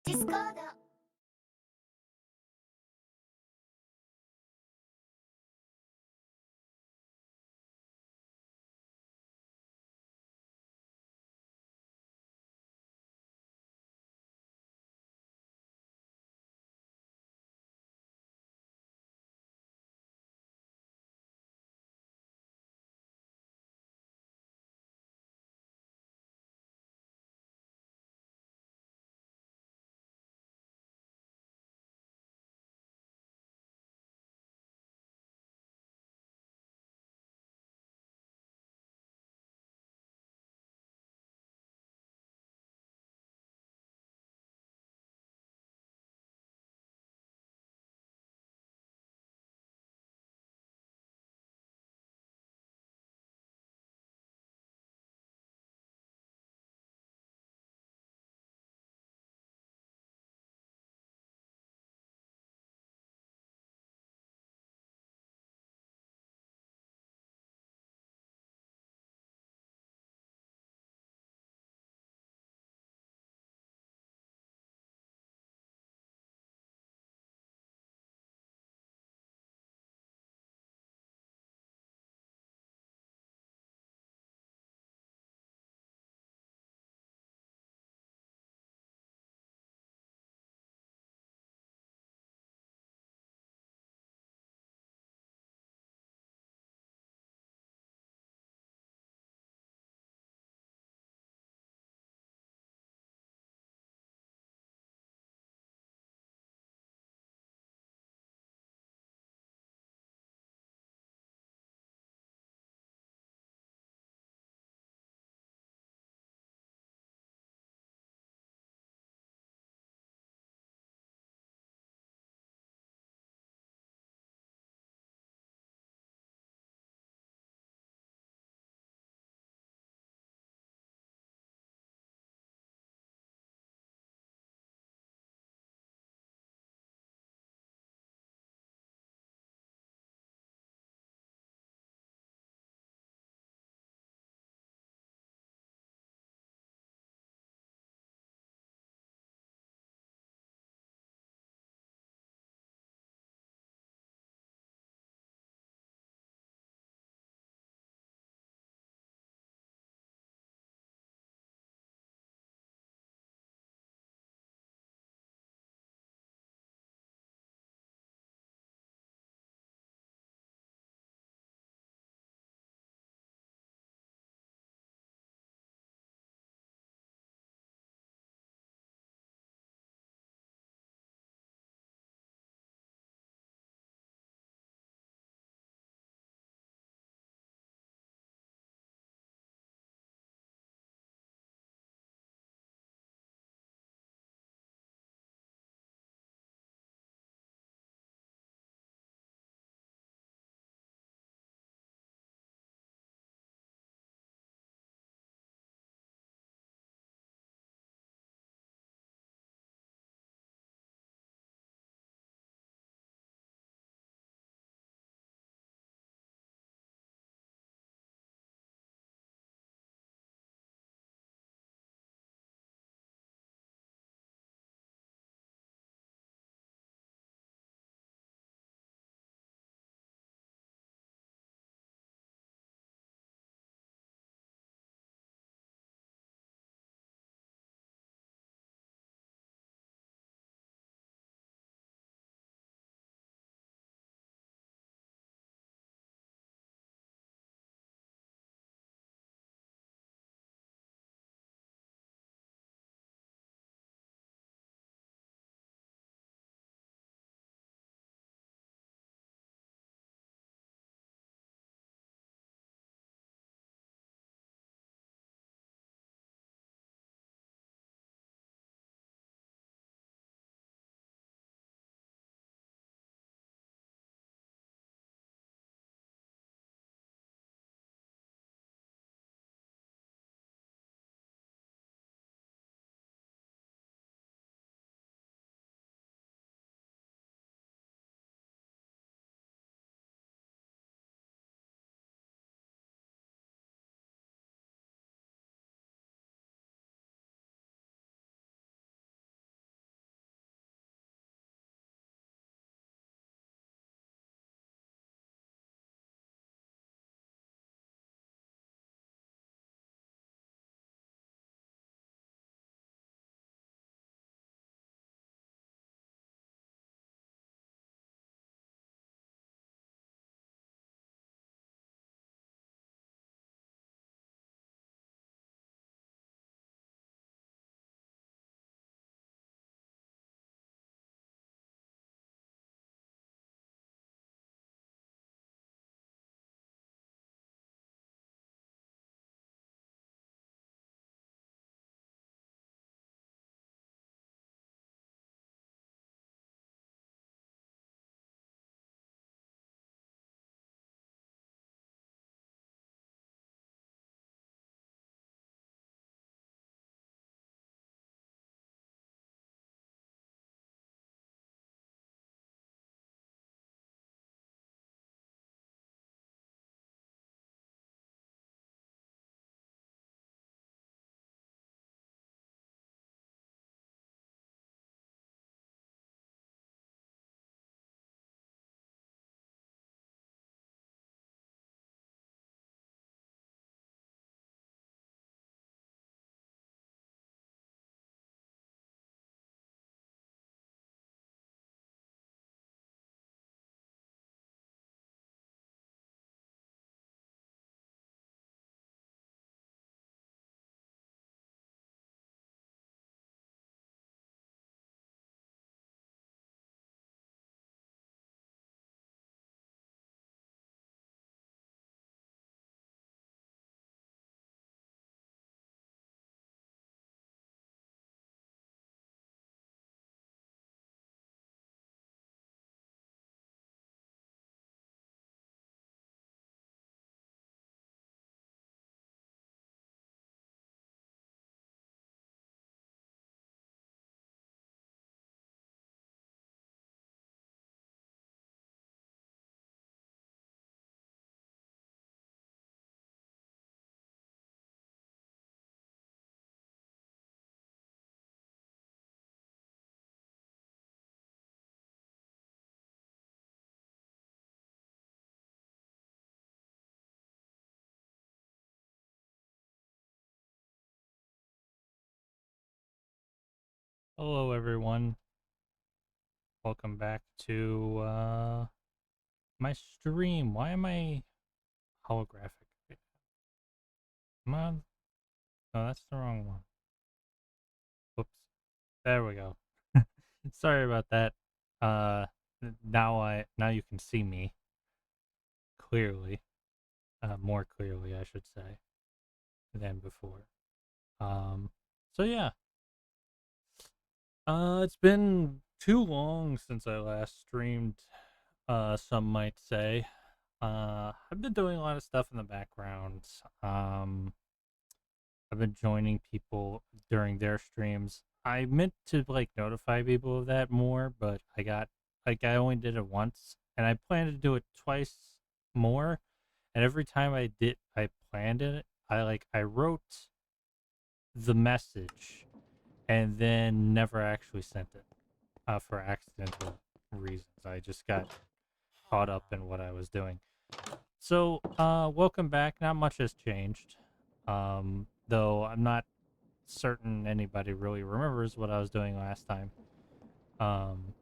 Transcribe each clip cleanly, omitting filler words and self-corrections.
Discord Hello, everyone. Welcome back to my stream. Why am I holographic? Come on. No, that's the wrong one. Whoops. There we go. Sorry about that. Uh, now you can see me clearly, more clearly, I should say, than before. Um, so yeah. It's been too long since I last streamed. Some might say. I've been doing a lot of stuff in the background. Um, I've been joining people during their streams. I meant to like notify people of that more, but I only did it once, and I plan to do it twice more. And every time I planned it. I wrote the message and then never actually sent it for accidental reasons. I just got caught up in what I was doing. So, welcome back. Not much has changed. Though I'm not certain anybody really remembers what I was doing last time. Um,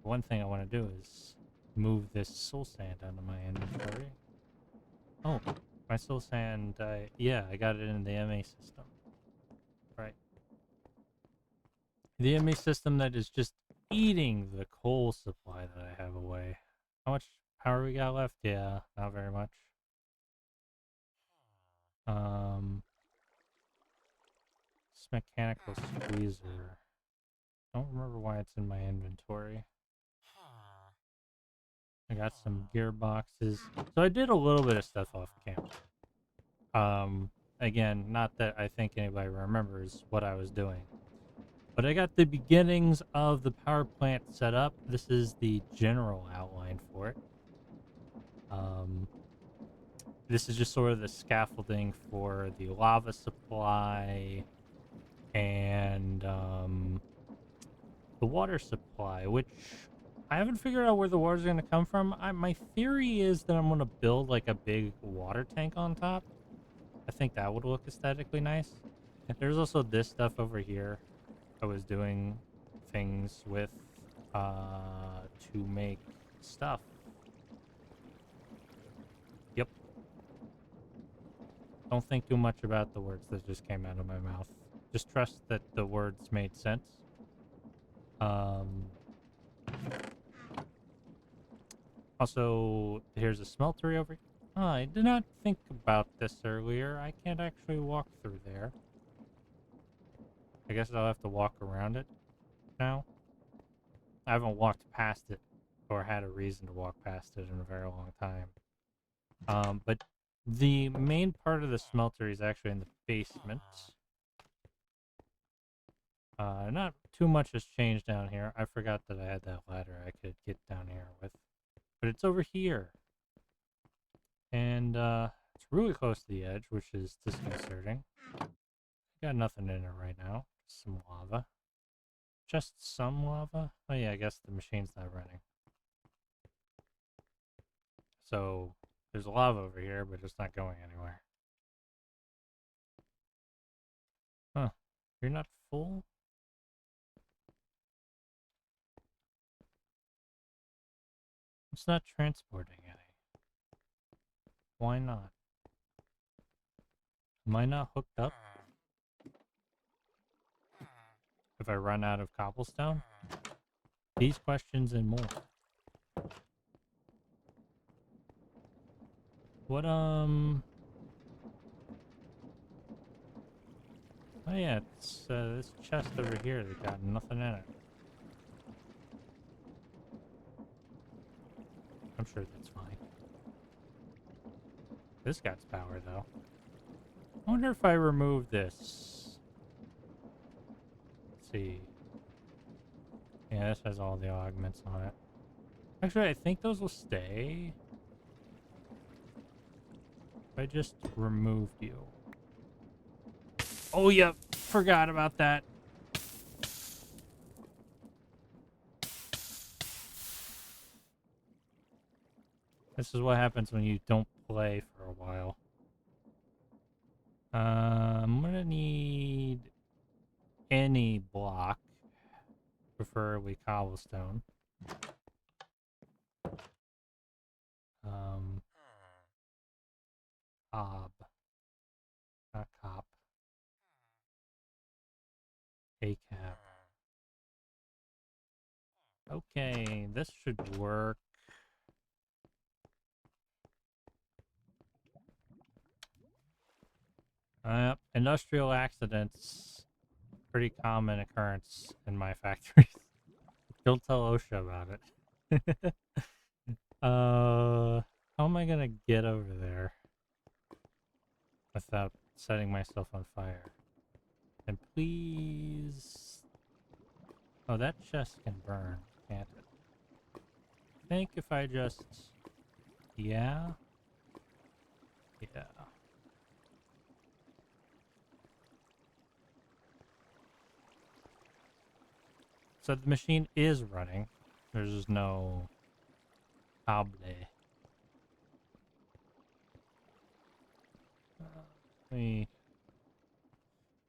one thing I want to do is move this soul sand out of my inventory. Oh, my soul sand, yeah, I got it in the MA system. Right. The MA system that is just eating the coal supply that I have away. How much power we got left? Yeah, not very much. Um, this mechanical squeezer. Don't remember why it's in my inventory. I got some gearboxes. So I did a little bit of stuff off camp. Again, not that I think anybody remembers what I was doing. But I got the beginnings of the power plant set up. This is the general outline for it. Um, this is just sort of the scaffolding for the lava supply and the water supply, which I haven't figured out where the water's going to come from. My theory is that I'm going to build like a big water tank on top. I think that would look aesthetically nice. And there's also this stuff over here. I was doing things with to make stuff. Yep. Don't think too much about the words that just came out of my mouth. Just trust that the words made sense. Um, Also, here's a smeltery over here. Oh, I did not think about this earlier. I can't actually walk through there. I guess I'll have to walk around it now. I haven't walked past it or had a reason to walk past it in a very long time. But the main part of the smeltery is actually in the basement. Not too much has changed down here. I forgot that I had that ladder I could get down here with. But it's over here. And it's really close to the edge, which is disconcerting. Got nothing in it right now. Some lava. Just some lava? Oh yeah, I guess the machine's not running. So there's lava over here, but it's not going anywhere. Huh. You're not full? It's not transporting any. Why not? Am I not hooked up? If I run out of cobblestone? These questions and more. What, Oh yeah, it's, this chest over here that got nothing in it. I'm sure that's fine. This got power, though. I wonder if I remove this. Let's see. Yeah, this has all the augments on it. Actually, I think those will stay. If I just removed you. Oh, yeah. Forgot about that. This is what happens when you don't play for a while. I'm gonna need any block. preferably cobblestone. Cob. Not cop. A-cap. Okay, this should work. Industrial accidents. Pretty common occurrence in my factories. Don't tell OSHA about it. How am I gonna get over there without setting myself on fire? And please... Oh, that chest can burn, can't it? I think if I just... Yeah? Yeah. So the machine is running. There's just no... Cable. Let me...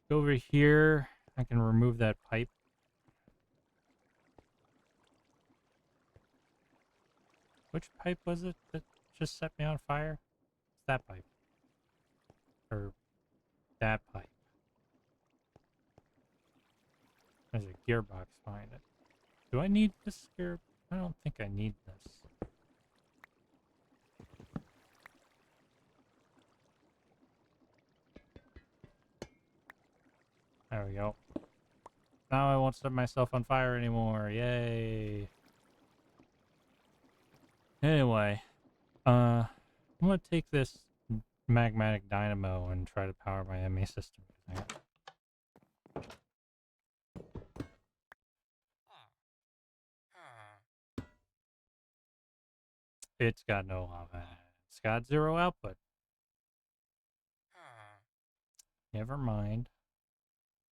Go over here. I can remove that pipe. Which pipe was it that just set me on fire? It's that pipe. Or that pipe. There's a gearbox behind it. Do I need this gear? I don't think I need this. There we go. Now I won't set myself on fire anymore. Yay. Anyway, I'm gonna take this magmatic dynamo and try to power my ME system. It's got no lava. It's got 0 output. Never mind.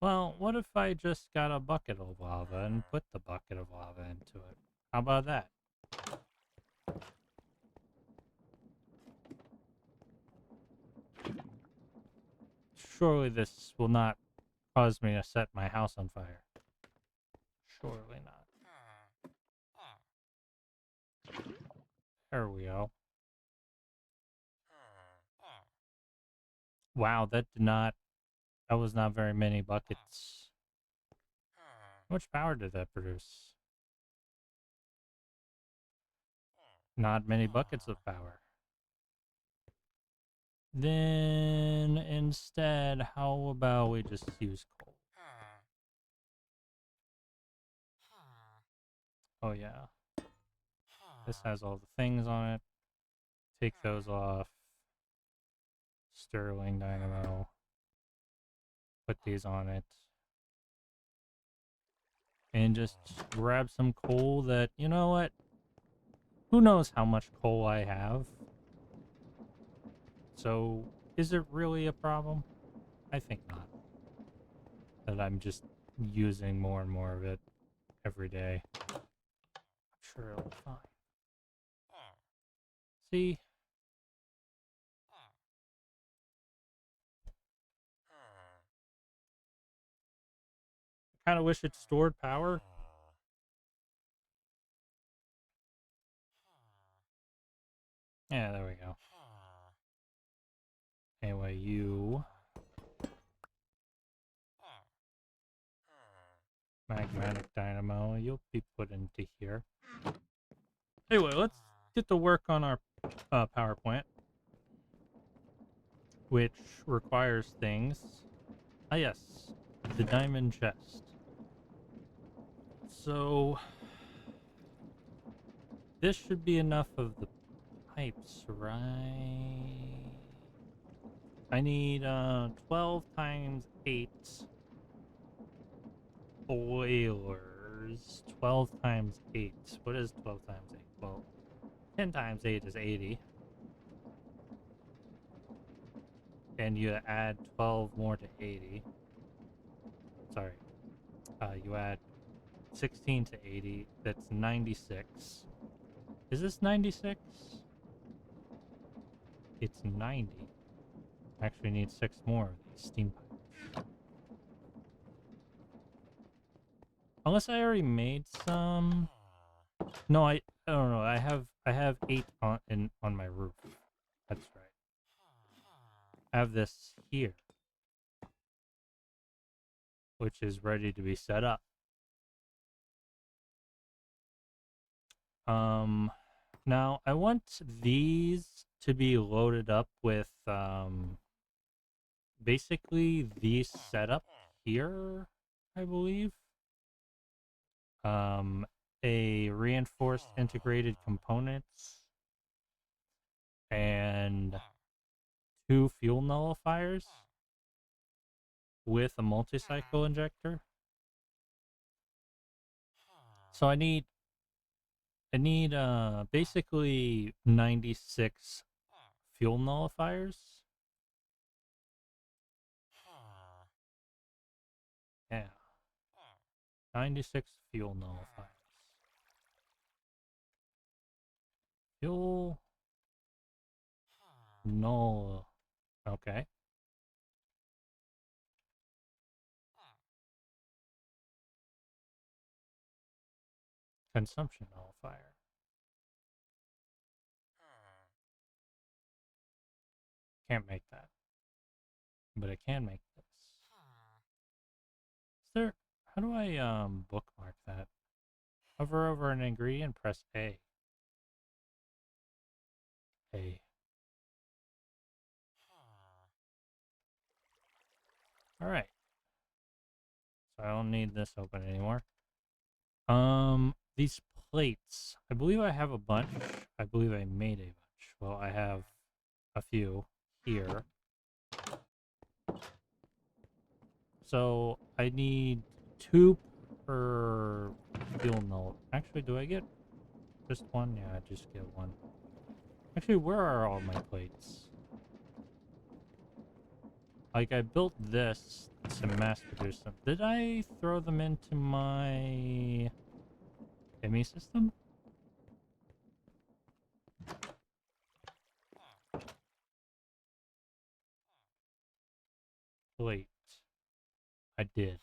Well, what if I just got a bucket of lava and put the bucket of lava into it? How about that? Surely this will not cause me to set my house on fire. Surely not. There we go. Wow, that was not very many buckets. How much power did that produce? Not many buckets of power. Then instead, how about we just use coal? Oh yeah. This has all the things on it. Take those off. Sterling dynamo. Put these on it. And just grab some coal that, you know what? Who knows how much coal I have? So, is it really a problem? I think not. That I'm just using more and more of it every day. I'm sure it'll be fine. See? I kind of wish it stored power. Yeah, there we go. Anyway, you... Magmatic dynamo, you'll be put into here. Anyway, let's get to work on our power plant. Which requires things. Ah yes, the diamond chest. So... This should be enough of the pipes, right? I need 12 times 8 boilers. 12 times 8. What is 12 times 8? Well, 10 times 8 is 80. And you add 12 more to 80. Sorry. You add 16 to 80. That's 96. Is this 96? It's 90. Actually need 6 more of these steam pipes. Unless I already made some. No, I don't know. I have 8 on my roof. That's right. I have this here, which is ready to be set up. Now I want these to be loaded up with basically these setup here, I believe. Um, a reinforced integrated components and 2 fuel nullifiers with a multi-cycle injector. So I need basically 96 fuel nullifiers. Yeah, 96 fuel nullifiers. Fuel null. Okay. Consumption nullifier. Can't make that, but I can make this. Is there? How do I bookmark that? Hover over an ingredient, press A. A. All right. So I don't need this open anymore. These plates. I believe I have a bunch. I believe I made a bunch. Well, I have a few here. So I need 2 per fuel null. Actually, do I get just one? Yeah, I just get one. Actually, where are all my plates? Like, I built this to mass produce them. Did I throw them into my ME system? Wait, I did.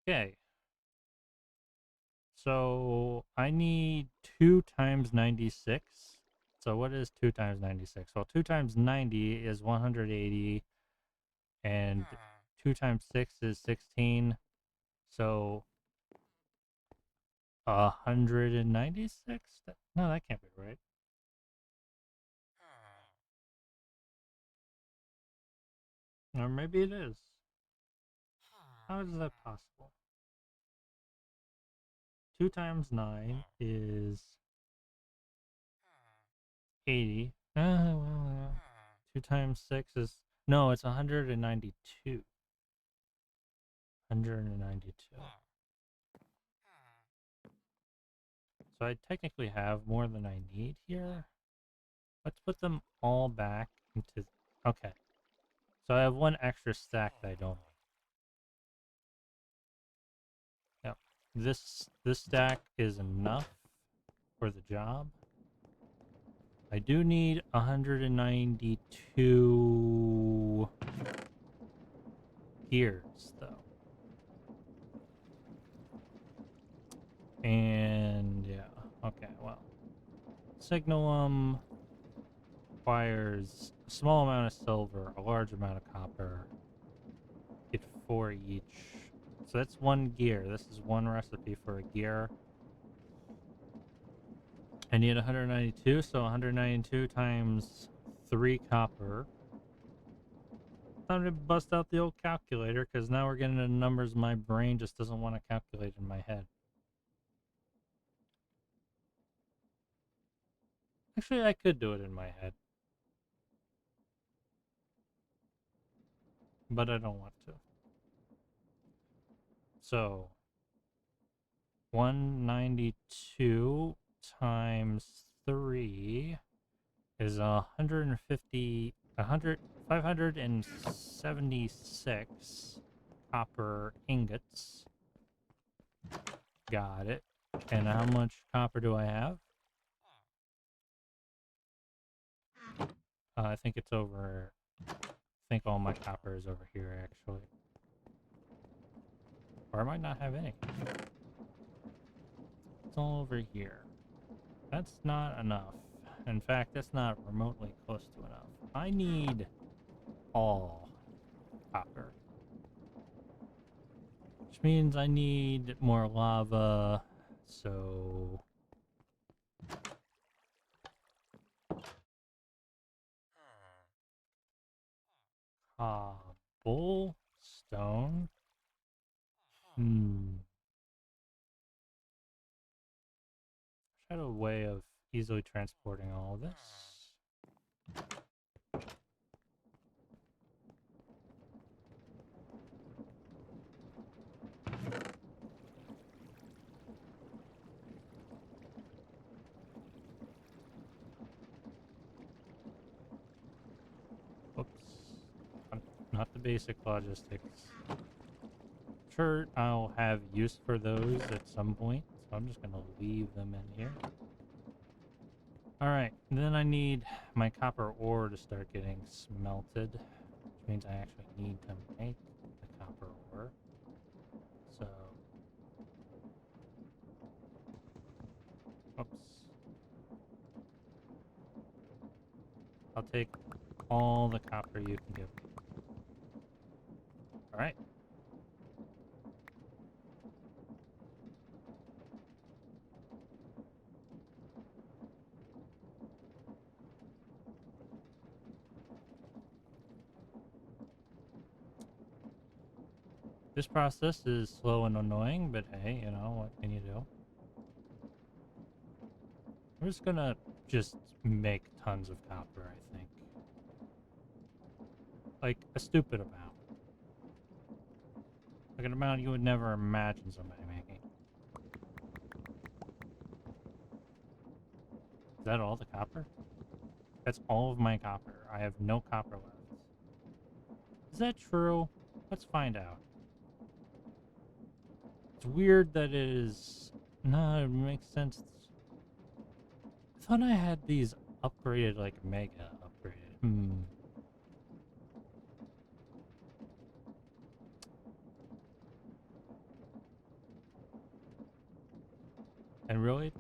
Okay. So I need 2 times 96. So what is 2 times 96? Well, 2 times 90 is 180, and 2 times 6 is 16. So 196? No, that can't be right. Or maybe it is. How is that possible? 2 times 9 is 80. Well, 2 times 6 is... No, it's 192. 192. So I technically have more than I need here. Let's put them all back into... Okay. So I have one extra stack that I don't need. Yep. This stack is enough for the job. I do need 192 gears, though. And, yeah. Okay, well. Signalum requires a small amount of silver, a large amount of copper. Get 4 each. So that's 1 gear. This is 1 recipe for a gear. I need 192, so 192 times 3 copper. Time to bust out the old calculator, because now we're getting into numbers my brain just doesn't want to calculate in my head. Actually, I could do it in my head. But I don't want to. So, 192 times 3 is 150, 576 copper ingots. Got it. And how much copper do I have? I think it's over. I think all my copper is over here, actually. Or I might not have any. It's all over here. That's not enough. In fact, that's not remotely close to enough. I need all copper. Which means I need more lava, so... Cobblestone? I had a way of easily transporting all this. Whoops. Not the basic logistics. Sure, I'll have use for those at some point, so I'm just gonna leave them in here. Alright, then I need my copper ore to start getting smelted, which means I actually need to make the copper ore. So... Oops. I'll take all the copper you can give me. Alright. This process is slow and annoying, but hey, you know, what can you do? I'm just gonna make tons of copper, I think. Like, a stupid amount. Like an amount you would never imagine somebody making. Is that all the copper? That's all of my copper. I have no copper left. Is that true? Let's find out. It's weird that it is... No, it makes sense. I thought I had these upgraded, like, mega upgraded. And really?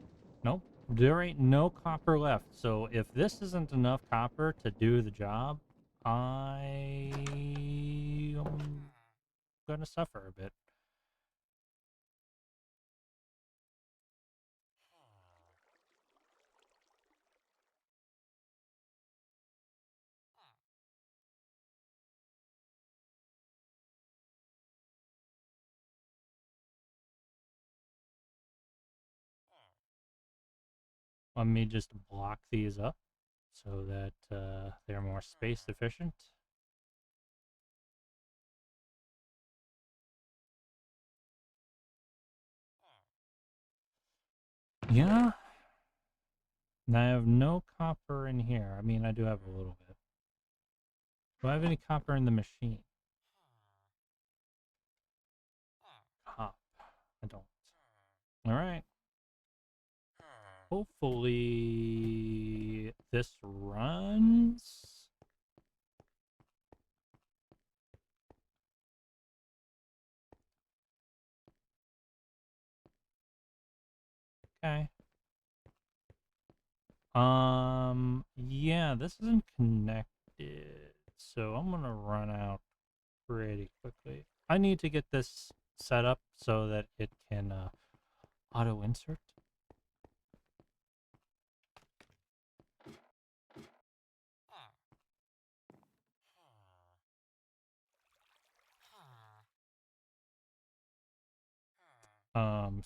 Nope. There ain't no copper left. So if this isn't enough copper to do the job, I'm gonna suffer a bit. Let me just block these up so that they're more space efficient. Yeah. And I have no copper in here. I mean, I do have a little bit. Do I have any copper in the machine? Cop. I don't. Alright. Hopefully this runs. Okay. Yeah, this isn't connected, so I'm gonna run out pretty quickly. I need to get this set up so that it can auto insert.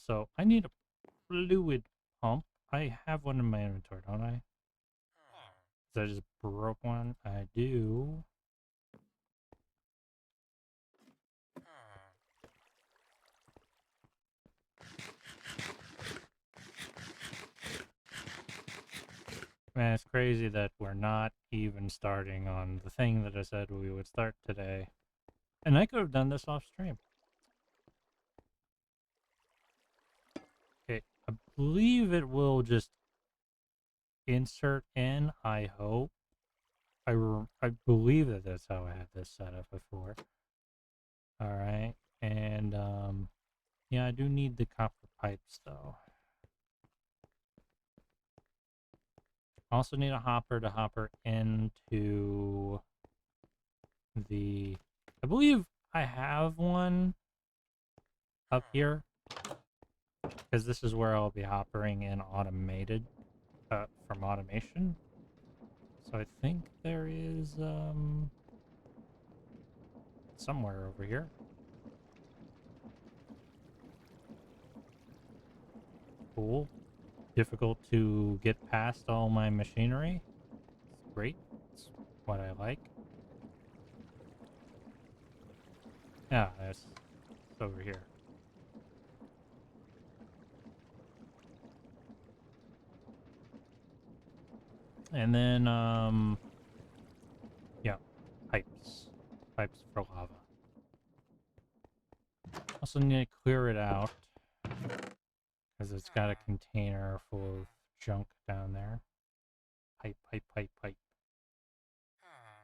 So I need a fluid pump. I have one in my inventory, don't I? I just broke one. I do. Man, it's crazy that we're not even starting on the thing that I said we would start today. And I could have done this off stream. Okay, I believe it will just insert in, I hope. I believe that that's how I had this set up before. All right, and yeah, I do need the copper pipes though. Also need a hopper to hopper into the. I believe I have one up here because this is where I'll be hoppering in automated from automation. So I think there is somewhere over here. Cool. Difficult to get past all my machinery. It's great. It's what I like. Yeah, it's over here. And then, yeah, pipes. Pipes for lava. Also need to clear it out because it's got a container full of junk down there. Pipe, pipe, pipe, pipe.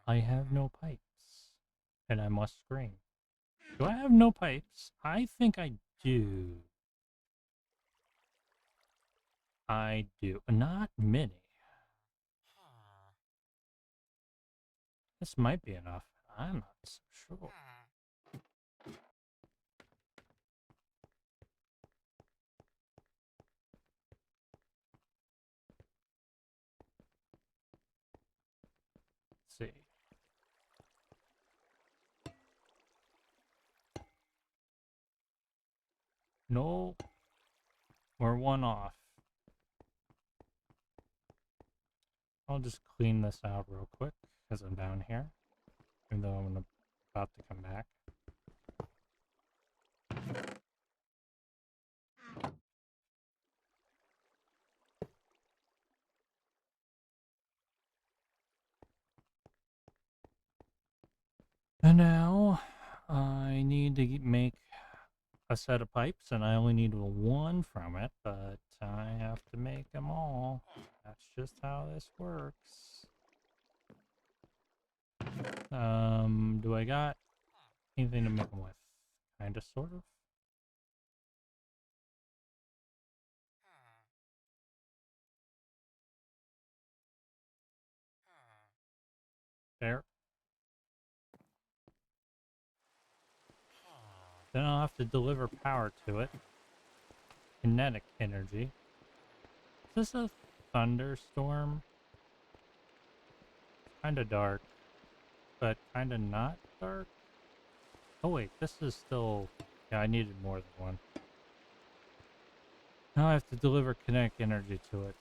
I have no pipes. And I must scream. Do I have no pipes? I think I do. I do. Not many. This might be enough. I'm not so sure. Let's see. No. We're one off. I'll just clean this out real quick because I'm down here. Even though I'm about to come back. And now I need to make a set of pipes, and I only need one from it, but I have to make them all. That's just how this works. Do I got anything to make them with? Kinda, sort of. There. Then I'll have to deliver power to it. Kinetic energy. Is this a thunderstorm? Kinda dark, but kinda not dark. Oh wait, this is still... Yeah, I needed more than one. Now I have to deliver kinetic energy to it.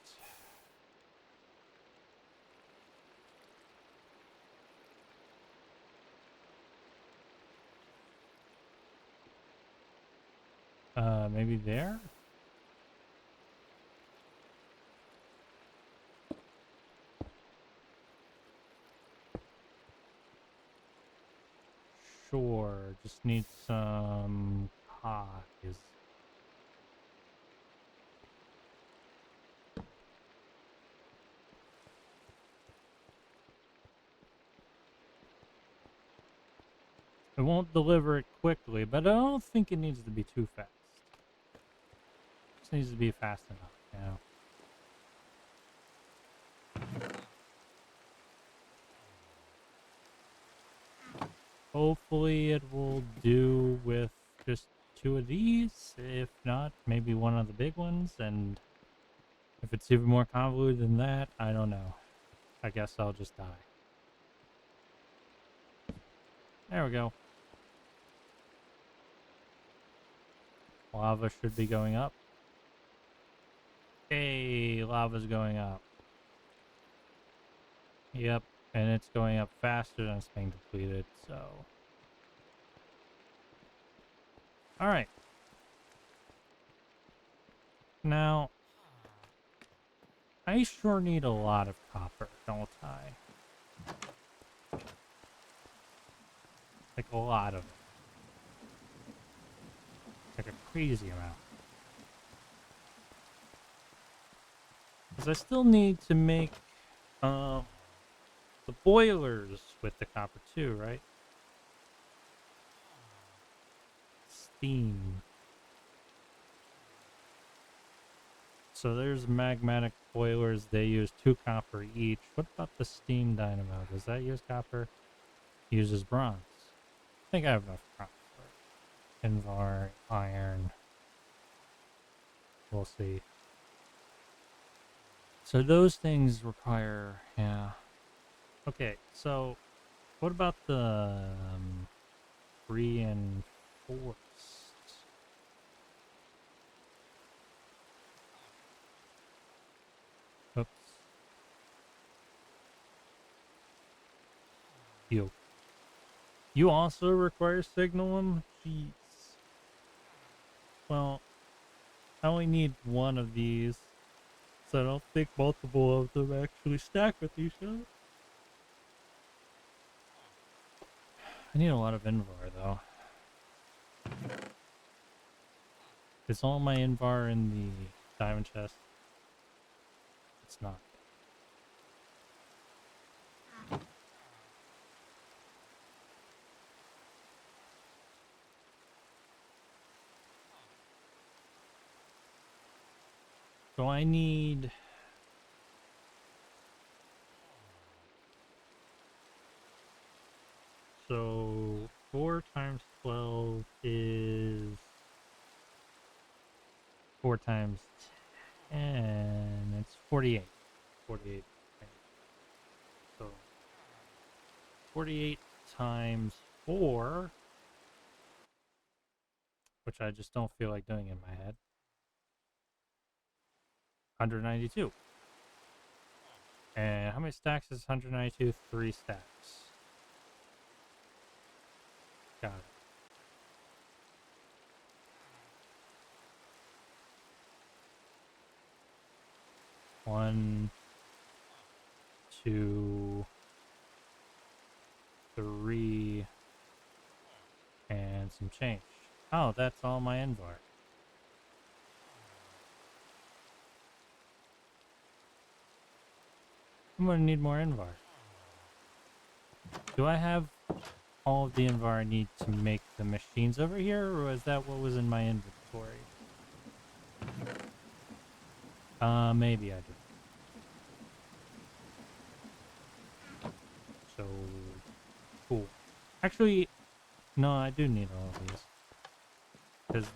Maybe there? Sure, just need some pies. It won't deliver it quickly, but I don't think it needs to be too fast. It just needs to be fast enough, you know. Hopefully it will do with just two of these. If not, maybe one of the big ones. And if it's even more convoluted than that, I don't know. I guess I'll just die. There we go. Lava should be going up. Hey, lava's going up. Yep, and it's going up faster than it's being depleted, so... Alright. Now, I sure need a lot of copper, don't I? Like a lot of it. Like a crazy amount. Because I still need to make, The boilers with the copper too, right? Steam. So there's magmatic boilers. They use 2 copper each. What about the steam dynamo? Does that use copper? Uses bronze. I think I have enough bronze for it. Invar, iron. We'll see. So those things require, yeah. Okay, so what about the reinforced? Oops. You. You also require signalum? Jeez. Well, I only need one of these, so I don't think multiple of them actually stack with each other. I need a lot of Invar, though. Is all my Invar in the diamond chest? It's not. So I need... So 4 times 12 is 4 times 10. It's 48. 48. So 48 times 4, which I just don't feel like doing in my head. 192. And how many stacks is 192? 3 stacks. Got it. One, two, three, and some change. Oh, that's all my Invar. I'm gonna need more Invar. Do I have all of the Invar I need to make the machines over here, or is that what was in my inventory? Maybe I do. So, cool. Actually, no, I do need all of these. Because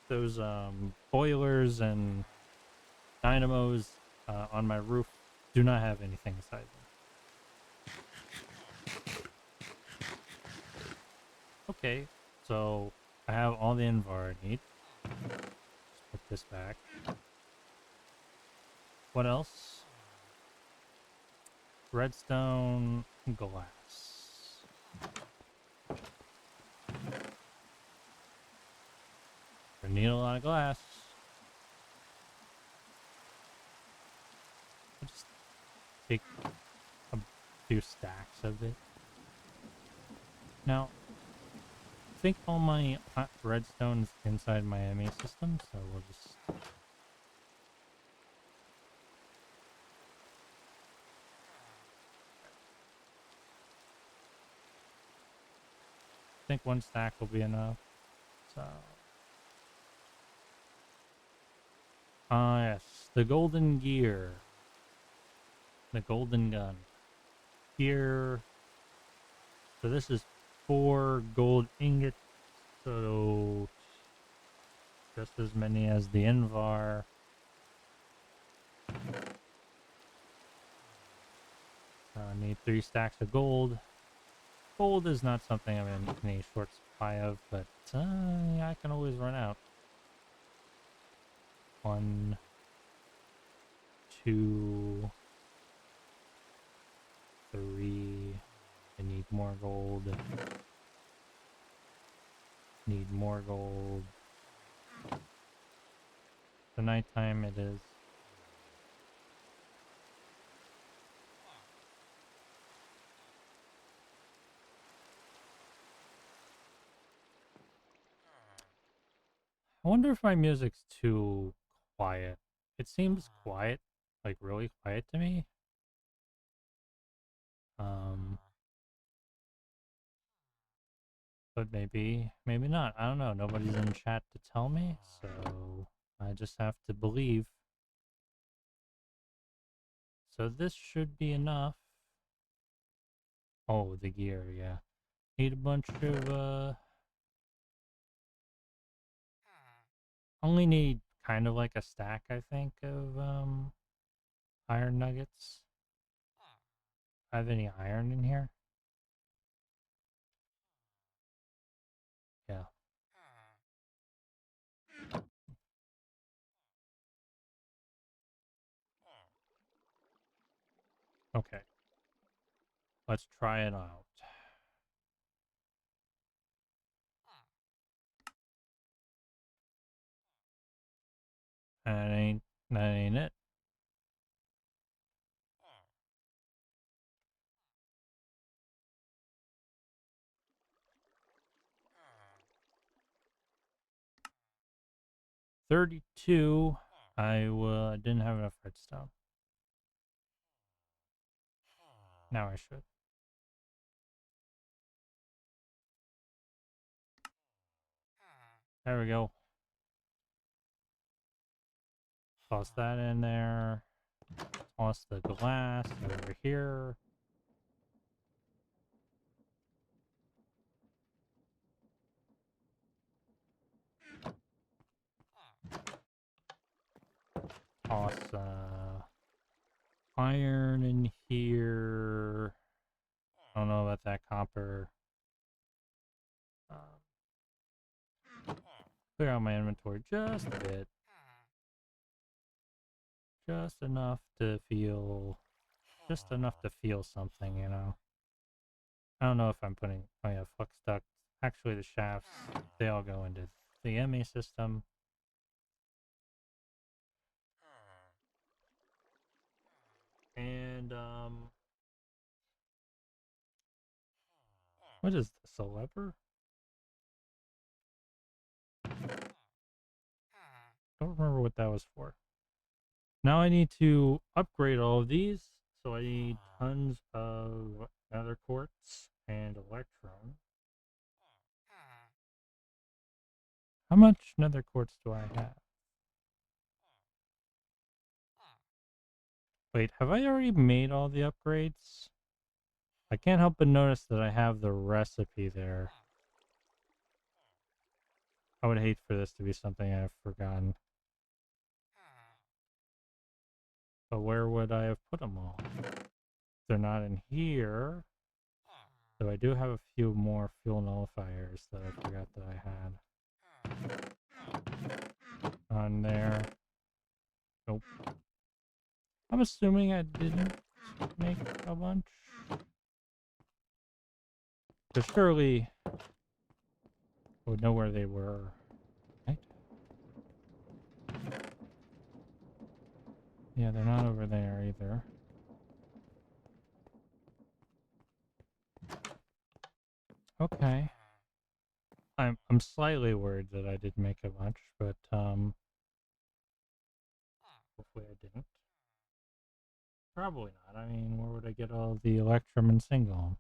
those boilers and dynamos on my roof do not have anything inside them. Okay, so I have all the Invar I need. Just put this back. What else? Redstone glass. We need a lot of glass. I'll just take a few stacks of it. Now, I think all my redstone's inside my ME system, so we'll just... I think 1 stack will be enough. So... yes, the golden gear. The golden gun. Here... So this is 4 gold ingots, so just as many as the Invar. I need 3 stacks of gold. Gold is not something I'm in any short supply of, but yeah, I can always run out. 1, 2, 3. I need more gold. Need more gold. The nighttime it is. I wonder if my music's too quiet. It seems quiet like really quiet to me. Um, but maybe not. I don't know. Nobody's in chat to tell me, so I just have to believe. So this should be enough. Oh, the gear, yeah. Need a bunch of, only need kind of like a stack, I think, of, iron nuggets. Have any iron in here? Yeah. Okay. Let's try it out. That ain't it. $32. I didn't have enough redstone. Now I should. There we go. Toss that in there. Toss the glass over here. Toss iron in here. I don't know about that copper. Clear out my inventory just a bit. Just enough to feel... Just enough to feel something, you know? I don't know if I'm putting... Oh yeah, flux ducts. Actually, the shafts, they all go into the ME system. And, what is this, a lever? Don't remember what that was for. Now I need to upgrade all of these. So I need tons of nether quartz and electrum. How much nether quartz do I have? Wait, have I already made all the upgrades? I can't help but notice that I have the recipe there. I would hate for this to be something I've forgotten. But where would I have put them all? They're not in here. So I do have a few more fuel nullifiers that I forgot that I had. On there. Nope. I'm assuming I didn't make a bunch. But surely I would know where they were. Right? Yeah, they're not over there either. Okay. I'm slightly worried that I did make a bunch, but hopefully I didn't. Probably not. I mean, where would I get all the electrum and single?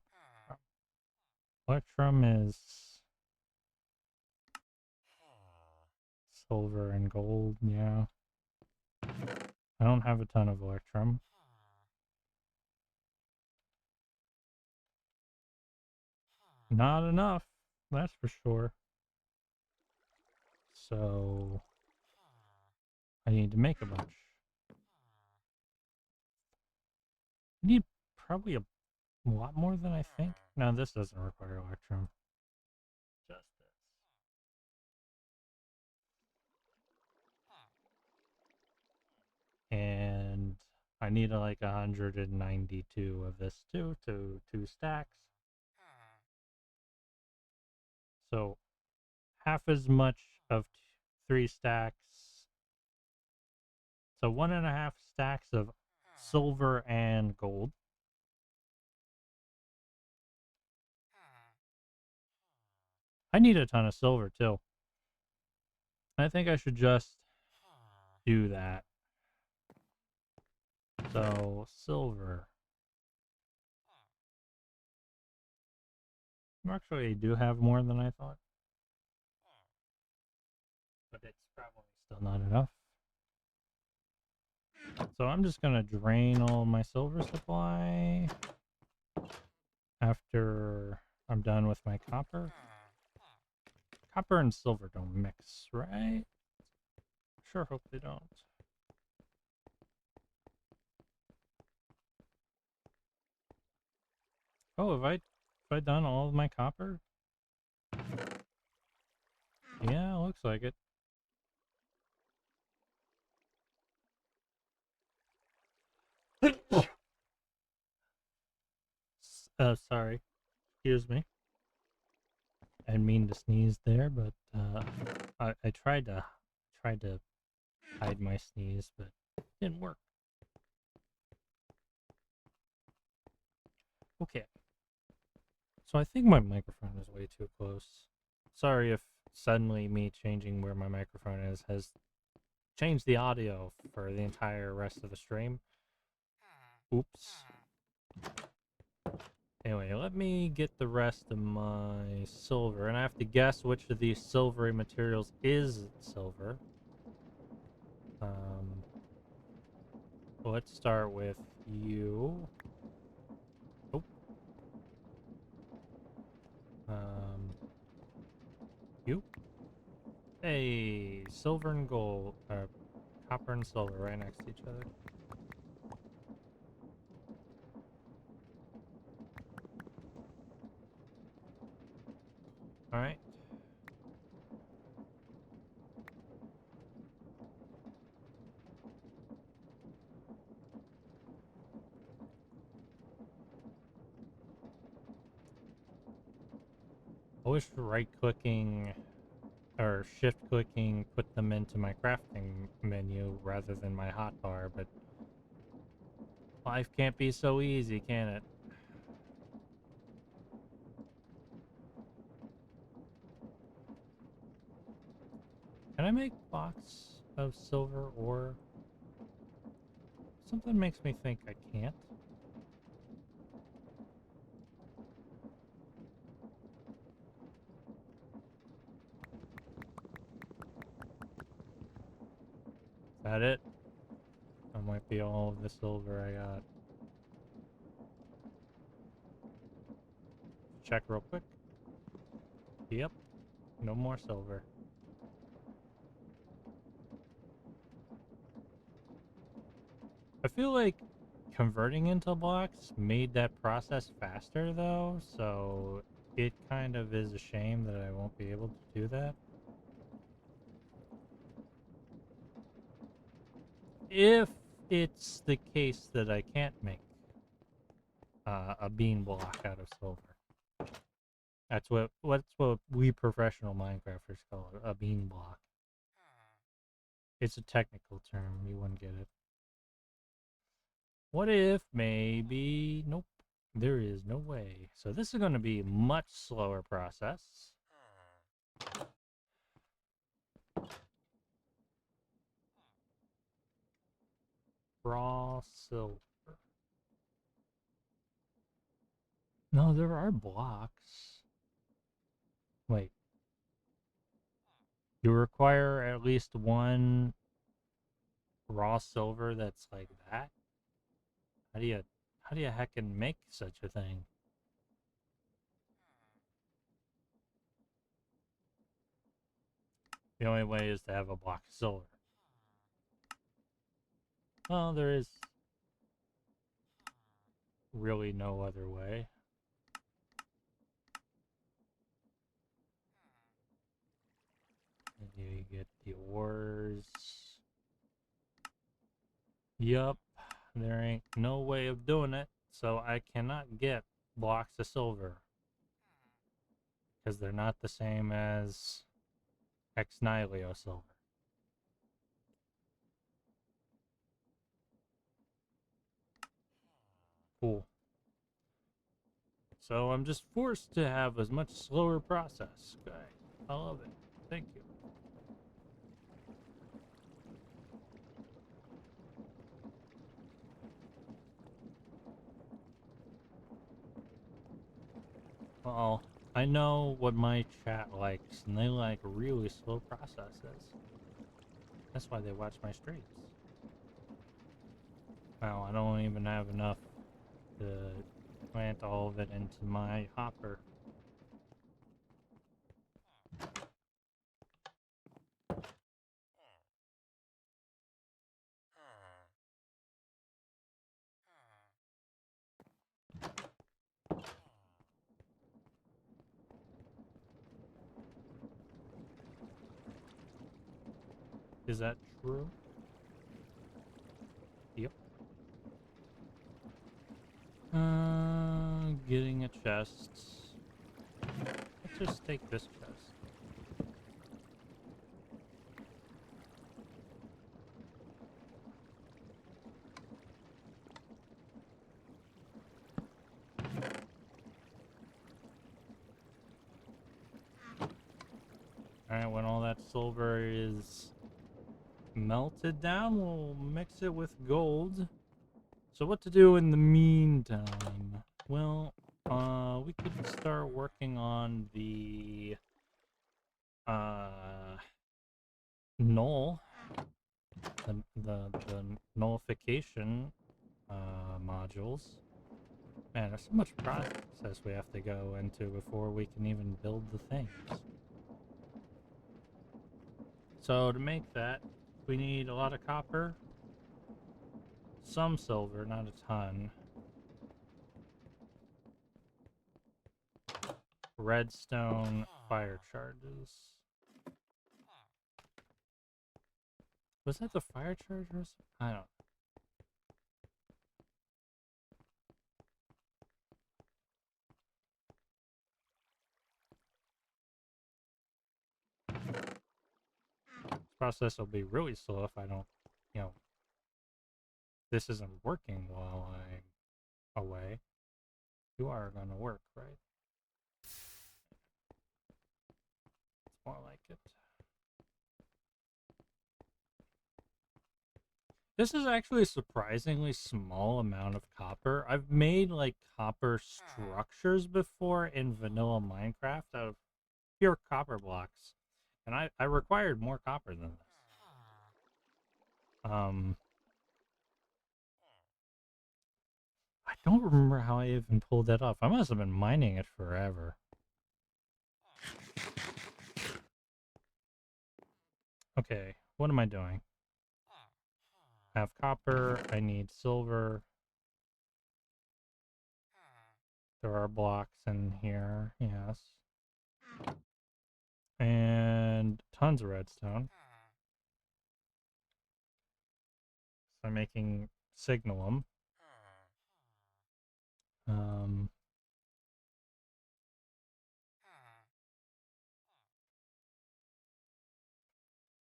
Electrum is silver and gold, yeah. I don't have a ton of electrum. Not enough, that's for sure. So I need to make a bunch. I need probably a lot more than I think. No, this doesn't require electrum. Just this. And I need like 192 of this too, to 2 stacks. So half as much of 3 stacks. So 1.5 stacks of silver and gold. I need a ton of silver too. I think I should just do that. So, silver. Actually, I do have more than I thought. But it's probably still not enough. So I'm just gonna drain all my silver supply after I'm done with my copper. Copper and silver don't mix, right? Sure hope they don't. Oh, have I done all of my copper? Yeah, looks like it. Sorry. Excuse me. I didn't mean to sneeze there, but I tried to hide my sneeze, but it didn't work. Okay. So I think my microphone is way too close. Sorry if suddenly me changing where my microphone is has changed the audio for the entire rest of the stream. Oops. Anyway, let me get the rest of my silver, and I have to guess which of these silvery materials is silver. Let's start with you. Oh. You. Hey, silver and gold, copper and silver right next to each other. Alright. I wish right-clicking or shift-clicking put them into my crafting menu rather than my hotbar, but life can't be so easy, can it? Can I make blocks of silver ore? Something makes me think I can't. Is that it? That might be all of the silver I got. Check real quick. Yep. No more silver. I feel like converting into blocks made that process faster though, so it kind of is a shame that I won't be able to do that. If it's the case that I can't make a bean block out of silver. That's what we professional Minecrafters call it, a bean block. It's a technical term, you wouldn't get it. What if maybe nope. There is no way. So this is going to be a much slower process. Raw silver. No, there are blocks. Wait. You require at least one raw silver that's like that? How do you heckin' make such a thing? The only way is to have a block of silver. Well, there is really no other way. And you get the ores. Yup, there ain't no way of doing it, so I cannot get blocks of silver. Because they're not the same as Ex Nihilo silver. Cool. So I'm just forced to have a much slower process. Okay, I love it. Thank you. Well, I know what my chat likes, and they like really slow processes. That's why they watch my streams. Well, I don't even have enough to plant all of it into my hopper. Is that true? Yep. Getting a chest. Let's just take this chest. Alright, when all that silver is melted down, we'll mix it with gold. So what to do in the meantime? Well, we could start working on the null, the nullification modules. Man, there's so much process we have to go into before we can even build the things. So to make that, we need a lot of copper, some silver, not a ton, redstone, fire charges. Was that the fire chargers? I don't know. This process will be really slow if I don't, you know, this isn't working while I'm away. You are gonna work, right? It's more like it. This is actually a surprisingly small amount of copper. I've made like copper structures before in vanilla Minecraft out of pure copper blocks. And I required more copper than this. I don't remember how I even pulled that off. I must have been mining it forever. Okay, what am I doing? I have copper, I need silver. There are blocks in here, yes. And tons of redstone. So I'm making signalum. Um,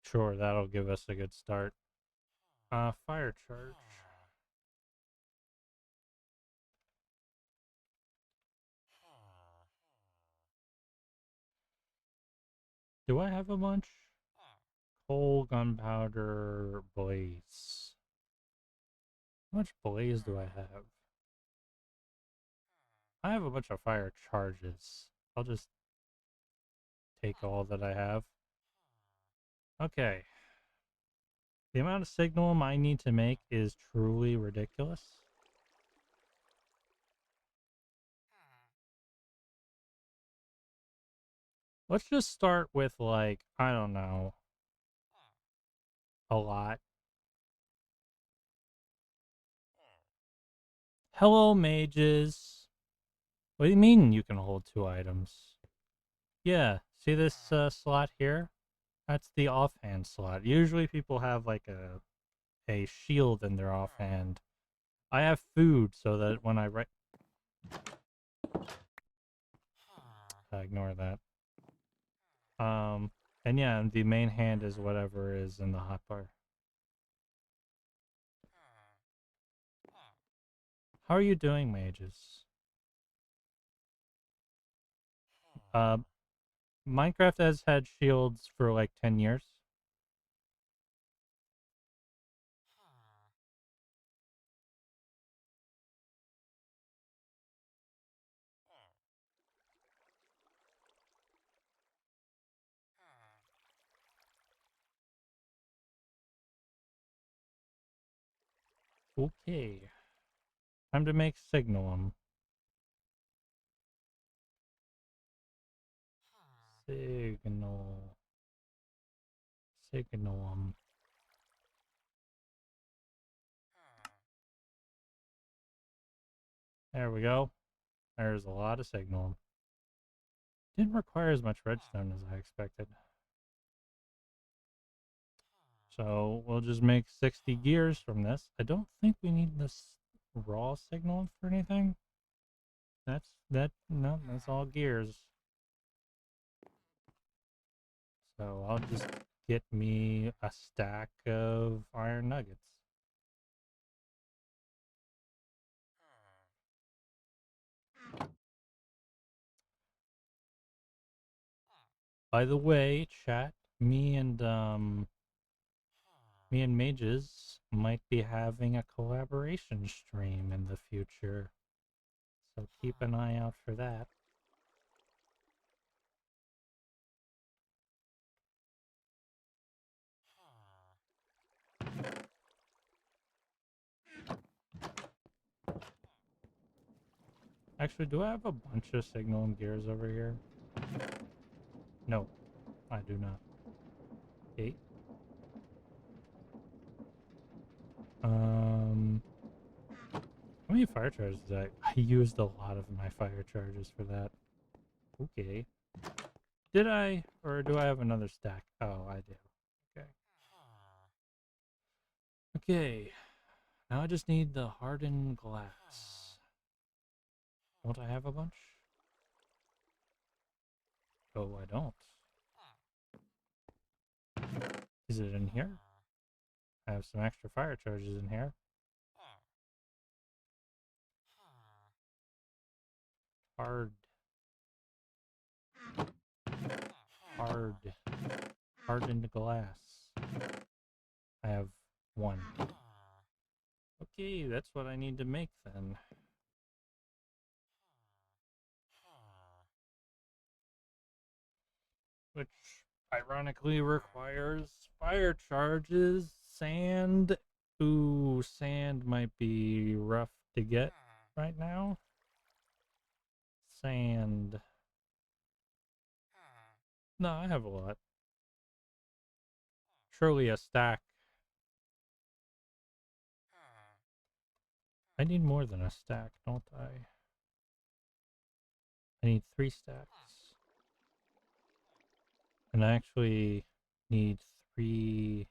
sure, that'll give us a good start. Fire charge. Do I have a bunch? Coal, gunpowder, blaze. How much blaze do I have? I have a bunch of fire charges. I'll just take all that I have. Okay. The amount of signalum I need to make is truly ridiculous. Let's just start with, like, I don't know, a lot. Hello, mages. What do you mean you can hold 2 items? Yeah, see this slot here? That's the offhand slot. Usually people have like a shield in their offhand. I have food so that when I write... ignore that. And yeah, the main hand is whatever is in the hotbar. How are you doing, mages? Uh, Minecraft has had shields for like 10 years. Okay. Time to make signalum. Signal. Signalum. There we go. There's a lot of signalum. Didn't require as much redstone as I expected. So we'll just make 60 gears from this. I don't think we need this raw signal for anything. No, that's all gears. So I'll just get me a stack of iron nuggets. By the way, chat, me and Mages might be having a collaboration stream in the future. So keep an eye out for that. Actually, do I have a bunch of signal and gears over here? No, I do not. Okay. How many fire charges did I used a lot of my fire charges for that. Okay. Did I? Or do I have another stack? Oh, I do. Okay. Okay. Now I just need the hardened glass. Don't I have a bunch? Oh, I don't. Is it in here? I have some extra fire charges in here. Hard. Hard. Hardened glass. I have one. Okay, that's what I need to make then. Which ironically requires fire charges, sand. Ooh, sand might be rough to get right now. Sand. No, I have a lot. Surely a stack. I need more than a stack, don't I? I need 3 stacks. And I actually need three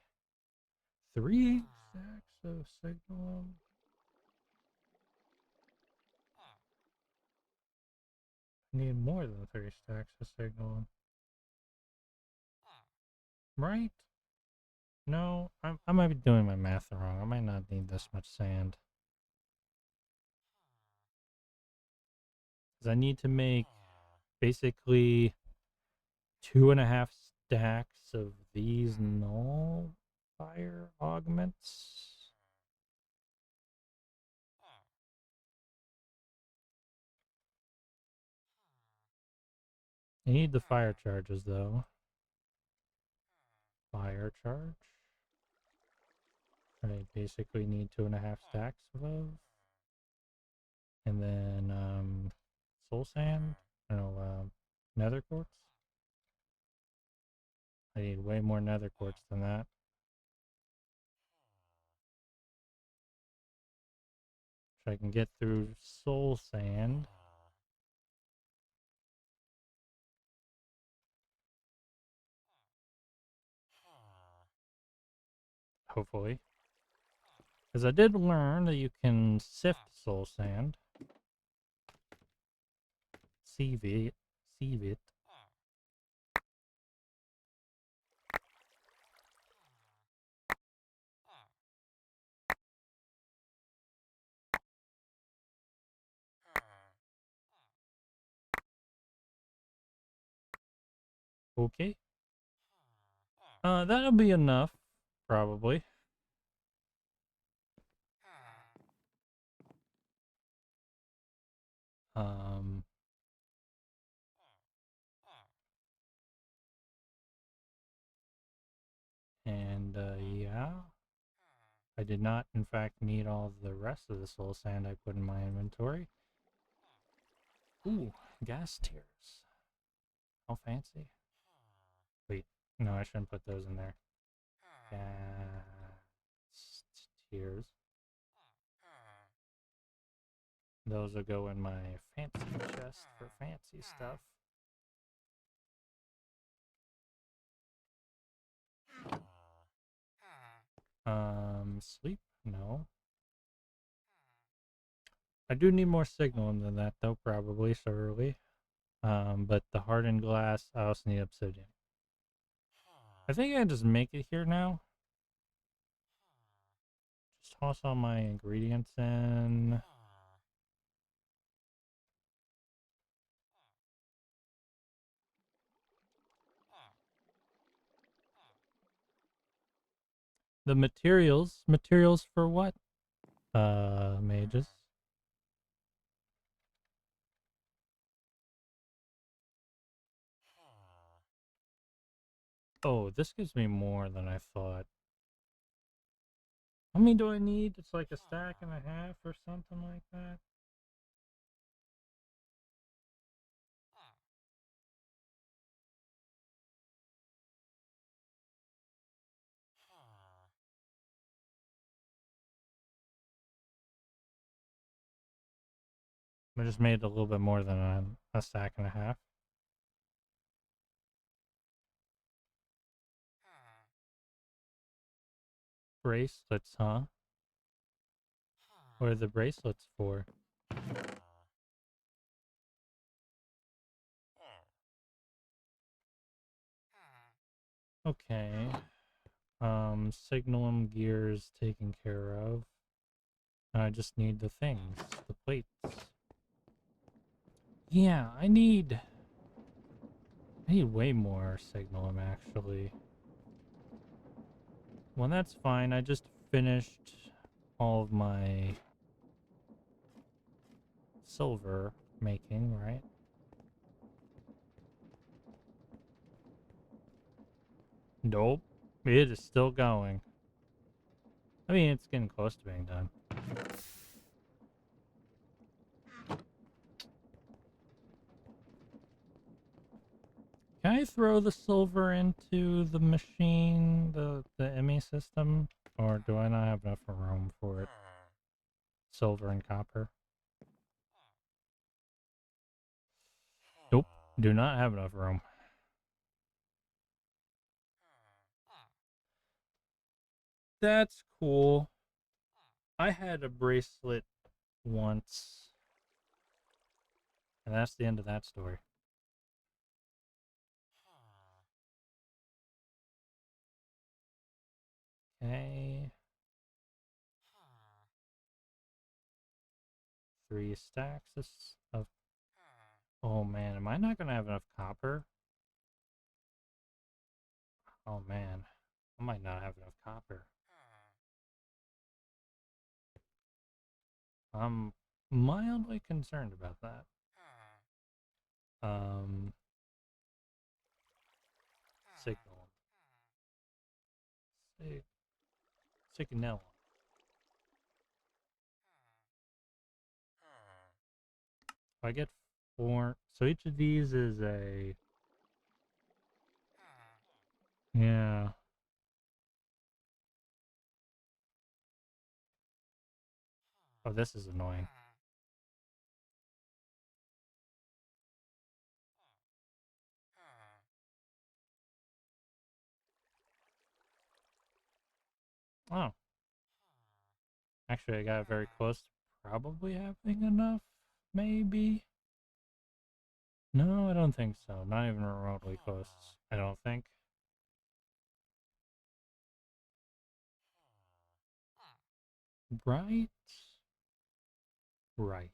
stacks of signal. I need more than 3 stacks of signal. Right? No, I might be doing my math wrong. I might not need this much sand. Because I need to make basically 2.5 stacks of these null fire augments. I need the fire charges though. Fire charge. I basically need 2.5 stacks of those. And then soul sand. No, nether quartz. I need way more nether quartz than that. So I can get through soul sand. Hopefully. Because I did learn that you can sift soul sand. Sieve it. Sieve it. Okay. That'll be enough, probably. Um, and yeah, I did not, in fact, need all of the rest of the soul sand I put in my inventory. Ooh, gas tiers. How fancy. Wait, no, I shouldn't put those in there. Gas tiers. Those will go in my fancy chest for fancy stuff. Sleep? No. I do need more signal than that, though, probably, surely. But the hardened glass, I also need obsidian. I think I just make it here now. Just toss all my ingredients in. The materials. Materials for what? Mages. Oh, this gives me more than I thought. How many do I need? It's like a stack and a half or something like that. I just made a little bit more than a stack and a half. Bracelets, huh? What are the bracelets for? Okay. Signalum gears taken care of. I just need the things, the plates. Yeah, I need way more signalum actually. Well, that's fine. I just finished all of my silver making, right? Nope. It is still going. I mean, it's getting close to being done. Can I throw the silver into the machine, the ME system? Or do I not have enough room for it? Silver and copper? Nope. Do not have enough room. That's cool. I had a bracelet once. And that's the end of that story. Okay. 3 stacks of... Oh man, am I not gonna have enough copper? Oh man, I might not have enough copper. I'm mildly concerned about that. Um, signal. Signal. If I get 4, so each of these is a... Yeah. Oh, this is annoying. Oh. Actually, I got very close to probably having enough, maybe? No, I don't think so. Not even remotely close, I don't think. Right? Right.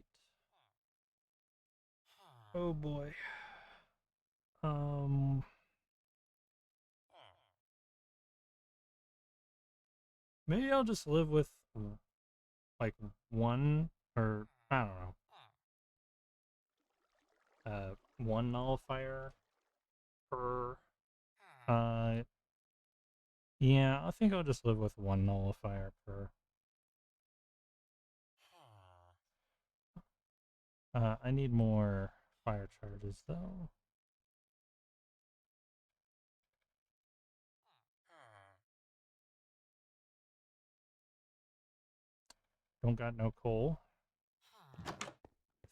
Oh boy. Um, Maybe I'll just live with like one or I don't know. One nullifier per Yeah, I think I'll just live with one nullifier per. I need more fire charges though. Don't got no coal.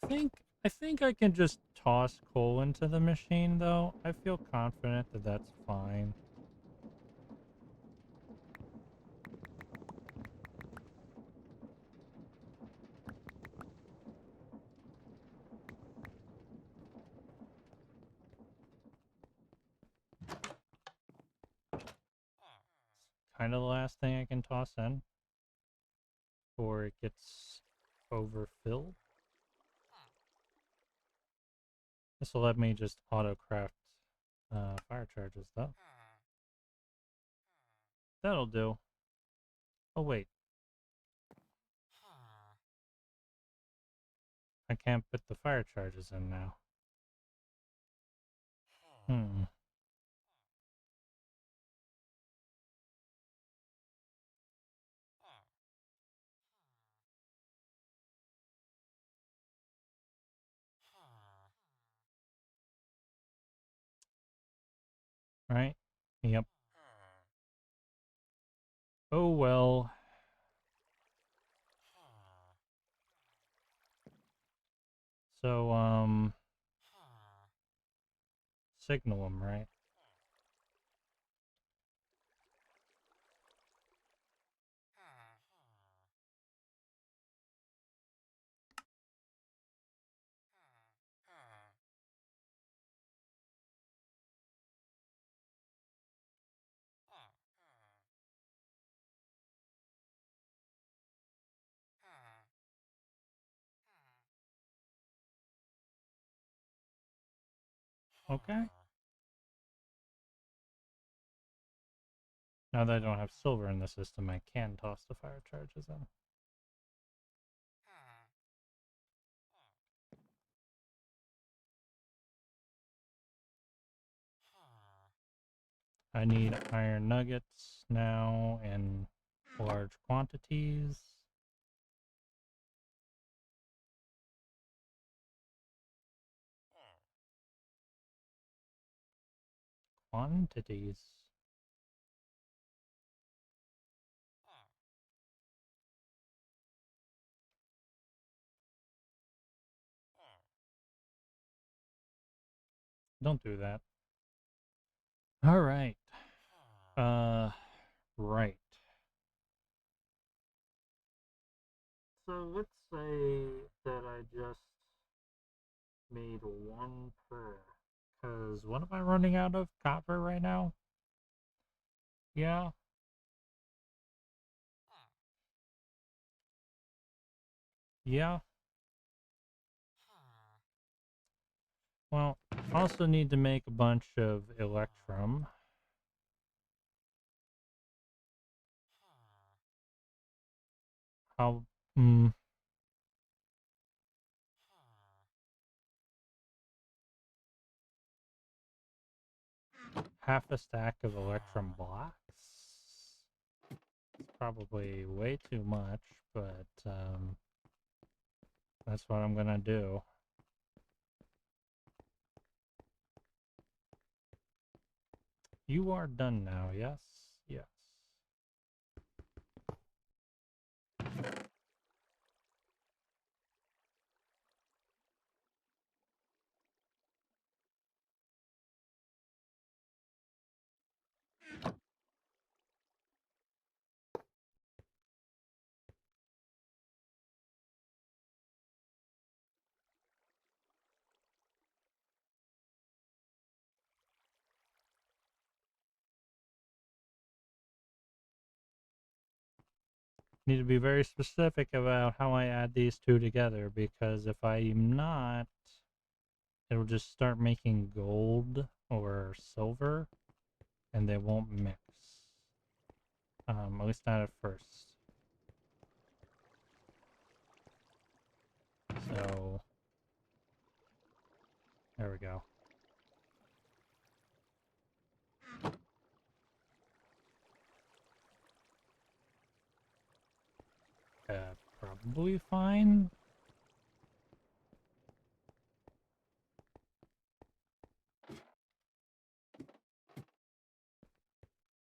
I think I can just toss coal into the machine though. I feel confident that that's fine. Kind of the last thing I can toss in before it gets overfilled. This will let me just auto craft fire charges though. That'll do. Oh wait, I can't put the fire charges in now. Hmm. Right? Yep. Oh well. So, signal them, right? Okay. Now that I don't have silver in the system, I can toss the fire charges in. I need iron nuggets now in large quantities. Quantities. Don't do that. All right. Right. So let's say that I just made one per. Because what am I running out of? Copper right now? Yeah. Yeah. Well, also need to make a bunch of electrum. How? Hmm. Half a stack of electrum blocks. It's probably way too much, but that's what I'm gonna do. You are done now, yes? Yes. Need to be very specific about how I add these two together, because if I'm not, it'll just start making gold or silver, and they won't mix. At least not at first. So, there we go. probably fine.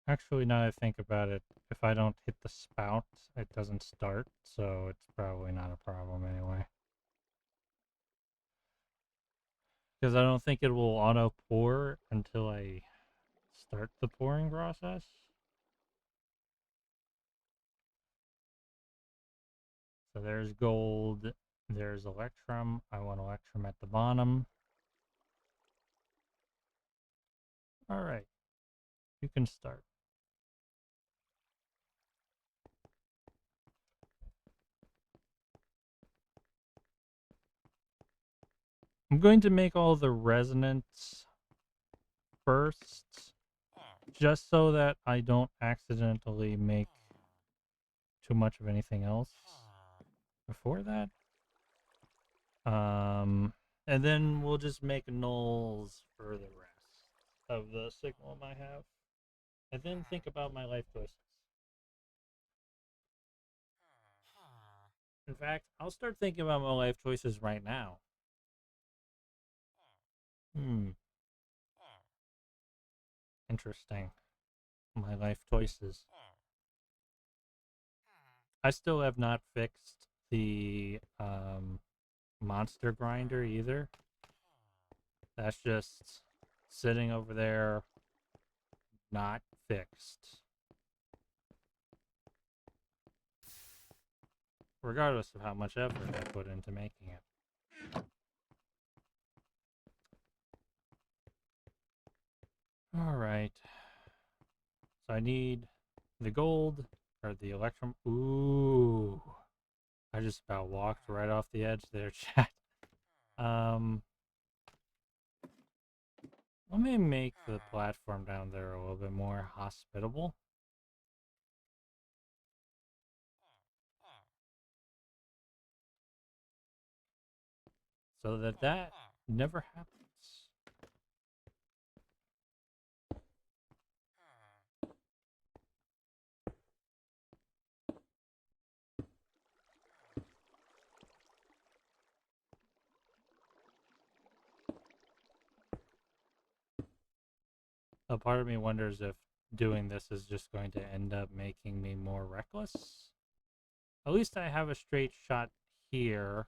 Actually, now that I think about it, if I don't hit the spout, it doesn't start, so it's probably not a problem anyway. Because I don't think it will auto pour until I start the pouring process. So there's gold, there's electrum. I want electrum at the bottom. All right, you can start. I'm going to make all the resonance first, just so that I don't accidentally make too much of anything else before that. And then we'll just make nulls for the rest of the signal I have. And then think about my life choices. In fact, I'll start thinking about my life choices right now. Interesting. My life choices. I still have not fixed the monster grinder either. That's just sitting over there, not fixed. Regardless of how much effort I put into making it. Alright. So I need the gold, or the electrum. Ooh. I just about walked right off the edge there, chat. Let me make the platform down there a little bit more hospitable. So that never happens. A part of me wonders if doing this is just going to end up making me more reckless. At least I have a straight shot here.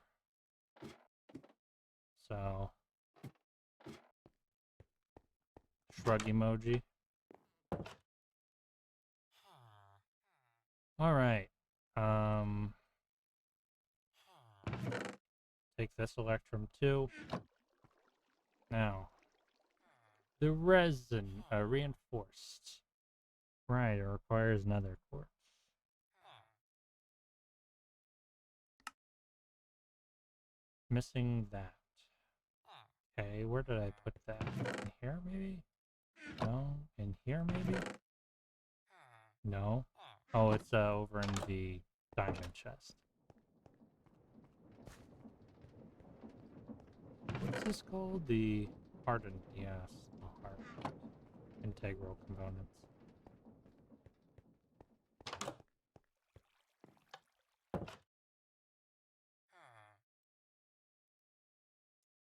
So, shrug emoji. Alright. Take this electrum too. Now, the resin, reinforced. Right, it requires another quartz. Missing that. Okay, where did I put that? In here, maybe? No? In here, maybe? No? Oh, it's over in the diamond chest. What's this called? The hardened, yes. The hardened integral components.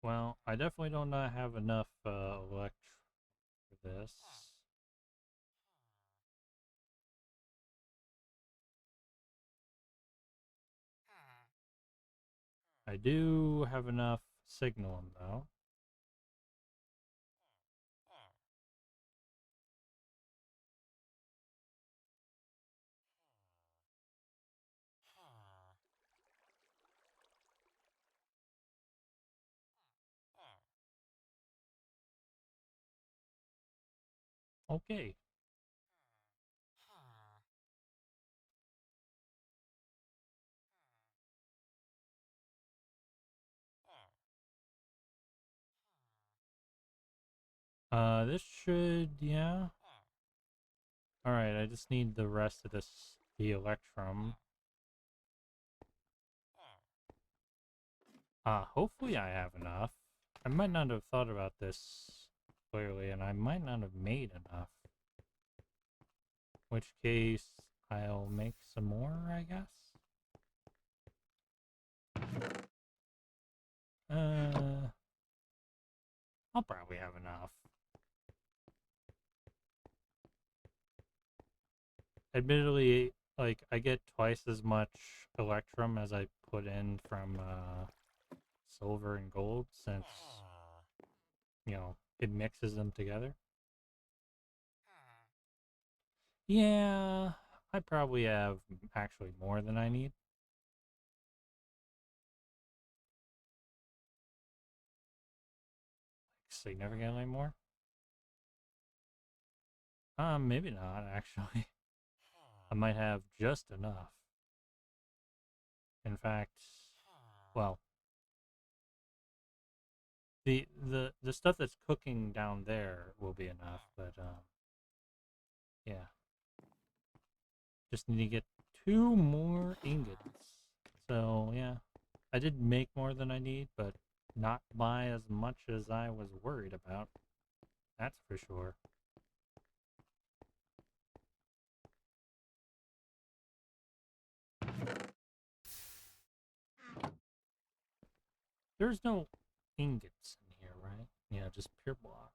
Well, I definitely don't have enough elect for this. I do have enough signal though. Okay. This should, yeah. Alright, I just need the rest of this, the electrum. Hopefully I have enough. I might not have thought about this clearly, and I might not have made enough. In which case, I'll make some more, I guess. Uh, I'll probably have enough. Admittedly, like, I get twice as much electrum as I put in from silver and gold since, it mixes them together. Yeah, I probably have actually more than I need. Significantly more. Maybe not actually. I might have just enough. In fact, well, the stuff that's cooking down there will be enough, but yeah. Just need to get 2 more ingots. So, yeah. I did make more than I need, but not by as much as I was worried about. That's for sure. There's no ingots in here, right? Yeah, just pure block.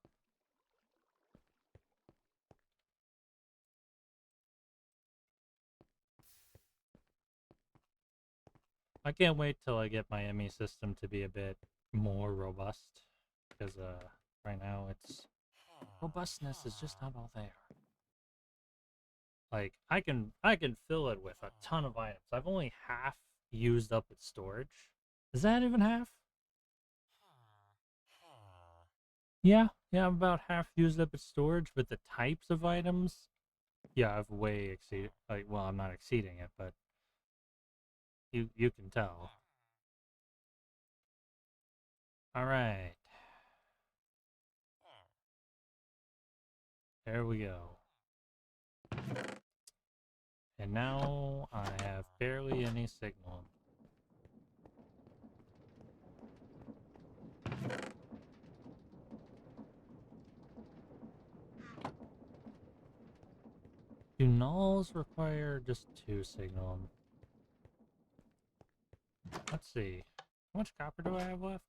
I can't wait till I get my ME system to be a bit more robust. Because right now its robustness is just not all there. Like I can fill it with a ton of items. I've only half used up its storage. Is that even half? Yeah, yeah, I'm about half used up its storage, but the types of items, yeah, I've way exceeded. Like, well, I'm not exceeding it, but you can tell. All right, there we go. And now I have barely any signal. Do nulls require just 2 signal? Let's see. How much copper do I have left?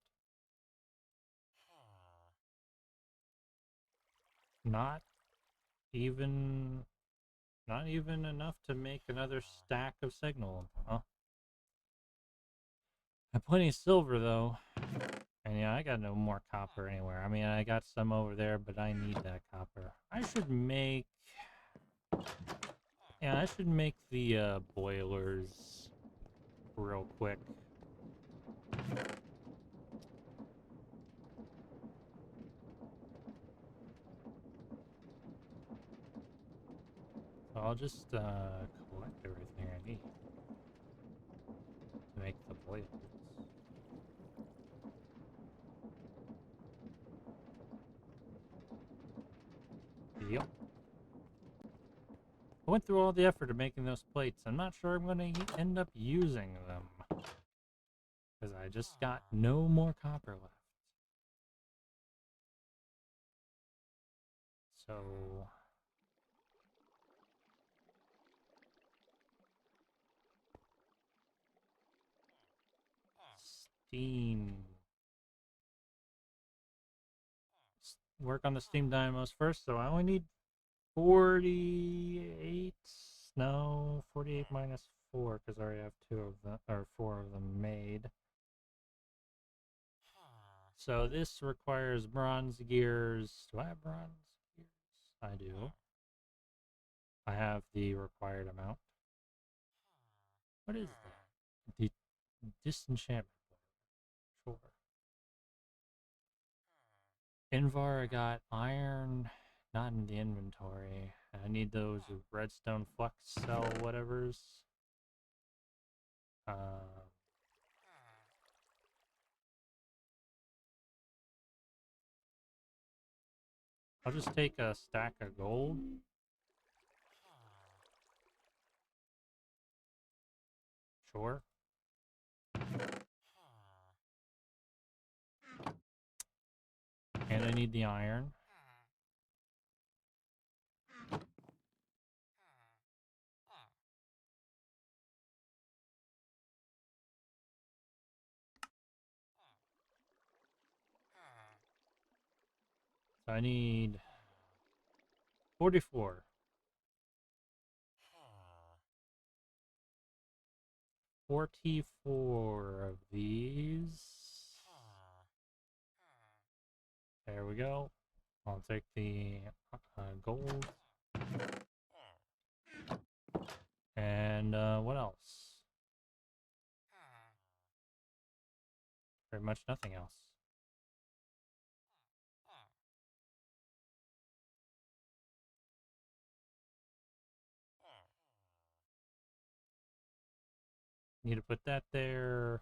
Not even Not even enough to make another stack of signal. Huh? I have plenty of silver though. And yeah, I got no more copper anywhere. I mean, I got some over there, but I need that copper. I should make... Yeah, I should make the boilers real quick. So I'll just collect everything I need to make the boilers. Yep. I went through all the effort of making those plates. I'm not sure I'm going to end up using them. Because I just got no more copper left. So... Steam. Work on the Steam Dynamos first, so I only need 48. No, 48 minus 4, because I already have 2 of them, or 4 of them made. So this requires bronze gears. Do I have bronze gears? I do. I have the required amount. What is that? The disenchantment. Sure. Invar, I got iron, not in the inventory. I need those redstone flux cell whatevers. Uh, I'll just take a stack of gold. Sure. And I need the iron. So I need 44. 44 of these. There we go. I'll take the gold. And what else? Pretty much nothing else. Need to put that there.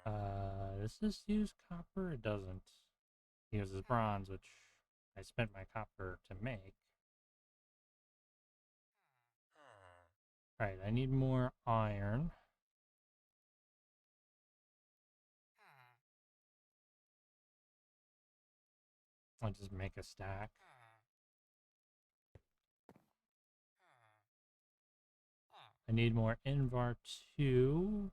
Does this use copper? It doesn't. It uses bronze, which I spent my copper to make. Alright, I need more iron. I'll just make a stack. I need more Invar 2.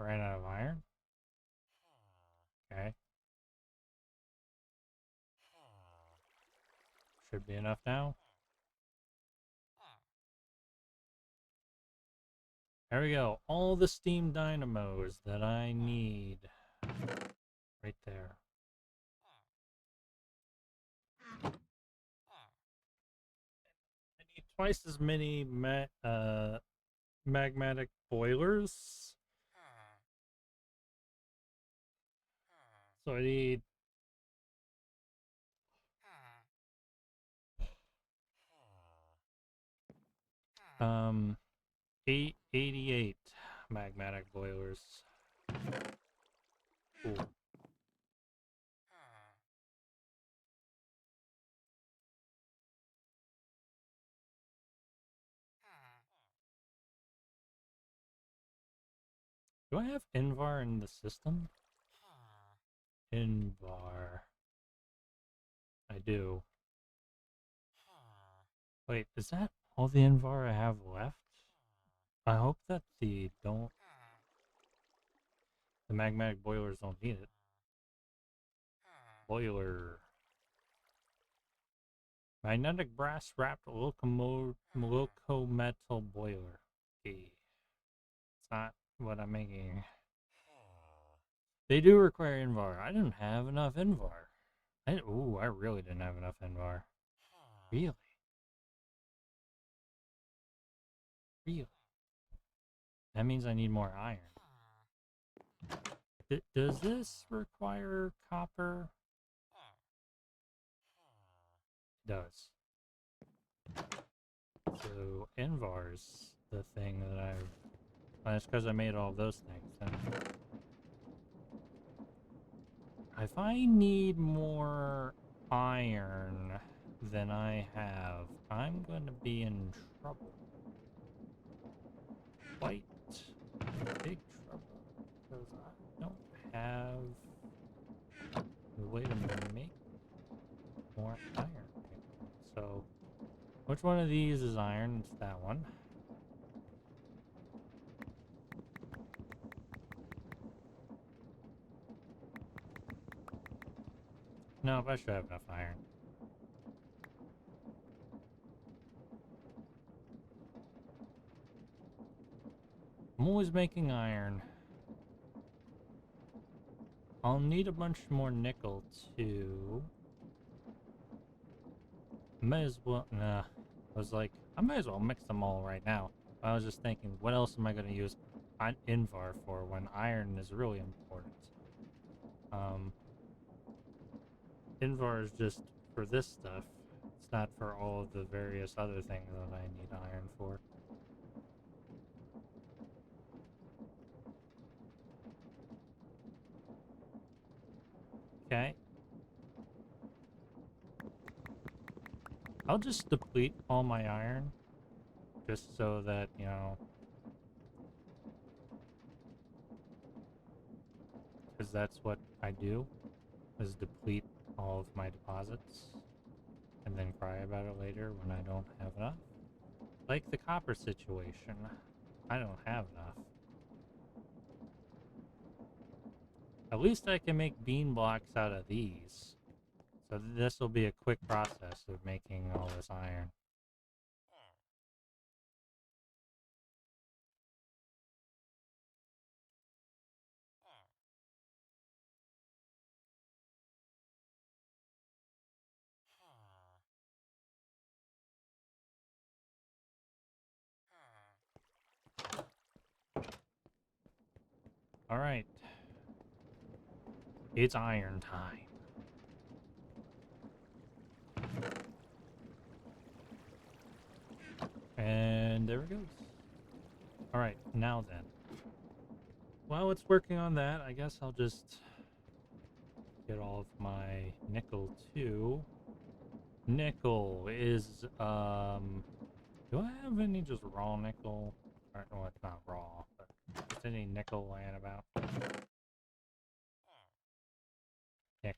Ran out of iron. Okay. Should be enough now. There we go. All the steam dynamos that I need. Right there. I need twice as many magmatic boilers. So I need 88 magmatic boilers. Cool. Do I have Invar in the system? Invar. I do. Wait, is that all the Invar I have left? I hope that the magmatic boilers don't need it. Boiler. Magnetic brass wrapped locometal boiler. Okay. It's not what I'm making. They do require Invar. I didn't have enough Invar. I really didn't have enough Invar. Really? Really? That means I need more iron. Does this require copper? It does. So Invar's the thing that I've... That's because I made all those things. Then. If I need more iron than I have, I'm going to be in trouble. Quite big trouble. Because I don't have a way to make more iron. So, which one of these is iron? It's that one. No, I should have enough iron. I'm always making iron. I'll need a bunch more nickel too. Might as well, nah. I was like, I might as well mix them all right now. I was just thinking, what else am I going to use Invar for when iron is really important? Invar is just for this stuff. It's not for all of the various other things that I need iron for. Okay. I'll just deplete all my iron. Just so that, you know... Because that's what I do. Is deplete all of my deposits. And then cry about it later when I don't have enough. Like the copper situation, I don't have enough. At least I can make bean blocks out of these. So this will be a quick process of making all this iron. Alright. It's iron time. And there it goes. Alright, now then. While it's working on that, I guess I'll just get all of my nickel too. Nickel is, do I have any just raw nickel? Or, well, it's not raw, but is any nickel laying about? Nick.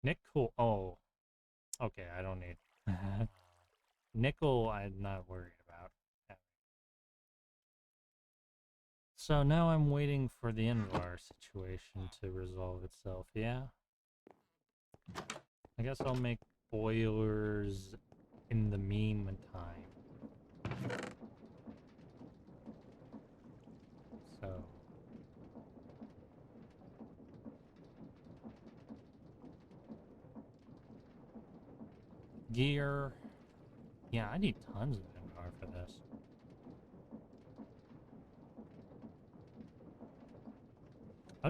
Nickel, oh. Okay, I don't need. Nickel, I'm not worried about. So now I'm waiting for the Invar situation to resolve itself, yeah? I guess I'll make boilers in the meantime. So... gear... yeah, I need tons of Invar for this. I'll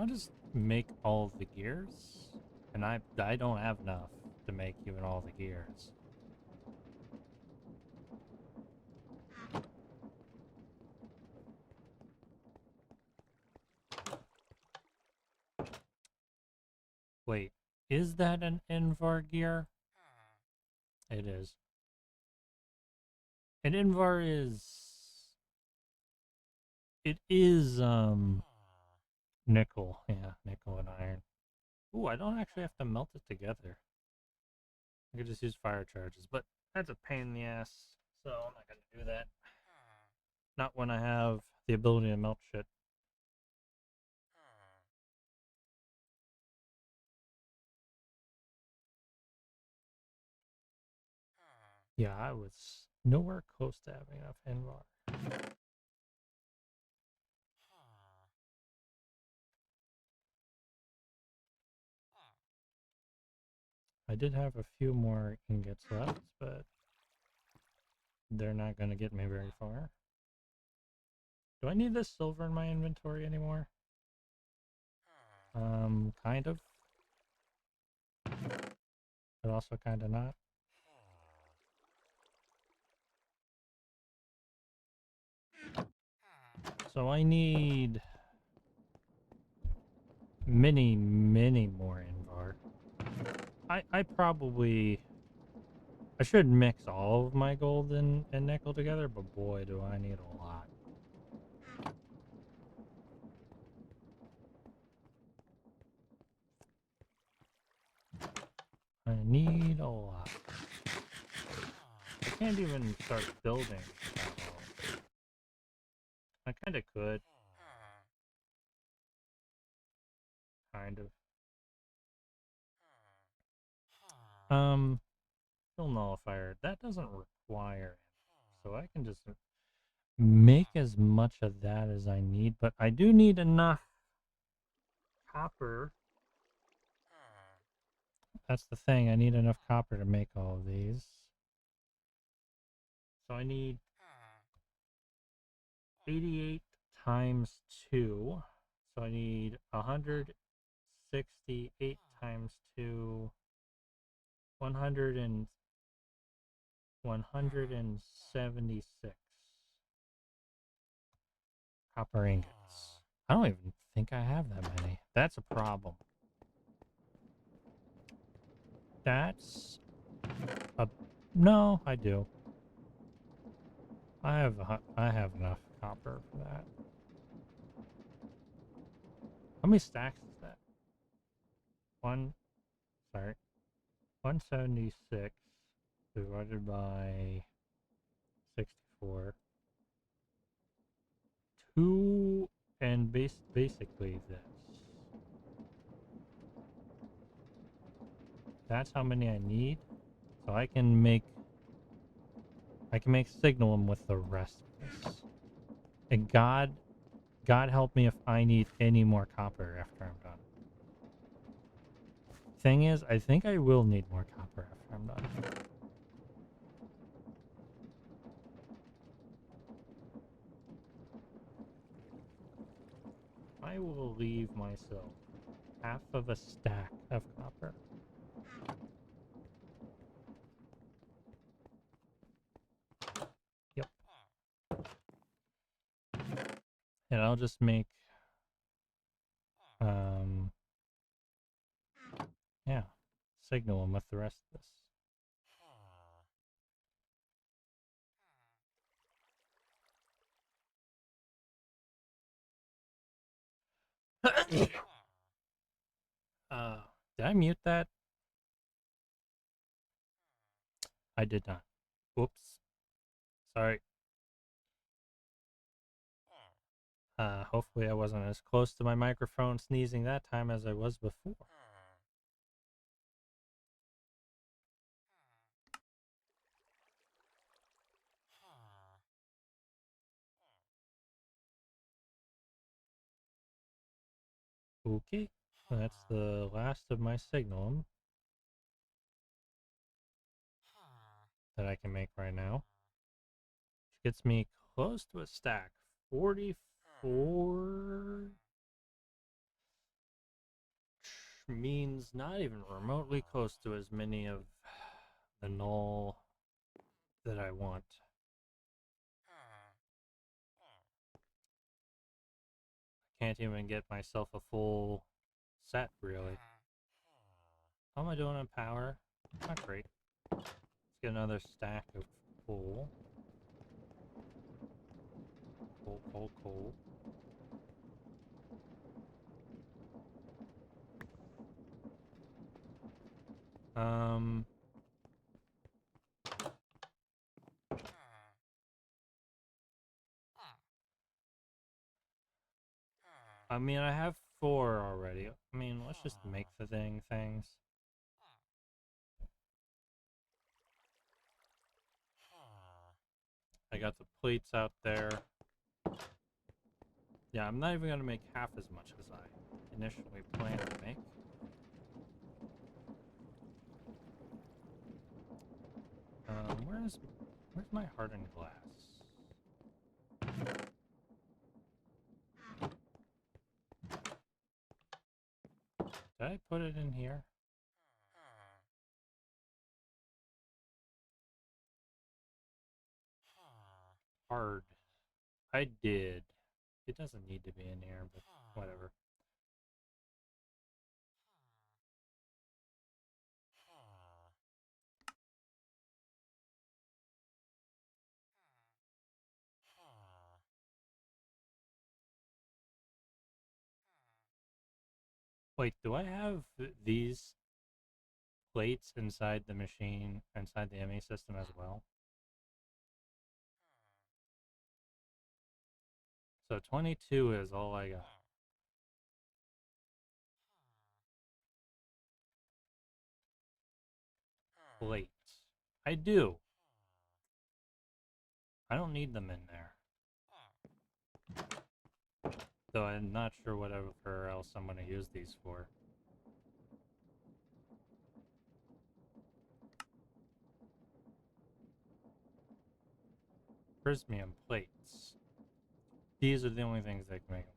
just make all of the gears, and I don't have enough to make even all the gears. Wait, is that an Invar gear? It is. And Invar is... it is, nickel. Yeah, nickel and iron. Ooh, I don't actually have to melt it together. I could just use fire charges, but that's a pain in the ass, so I'm not gonna do that. Not when I have the ability to melt shit. Yeah, I was nowhere close to having enough Invar. I did have a few more ingots left, but they're not gonna get me very far. Do I need this silver in my inventory anymore? Kind of. But also kind of not. So I need many more Invar. I probably... I should mix all of my gold and nickel together, but boy, do I need a lot. I need a lot. I can't even start building that well. I kind of could. Kind of. Still nullifier. That doesn't require it. So I can just make as much of that as I need, but I do need enough copper. That's the thing, I need enough copper to make all of these. So I need 88 times 2. So I need 168 times 2. 176 copper ingots. I don't even think I have that many. That's a problem. That's a... no, I do. I have enough copper for that. How many stacks is that? 176 divided by for. Two and basically this. That's how many I need. So I can make signalum with the rest of this. And God help me if I need any more copper after I'm done. Thing is, I think I will need more copper after I'm done. I will leave myself half of a stack of copper. Yep. And I'll just make yeah, signal them with the rest of this. Did I mute that? I did not. Whoops. Sorry. Hopefully I wasn't as close to my microphone sneezing that time as I was before. Okay, that's the last of my signal that I can make right now. Which gets me close to a stack. 44 means not even remotely close to as many of the null that I want. Can't even get myself a full set, really. How am I doing on power? Not great. Let's get another stack of coal. Coal. I mean, I have 4 already. I mean, let's just make the things. I got the plates out there. Yeah, I'm not even going to make half as much as I initially planned to make. Where's my hardened glass? Did I put it in here? Hard. I did. It doesn't need to be in here, but whatever. Wait, do I have these plates inside the machine, inside the ME system as well? So 22 is all I got. Plates. I do. I don't need them in there. Though I'm not sure whatever else I'm going to use these for. Prismium plates. These are the only things that can make them.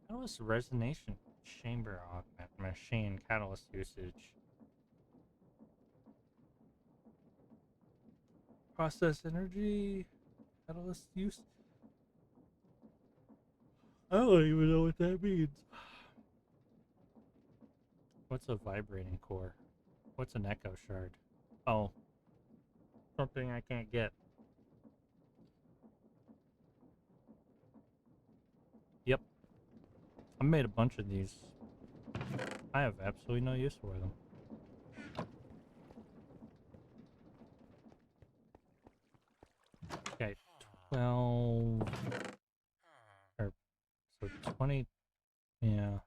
Catalyst resonance chamber augment machine catalyst usage. Process energy catalyst use. I don't even know what that means. What's a vibrating core? What's an echo shard? Oh, something I can't get. Yep. I made a bunch of these. I have absolutely no use for them. Okay, 12, or so 20, yeah.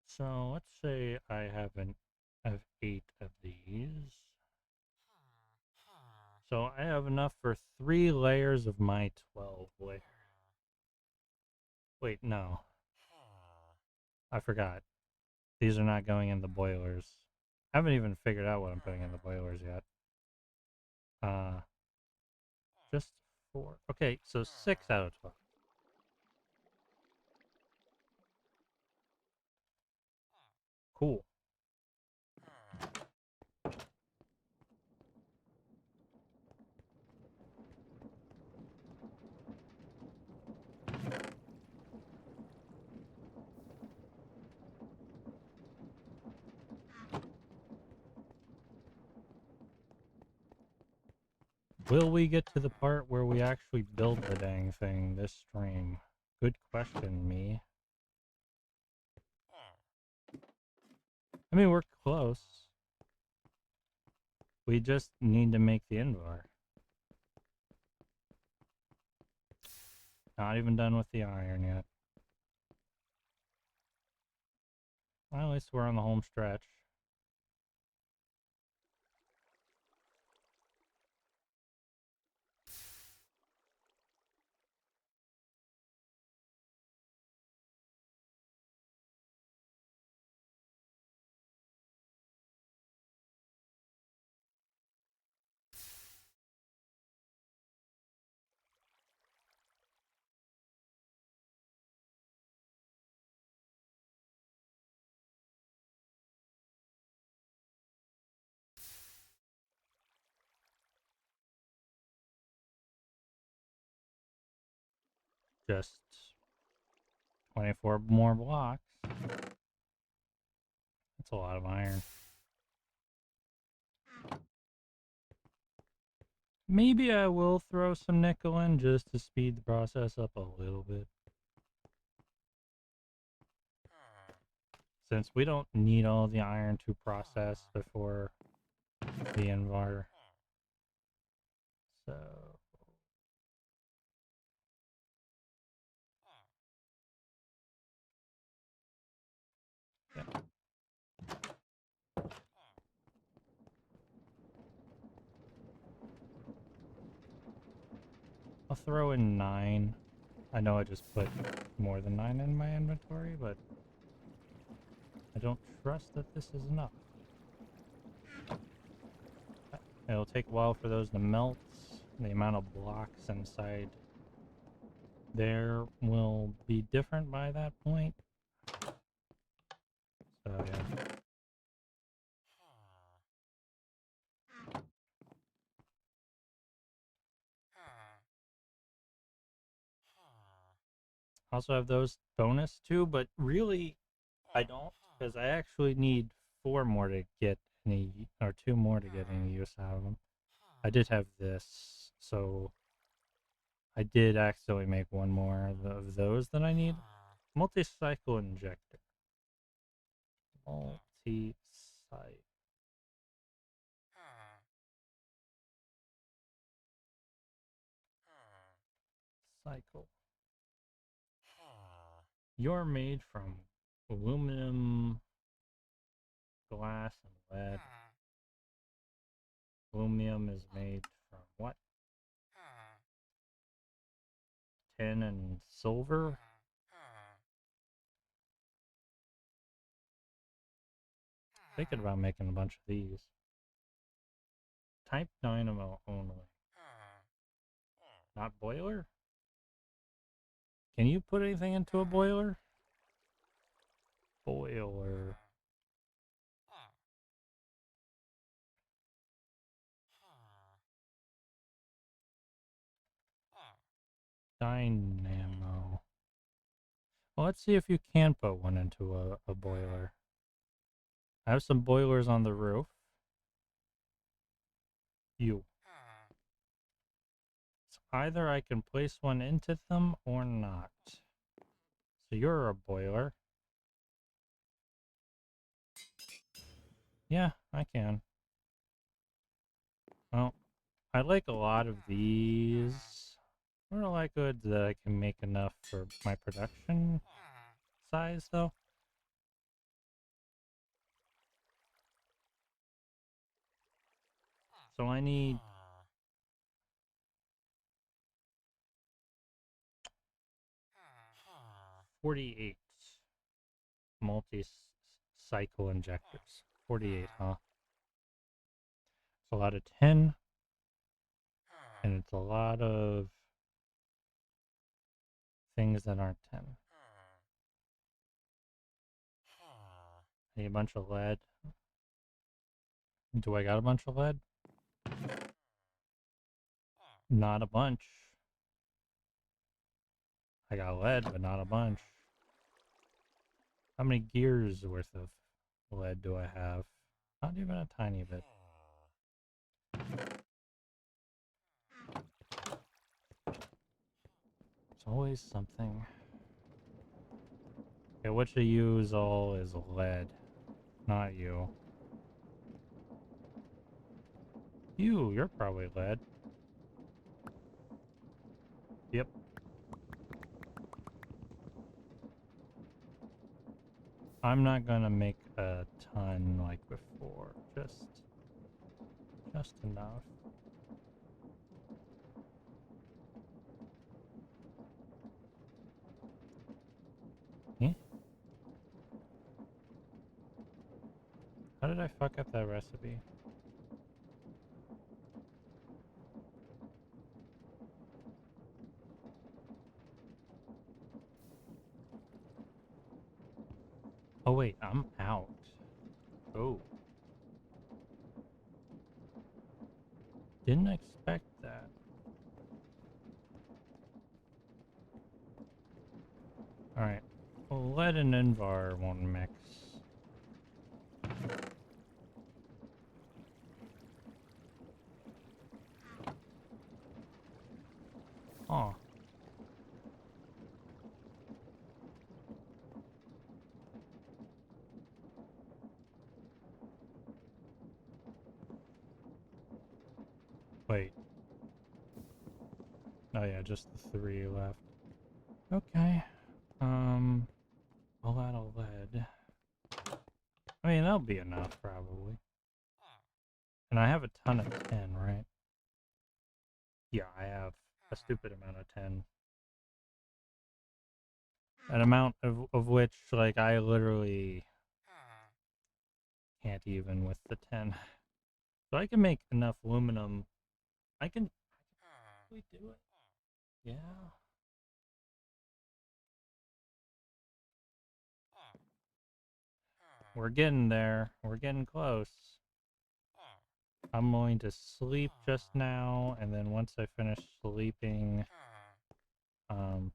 So let's say I have 8 of these. So I have enough for 3 layers of my 12 layer. Wait, no. I forgot. These are not going in the boilers. I haven't even figured out what I'm putting in the boilers yet. Just 4. Okay, so 6 out of 12. Cool. Will we get to the part where we actually build the dang thing this stream? Good question, me. I mean, we're close. We just need to make the invar. Not even done with the iron yet. Well, at least we're on the home stretch. Just 24 more blocks. That's a lot of iron. Maybe I will throw some nickel in just to speed the process up a little bit. Since we don't need all the iron to process before the invar. So yeah. I'll throw in 9. I know I just put more than 9 in my inventory, but I don't trust that this is enough. It'll take a while for those to melt. The amount of blocks inside there will be different by that point. So yeah. Also have those bonus too, but really I don't, because I actually need 4 more to get any, or 2 more to get any use out of them. I did have this, so I did accidentally make 1 more of those that I need. Multi-cycle injector. Multi-cycle. Cycle. You're made from aluminum, glass, and lead. Aluminum is made from what? Tin and silver? Thinking about making a bunch of these. Type dynamo only. Not boiler? Can you put anything into a boiler? Boiler. Dynamo. Well, let's see if you can put one into a boiler. I have some boilers on the roof. You. So either I can place one into them or not. So you're a boiler. Yeah, I can. Well, I like a lot of these. What are like good that I can make enough for my production size though? So I need 48 multi-cycle injectors. 48, huh? It's a lot of 10, and it's a lot of things that aren't 10. Need a bunch of lead. Do I got a bunch of lead? Not a bunch. I got lead, but not a bunch. How many gears worth of lead do I have? Not even a tiny bit. It's always something. Okay, what you use all is lead. Not you. You're probably lead. Yep. I'm not gonna make a ton like before. Just enough. Eh? How did I fuck up that recipe? Oh wait, I'm out. Oh. Didn't expect that. Alright. Well, lead and Invar won't mix. Huh. Wait. Oh yeah, just the 3 left. Okay. A lot of lead. I mean, that'll be enough, probably. And I have a ton of 10, right? Yeah, I have a stupid amount of 10. An amount of which, like, I literally can't even with the 10. So I can make enough aluminum. I can probably do it. Yeah. We're getting there. We're getting close. I'm going to sleep just now, and then once I finish sleeping, I'll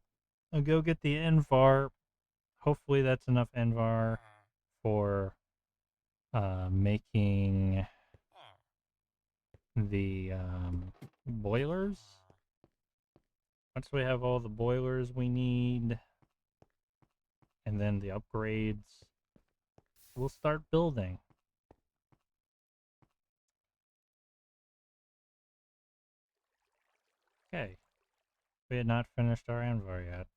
go get the Invar. Hopefully that's enough Invar for making the boilers. Once we have all the boilers we need, and then the upgrades, we'll start building. Okay. We had not finished our Invar yet.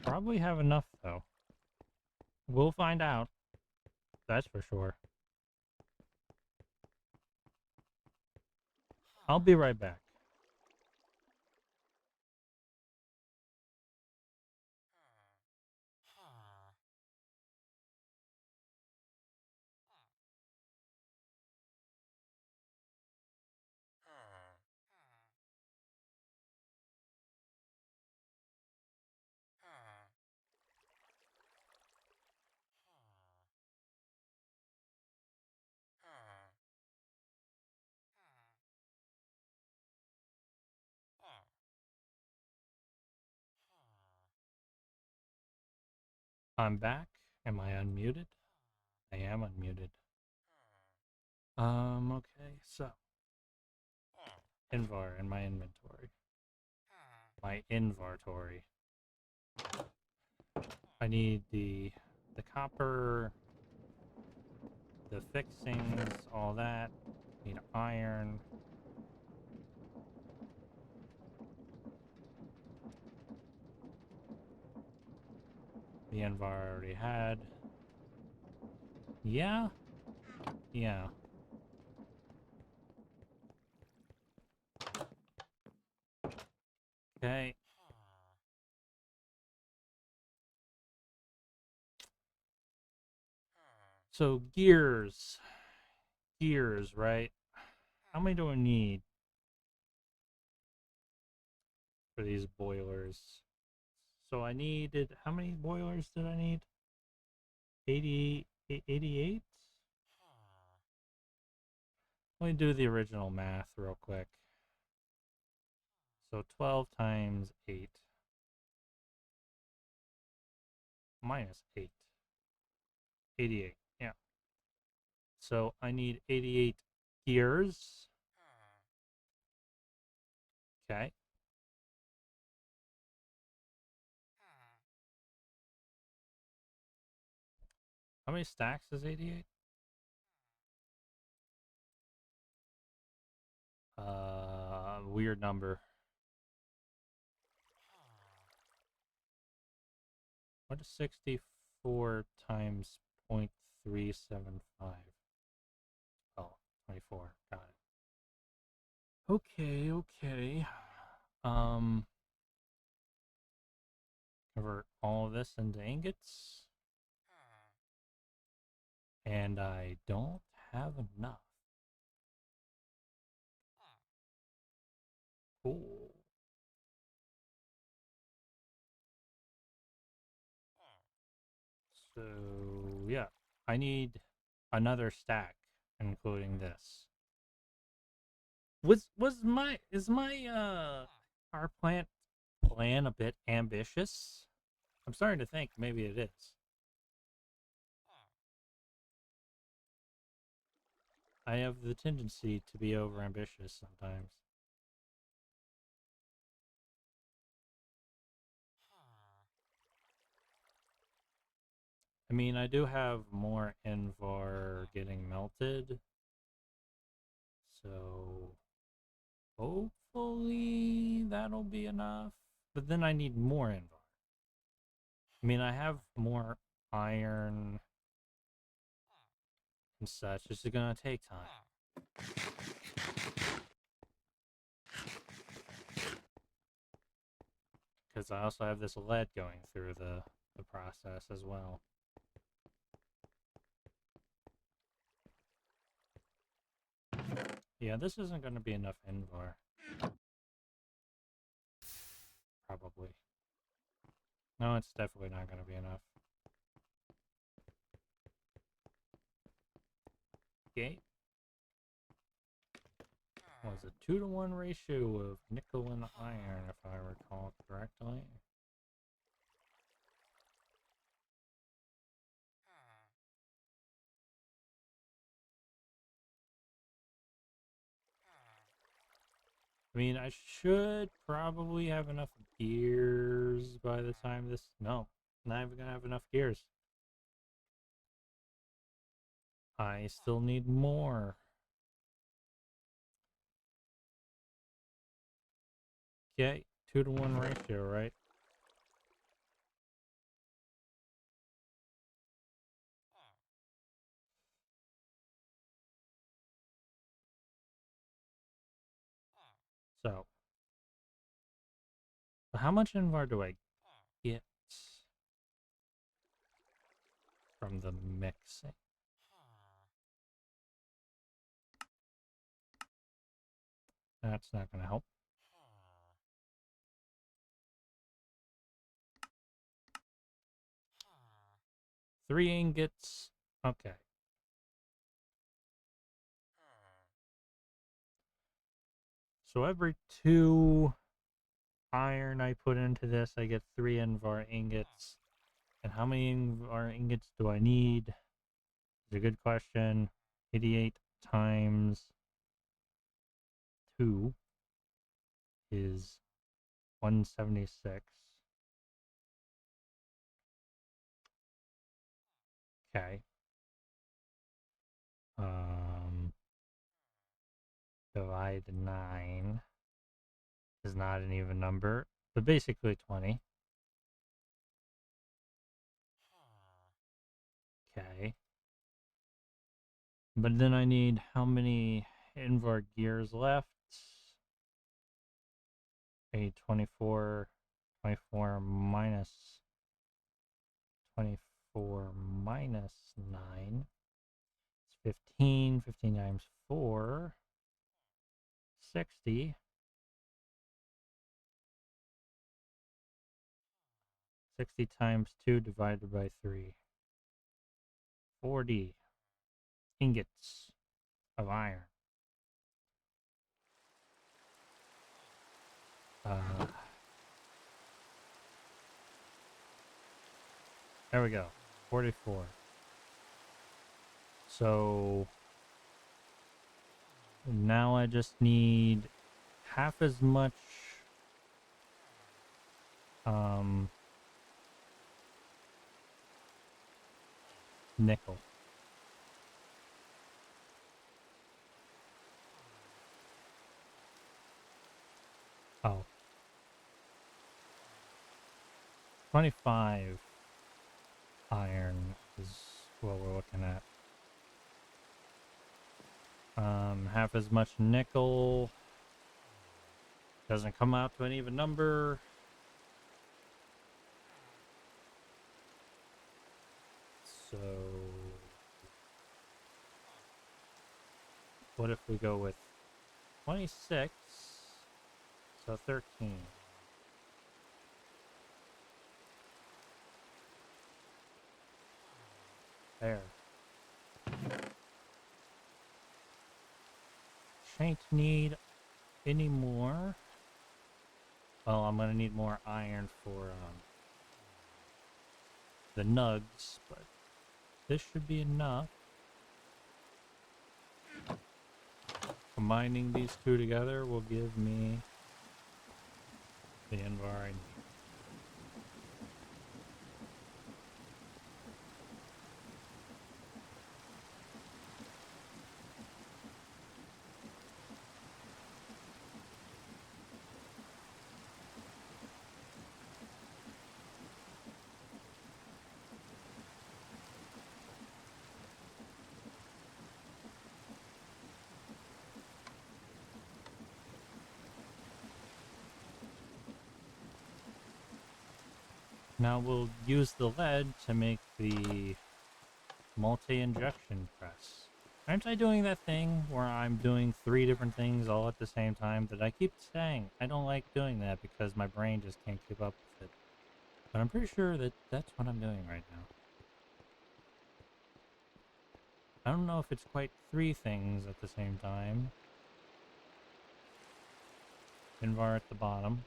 Probably have enough, though. We'll find out. That's for sure. I'll be right back. I'm back. Am I unmuted? I am unmuted. Okay, so Invar in my inventory. My inventory. I need the copper, the fixings, all that. Need iron. The Envar I already had. Yeah? Yeah. Okay. So gears. Gears, right? How many do I need for these boilers? So I needed, how many boilers did I need? 88? Let me do the original math real quick. So 12 times 8 minus 8. 88, yeah. So I need 88 gears. Okay. How many stacks is 88? Weird number. What is 64 times 0.375? Oh, 24. Got it. Okay, okay. Um, convert all of this into ingots. And I don't have enough. Cool. So, yeah. I need another stack, including this. Is my power plant plan a bit ambitious? I'm starting to think maybe it is. I have the tendency to be over ambitious sometimes. I mean, I do have more Envar getting melted, so hopefully that'll be enough. But then I need more Envar. I mean, I have more iron and such. This is gonna take time. Because I also have this lead going through the process as well. Yeah, this isn't going to be enough Envar. Probably. No, it's definitely not going to be enough. Okay. Was a 2-to-1 ratio of nickel and iron, if I recall correctly. I mean, I should probably have enough gears by the time this... No, not even going to have enough gears. I still need more. Okay, 2-to-1 ratio, right? So, how much Invar do I get from the mixing? That's not going to help. 3 ingots. Okay. So every 2 iron I put into this, I get 3 Invar ingots. And how many Invar ingots do I need? It's a good question. 88 times 2 is 176. Okay. Divide 9 is not an even number, but basically 20. Okay. But then I need how many invert gears left? A 24 minus 24 minus 9. It's 15. 15 times 4. 60. 60 times 2 divided by 3. 40 ingots of iron. There we go. 44. So now I just need half as much nickel. Oh. 25 iron is what we're looking at. Half as much nickel. Doesn't come out to an even number. So what if we go with 26? So 13. There. Shan't need any more. Well, I'm gonna need more iron for the nugs, but this should be enough. Combining these two together will give me the invar I need. Now we'll use the lead to make the multi-injection press. Aren't I doing that thing where I'm doing 3 different things all at the same time that I keep saying? I don't like doing that because my brain just can't keep up with it. But I'm pretty sure that that's what I'm doing right now. I don't know if it's quite 3 things at the same time. Invar at the bottom.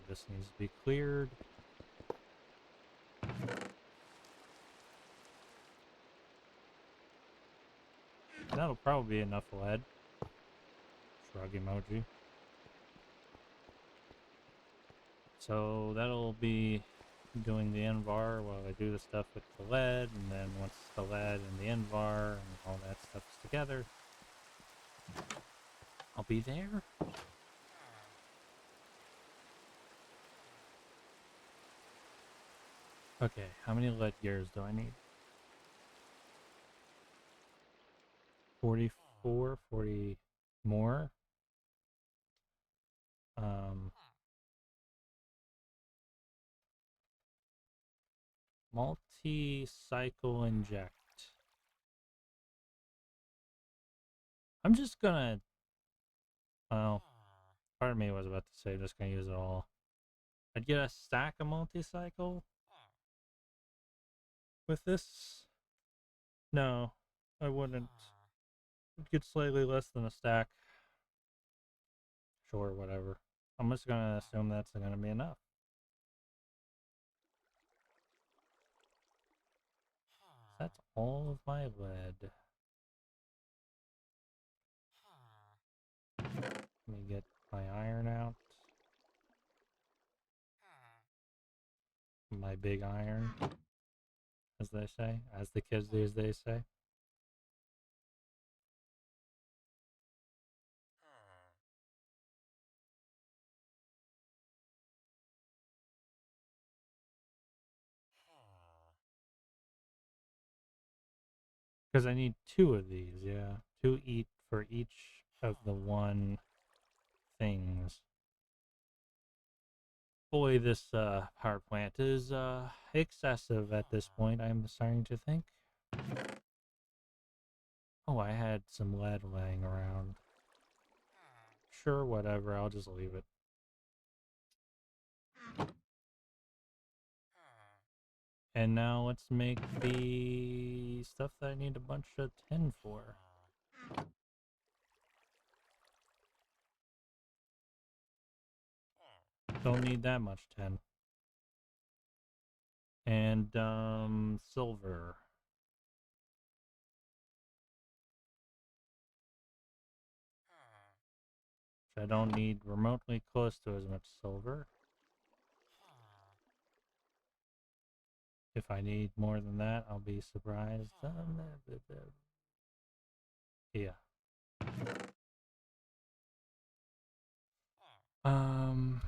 This needs to be cleared. That'll probably be enough lead. Shrug emoji. So that'll be doing the invar while I do the stuff with the lead, and then once the lead and the invar and all that stuff is together, I'll be there. Okay, how many lead gears do I need? 44, 40 more. Multi-cycle inject. I'm just gonna, well, part of me was about to say I'm just gonna use it all. I'd get a stack of multi-cycle with this. No, I wouldn't. I'd get slightly less than a stack. Sure, whatever. I'm just gonna assume that's gonna be enough. That's all of my lead. Let me get my iron out. my big iron, as they say, as the kids these days say. Because I need two of these, yeah. Two eat for each of the one things. Boy, this power plant is excessive at this point, I'm starting to think. Oh, I had some lead laying around. Sure, whatever, I'll just leave it. And now let's make the stuff that I need a bunch of tin for. Don't need that much tin. And, silver. Which I don't need remotely close to as much silver. If I need more than that, I'll be surprised. Yeah. Um,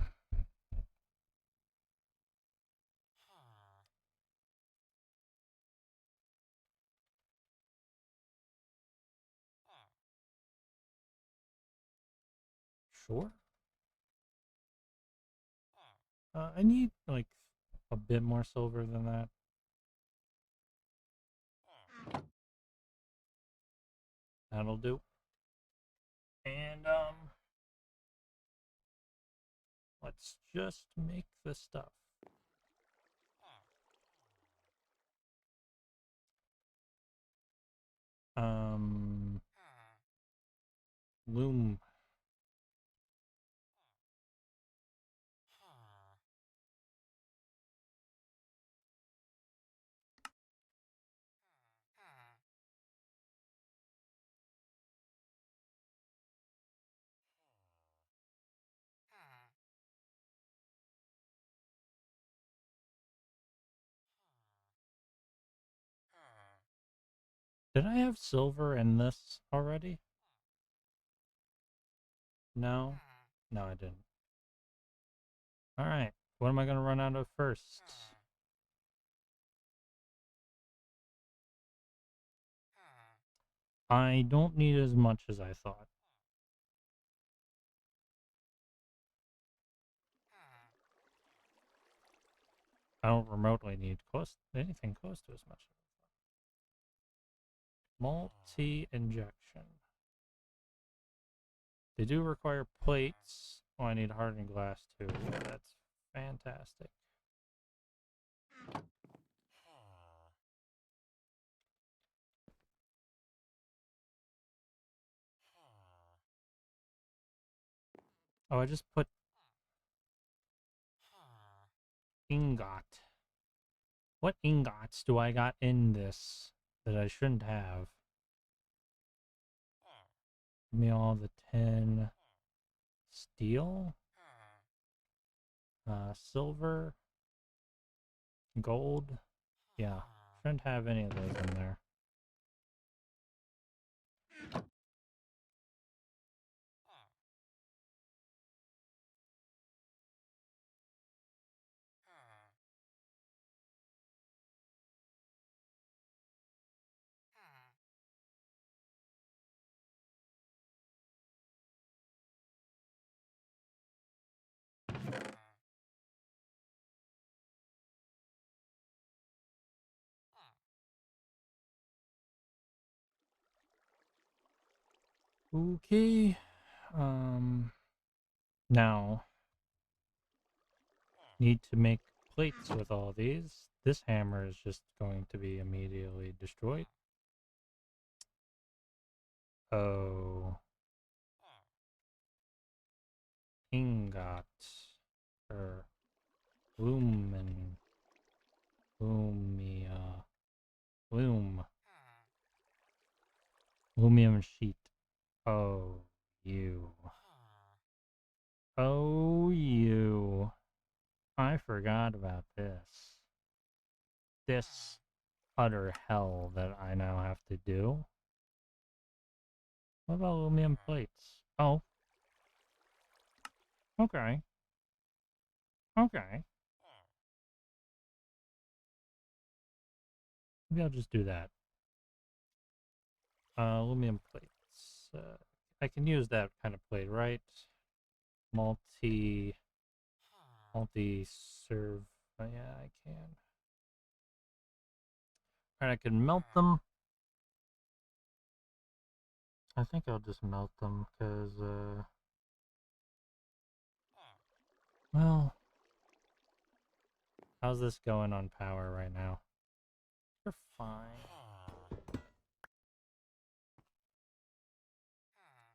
sure. I need, like, a bit more silver than that. That'll do. And, let's just make the stuff. Loom. Did I have silver in this already? No? No, I didn't. Alright. What am I going to run out of first? I don't need as much as I thought. I don't remotely need anything close to as much. Multi-injection. They do require plates. Oh, I need hardened glass too. That's fantastic. Oh, I just put ingot. What ingots do I got in this that I shouldn't have? Give me all the tin. Steel? Silver? Gold? Yeah, shouldn't have any of those in there. Okay. Now, need to make plates with all these. This hammer is just going to be immediately destroyed. Oh. Ingot. Or lumen. Lumia. Loom. Lumium sheet. Oh, you. Oh, you. I forgot about this. this utter hell that I now have to do. What about aluminum plates? Oh. Okay. Okay. Maybe I'll just do that. Aluminum plates. I can use that kind of plate, right? Multi serve. Yeah, I can. Alright, I can melt them. I think I'll just melt them because, well, how's this going on power right now? You're fine.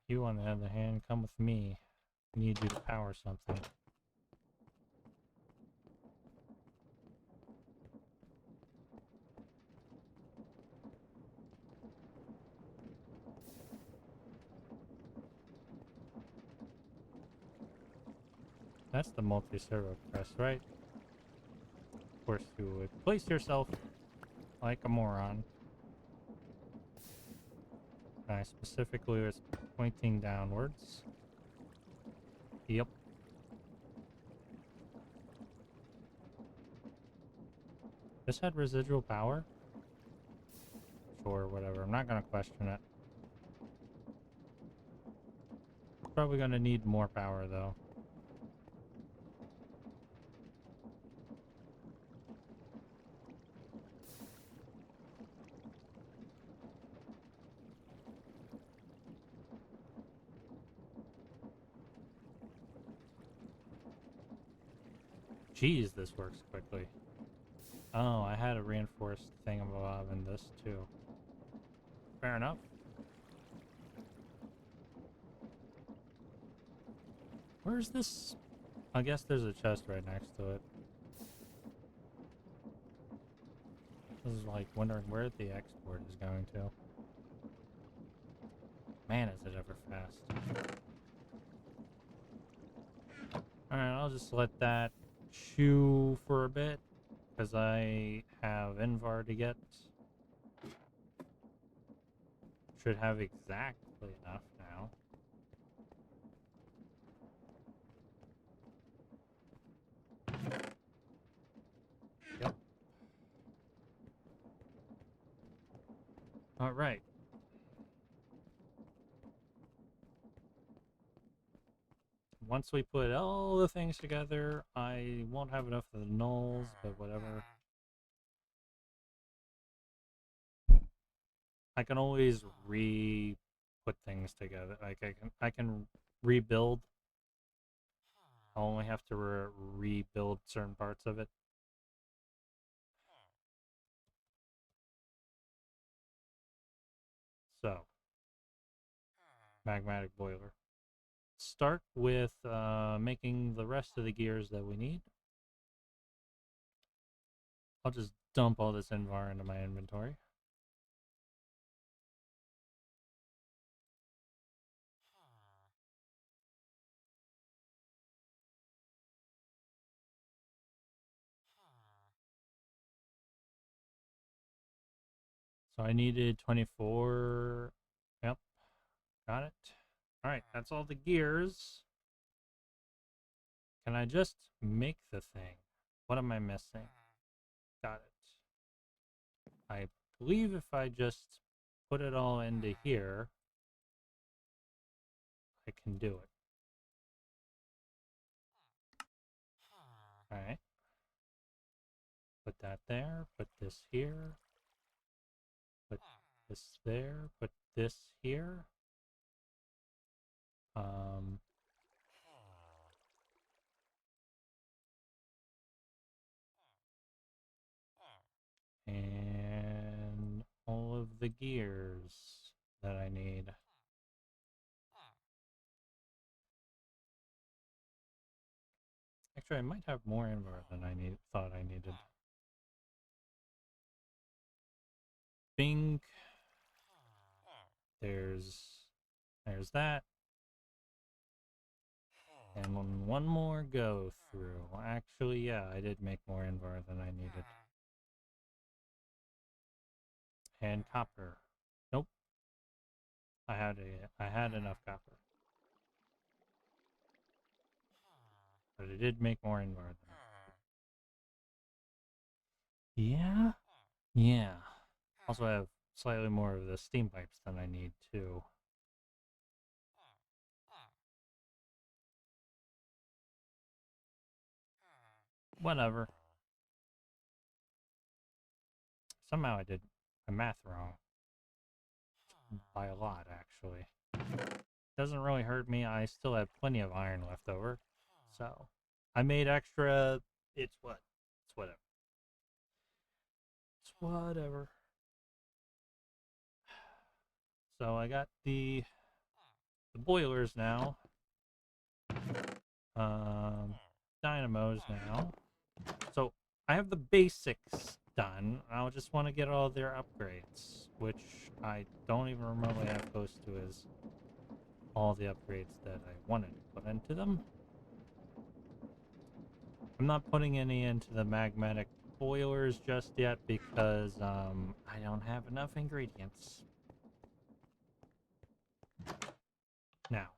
You, on the other hand, come with me. I need you to power something. That's the multi-servo press, right? Of course you would. Place yourself like a moron. I specifically was pointing downwards. Yep. This had residual power? Sure, whatever. I'm not gonna question it. Probably gonna need more power, though. Jeez, this works quickly. Oh, I had a reinforced thingamabob in this, too. Fair enough. Where's this? I guess there's a chest right next to it. I was like wondering where the export is going to. Man, is it ever fast. Alright, I'll just let that chew for a bit, because I have Invar to get. Should have exactly enough now. Yep. Alright. Once we put all the things together, I won't have enough of the nulls, but whatever. I can always put things together. Like I can rebuild. I'll only have to rebuild certain parts of it. So, magmatic boiler. Start with making the rest of the gears that we need. I'll just dump all this Invar into my inventory. So I needed 24. Yep, got it. Alright, that's all the gears. Can I just make the thing? What am I missing? Got it. I believe if I just put it all into here, I can do it. Alright. Put that there, put this here, put this there, put this here. And all of the gears that I need. Actually, I might have more Invar than I thought I needed. Bing. There's that. And one more go through. Actually, yeah, I did make more Invar than I needed. And copper. Nope. I had enough copper. But it did make more invar than yeah? Yeah. Also I have slightly more of the steam pipes than I need too. Whatever. Somehow I did my math wrong. By a lot, actually. Doesn't really hurt me. I still have plenty of iron left over. So, I made extra. It's what? It's whatever. It's whatever. So, I got the boilers now. Dynamos now. So, I have the basics done. I just want to get all their upgrades, which I don't even remotely have close to as all the upgrades that I wanted to put into them. I'm not putting any into the magmatic boilers just yet because I don't have enough ingredients. Now,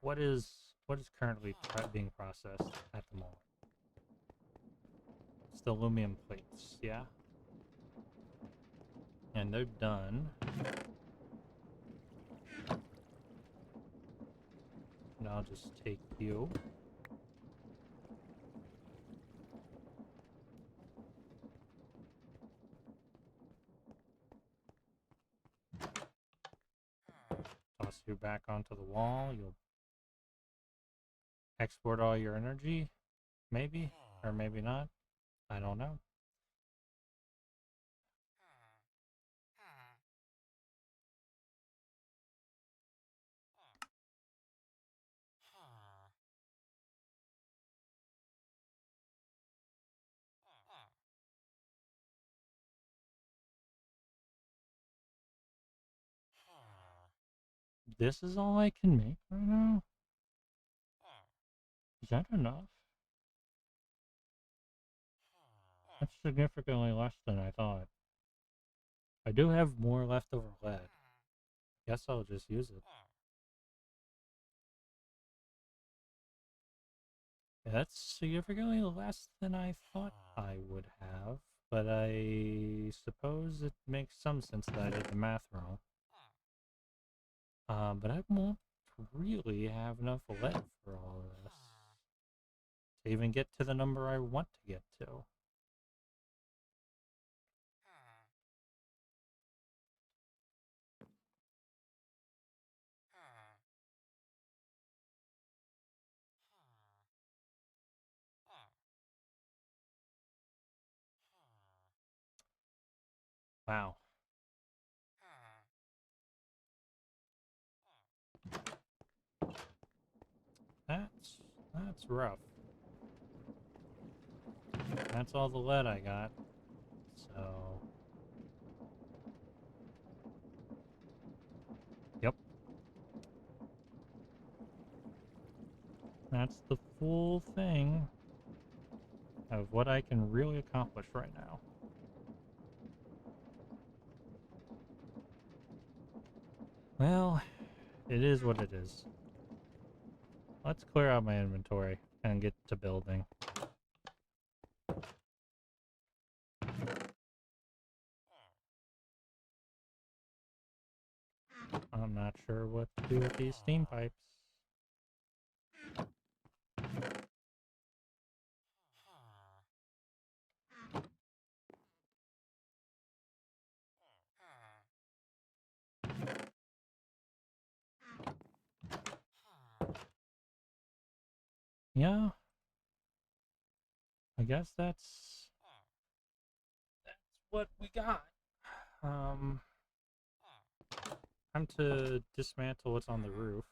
what is currently being processed at the moment? It's the aluminum plates, yeah? And they're done. And I'll just take you. Toss you back onto the wall. You'll export all your energy, maybe, or maybe not. I don't know. This is all I can make right now? Is that enough? That's significantly less than I thought. I do have more leftover lead. Guess I'll just use it. Yeah, that's significantly less than I thought I would have, but I suppose it makes some sense that I did the math wrong. But I won't really have enough lead for all of this to even get to the number I want to get to. Wow. That's rough. That's all the lead I got. So, yep. That's the full thing of what I can really accomplish right now. Well, it is what it is. Let's clear out my inventory and get to building. I'm not sure what to do with these steam pipes. Yeah. I guess that's what we got. Time to dismantle what's on the roof.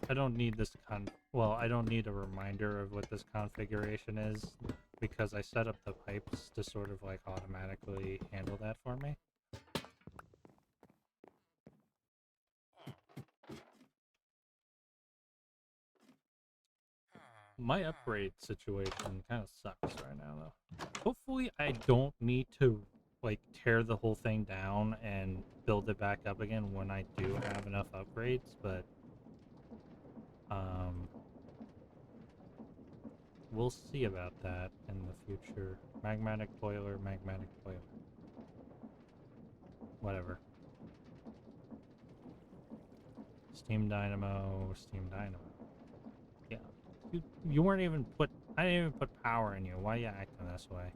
I don't need this well, I don't need a reminder of what this configuration is because I set up the pipes to sort of like automatically handle that for me. My upgrade situation kind of sucks right now, though. Hopefully, I don't need to like tear the whole thing down and build it back up again when I do have enough upgrades, but um, we'll see about that in the future. Magmatic boiler, whatever. Steam dynamo, steam dynamo. Yeah, you weren't even put. I didn't even put power in you. Why are you acting this way?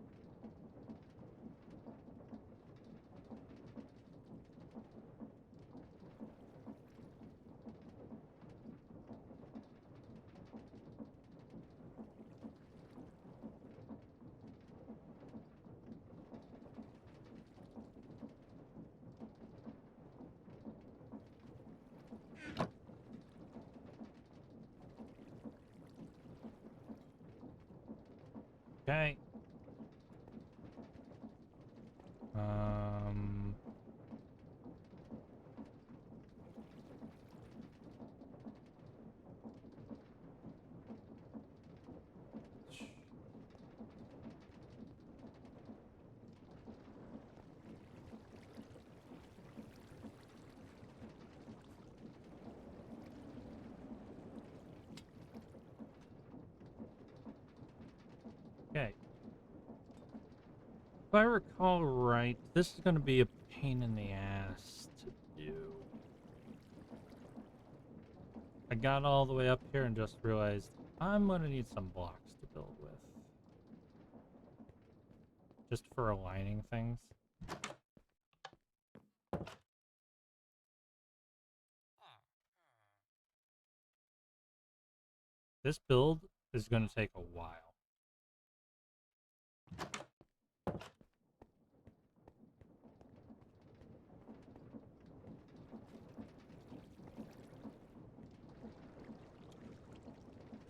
Okay. Um. Okay. If I recall right, this is going to be a pain in the ass to do. I got all the way up here and just realized I'm going to need some blocks to build with. Just for aligning things. This build is going to take a while.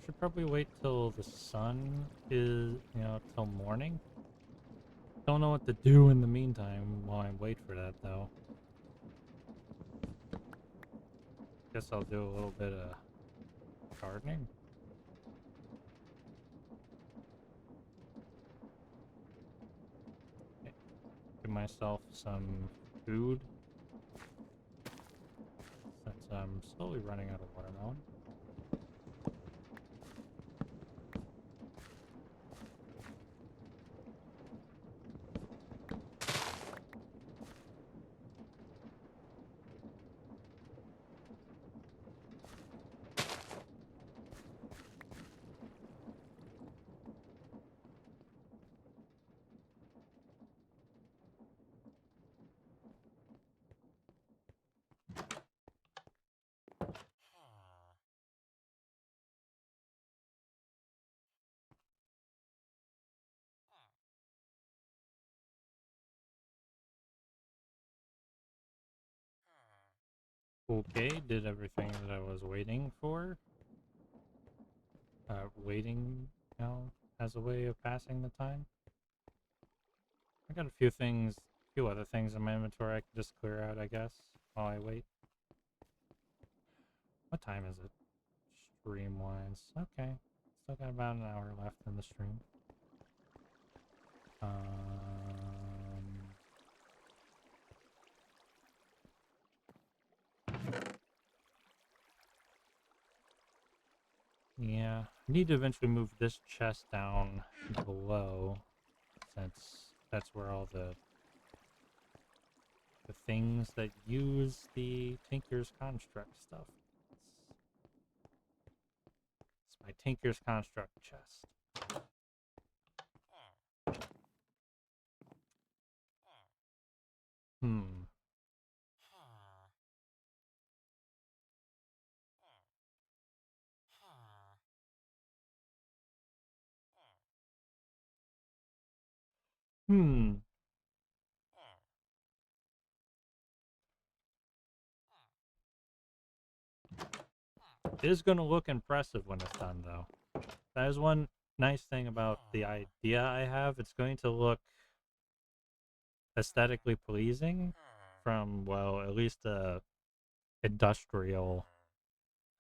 Should probably wait till the sun is, till morning. Don't know what to do in the meantime while I wait for that, though. Guess I'll do a little bit of gardening. Okay. Give myself some food. Since I'm slowly running out of watermelon. Okay, did everything that I was waiting for. Waiting, as a way of passing the time. I got a few other things in my inventory I can just clear out, I guess, while I wait. What time is it? Stream-wise. Okay. Still got about an hour left in the stream. Yeah, I need to eventually move this chest down below, since that's where all the things that use the Tinker's Construct stuff. It's my Tinker's Construct chest. Hmm. Hmm. It is going to look impressive when it's done, though. That is one nice thing about the idea I have. It's going to look aesthetically pleasing from, well, at least a industrial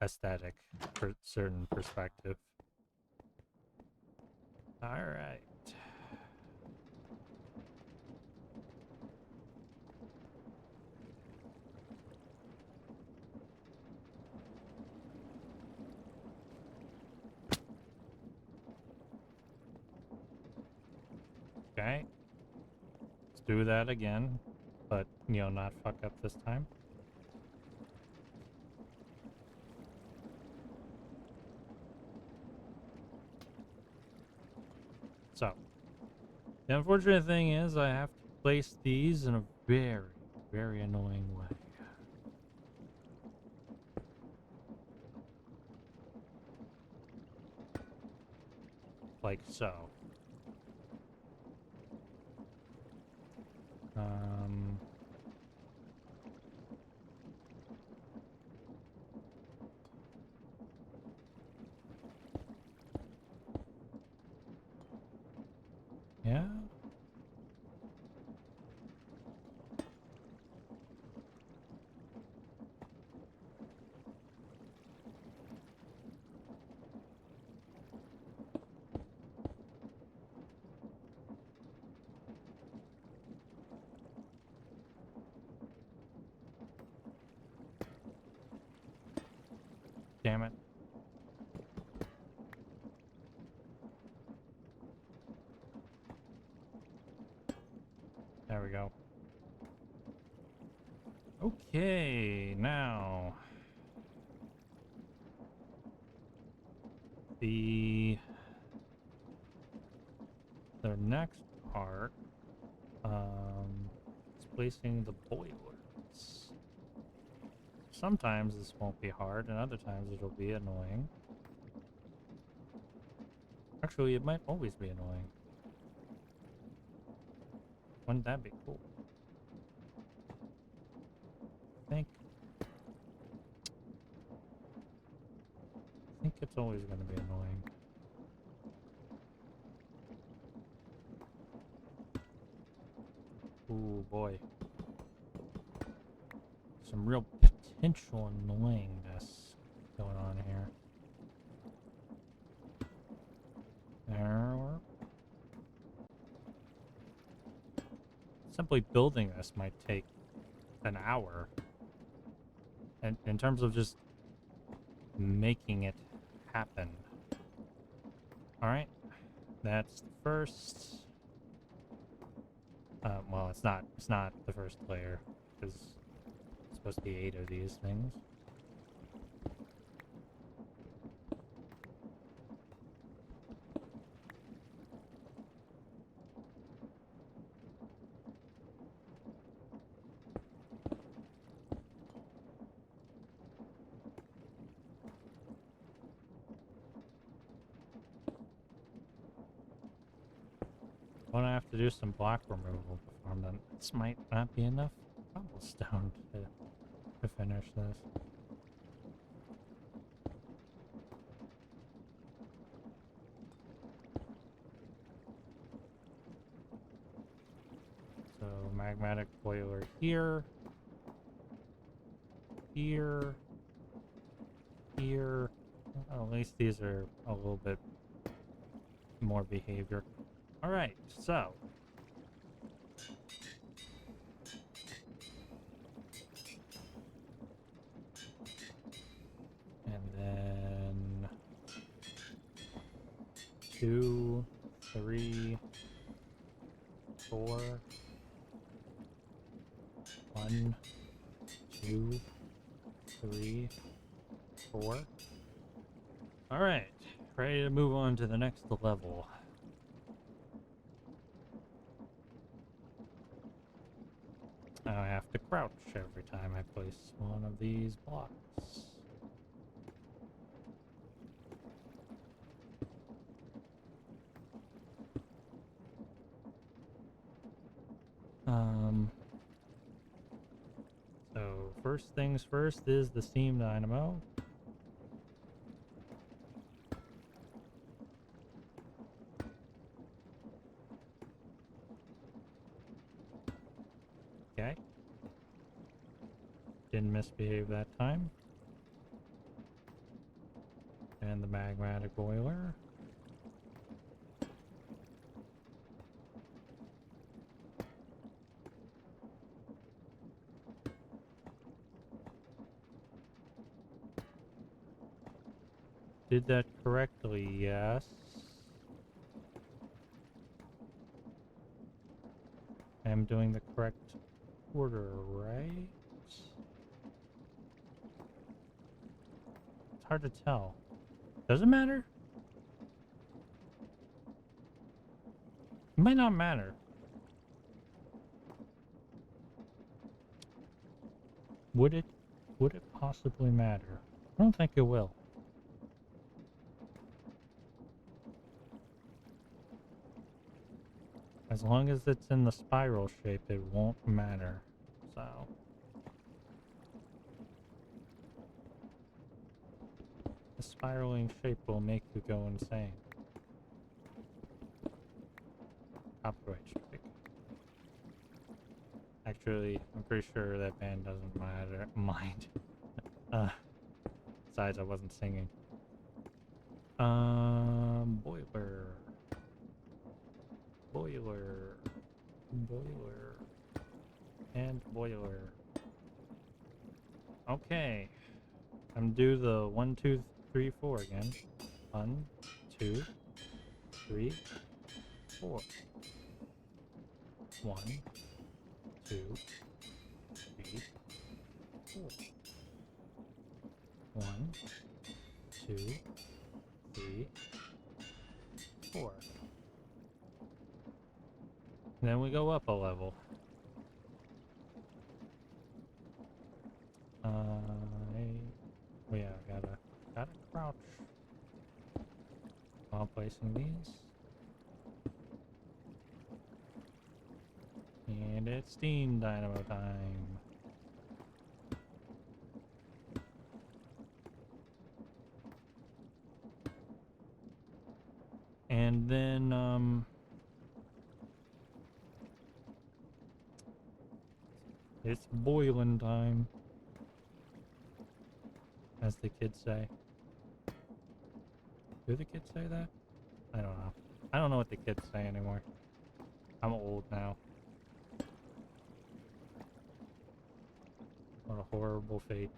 aesthetic for certain perspective. All right. Okay. Let's do that again, but, you know, not fuck up this time. So, the unfortunate thing is I have to place these in a very, very annoying way. Like so. Yeah. Damn it. There we go. Okay, now the next part is placing the boilers. Sometimes this won't be hard, and other times it'll be annoying. Actually, it might always be annoying. Wouldn't that be cool? I think it's always going to be annoying. Ooh, boy. Some real potential annoyingness going on here. There. Simply building this might take an hour. And in terms of just making it happen. Alright. That's the first. Well, it's not the first layer, because it's supposed to be 8 of these things. I'm gonna have to do some block removal before I'm done. This might not be enough cobblestone to finish this. So magmatic boiler here, here, here. Well, at least these are a little bit more behavior. All right, so and then 2, 3, 4, 1, 2, 3, 4. All right, ready to move on to the next level. I have to crouch every time I place one of these blocks. So first things first is the steam dynamo. Didn't misbehave that time. And the magmatic boiler. Did that correctly, yes. I'm doing the correct order, right? It's hard to tell. Does it matter? It might not matter. Would it possibly matter? I don't think it will. As long as it's in the spiral shape, it won't matter. So the spiraling shape will make you go insane. Copyright strike. Actually, I'm pretty sure that band doesn't mind. Besides, I wasn't singing. Boiler. And boiler. Okay. I'm do the 1, 2, 3, 4 again. 1, 2, 3, 4. 1, 2, 3, 4. 1, 2, 3, 4. Then we go up a level. Yeah, gotta crouch while placing these. And it's steam dynamo time. And then, it's boiling time, as the kids say. Do the kids say that? I don't know. I don't know what the kids say anymore. I'm old now. What a horrible fate.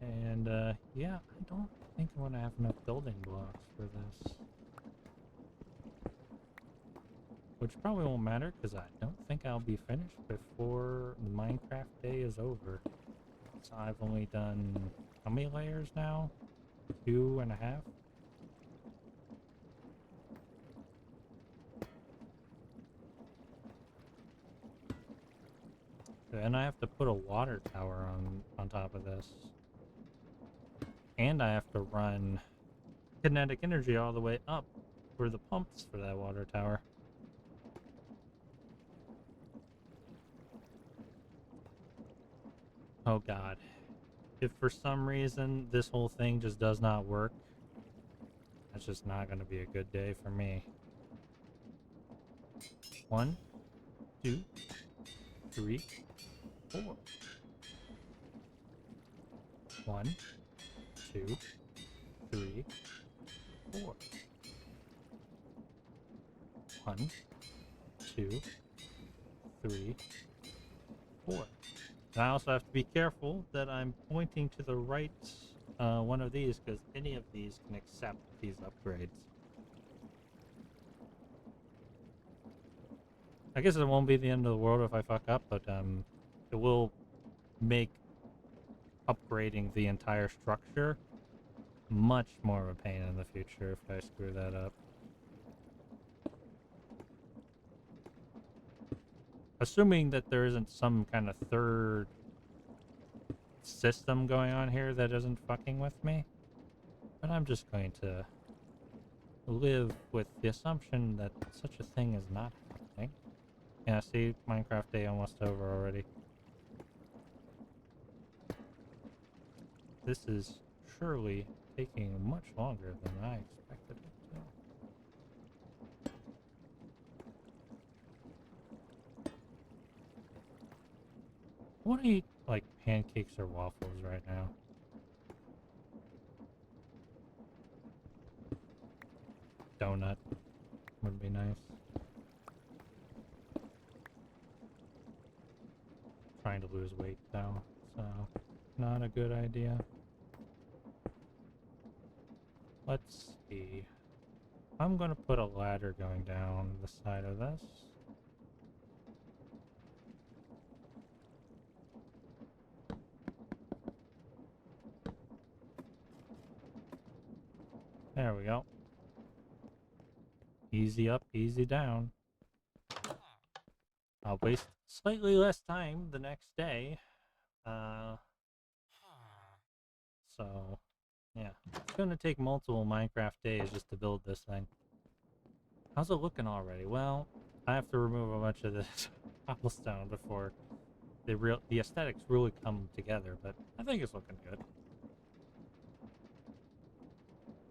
And, yeah, I don't think I'm gonna have enough building blocks for this. Which probably won't matter, because I don't think I'll be finished before the Minecraft day is over. So I've only done, how many layers now? 2.5? Then I have to put a water tower on top of this. And I have to run kinetic energy all the way up for the pumps for that water tower. Oh god. If for some reason this whole thing just does not work, that's just not going to be a good day for me. 1, 2, 3, 4. 1, 2, 3, 4. 1, 2, 3, 4. And I also have to be careful that I'm pointing to the right one of these, because any of these can accept these upgrades. I guess it won't be the end of the world if I fuck up, but it will make upgrading the entire structure much more of a pain in the future if I screw that up. Assuming that there isn't some kind of third system going on here that isn't fucking with me. But I'm just going to live with the assumption that such a thing is not happening. Yeah, see, Minecraft day almost over already. This is surely taking much longer than I expected it to. want to eat like pancakes or waffles right now. Donut would be nice. Trying to lose weight though, so not a good idea. Let's see. I'm gonna put a ladder going down the side of this. There we go. Easy up, easy down. I'll waste slightly less time the next day. So, yeah. It's gonna take multiple Minecraft days just to build this thing. How's it looking already? Well, I have to remove a bunch of this cobblestone before the aesthetics really come together, but I think it's looking good.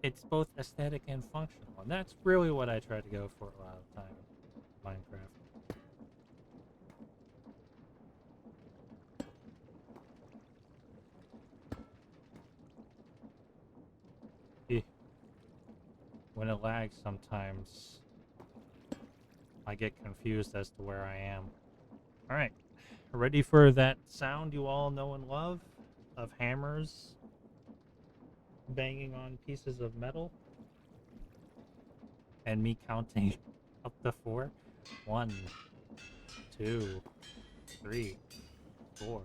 It's both aesthetic and functional, and that's really what I try to go for a lot of the time in Minecraft. When it lags sometimes, I get confused as to where I am. Alright, ready for that sound you all know and love of hammers banging on pieces of metal? And me counting up to 4? 1, 2, 3, 4.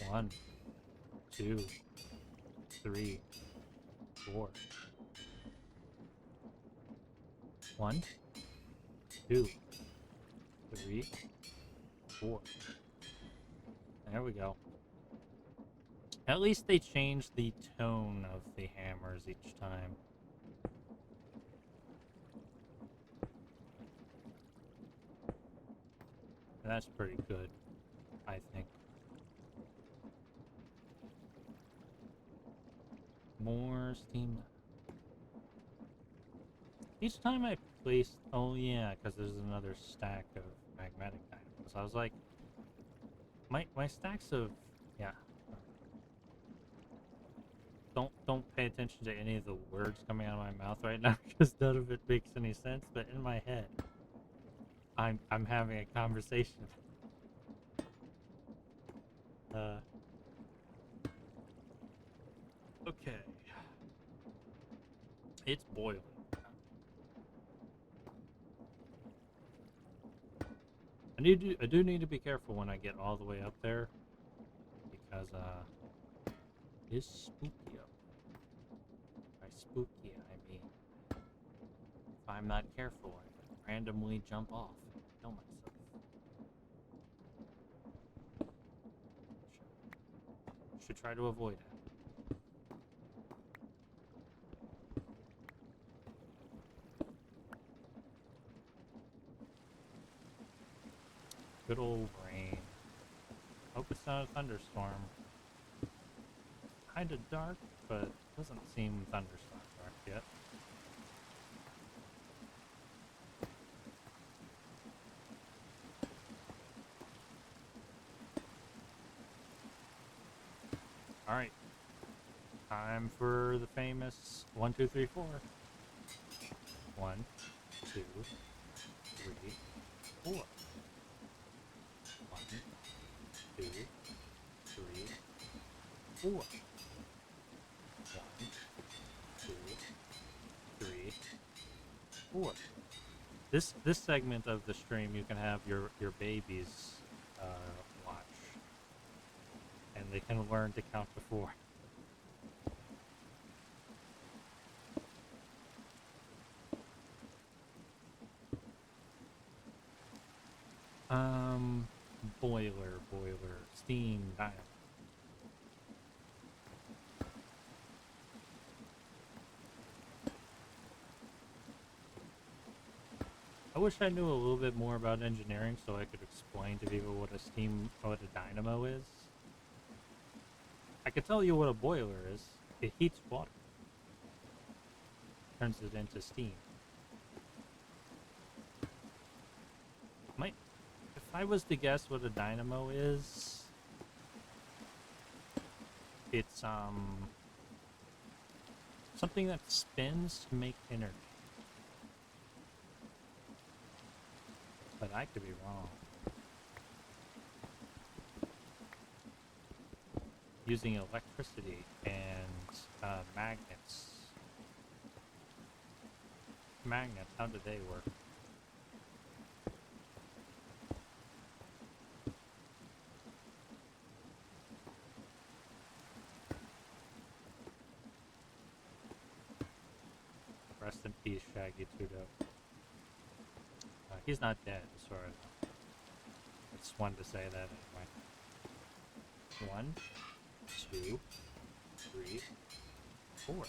1, 2, 3, 4. 1, 2, 3, 4. There we go. At least they changed the tone of the hammers each time. That's pretty good, I think. More steam. Each time I place... Oh yeah, because there's another stack of magnetic items. I was like... My stacks of... Yeah. Don't pay attention to any of the words coming out of my mouth right now, because none of it makes any sense, but in my head, I'm having a conversation. Okay. It's boiling. I do need to be careful when I get all the way up there, because it's spooky up. By spooky, I mean if I'm not careful, I can randomly jump off and kill myself. Should try to avoid it. Good old rain. Hope it's not a thunderstorm. Kinda dark, but doesn't seem thunderstorm dark yet. Alright. Time for the famous 1, 2, 3, 4. 1, 2, 3, 4. 1, 2, 3, 4. 1, 2, 3, 4. This segment of the stream, you can have your babies watch, and they can learn to count to 4. Boiler, steam, dynamo. I wish I knew a little bit more about engineering so I could explain to people what a dynamo is. I could tell you what a boiler is. It heats water. Turns it into steam. I was to guess what a dynamo is, it's something that spins to make energy. But I could be wrong. Using electricity and magnets. Magnets, how do they work? Rest in peace, Shaggy Tudo. He's not dead, as far as I know. I just wanted to say that anyway. 1, 2, 3, 4. 1,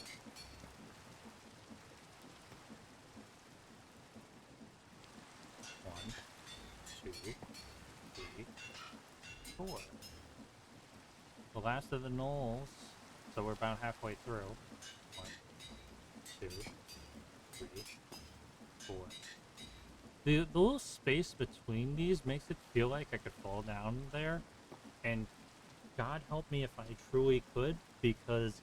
2, 3, 4. The last of the gnolls, so we're about halfway through. 1, 2, 3, 4. The little space between these makes it feel like I could fall down there, and God help me if I truly could, because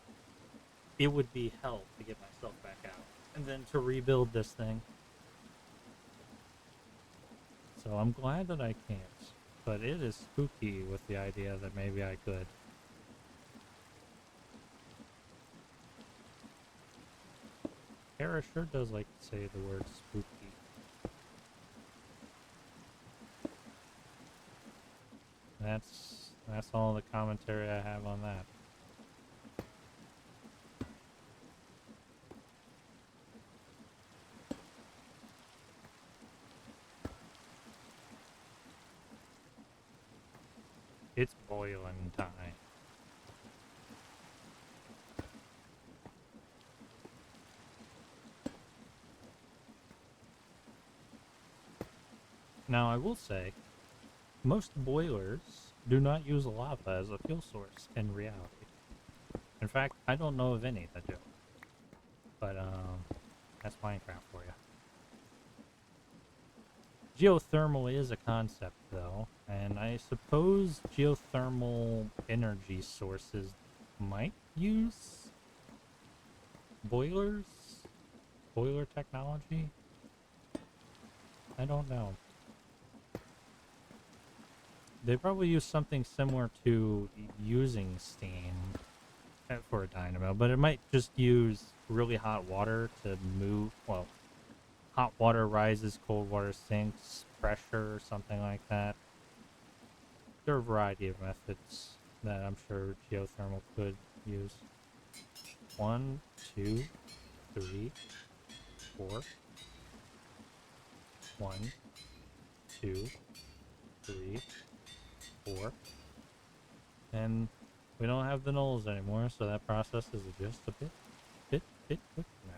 it would be hell to get myself back out and then to rebuild this thing. So I'm glad that I can't, but it is spooky with the idea that maybe I could. Kara sure does like to say the word spooky. That's all the commentary I have on that. It's boiling time. Now I will say, most boilers do not use lava as a fuel source in reality. In fact, I don't know of any that do. But that's Minecraft for you. Geothermal is a concept though, and I suppose geothermal energy sources might use boilers? Boiler technology? I don't know. They probably use something similar to using steam for a dynamo, but it might just use really hot water to move, well, hot water rises, cold water sinks, pressure, something like that. There are a variety of methods that I'm sure geothermal could use. 1, 2, 3, 4. 1, 2, 3, 4. And we don't have the gnolls anymore, so that process is just a bit quick now.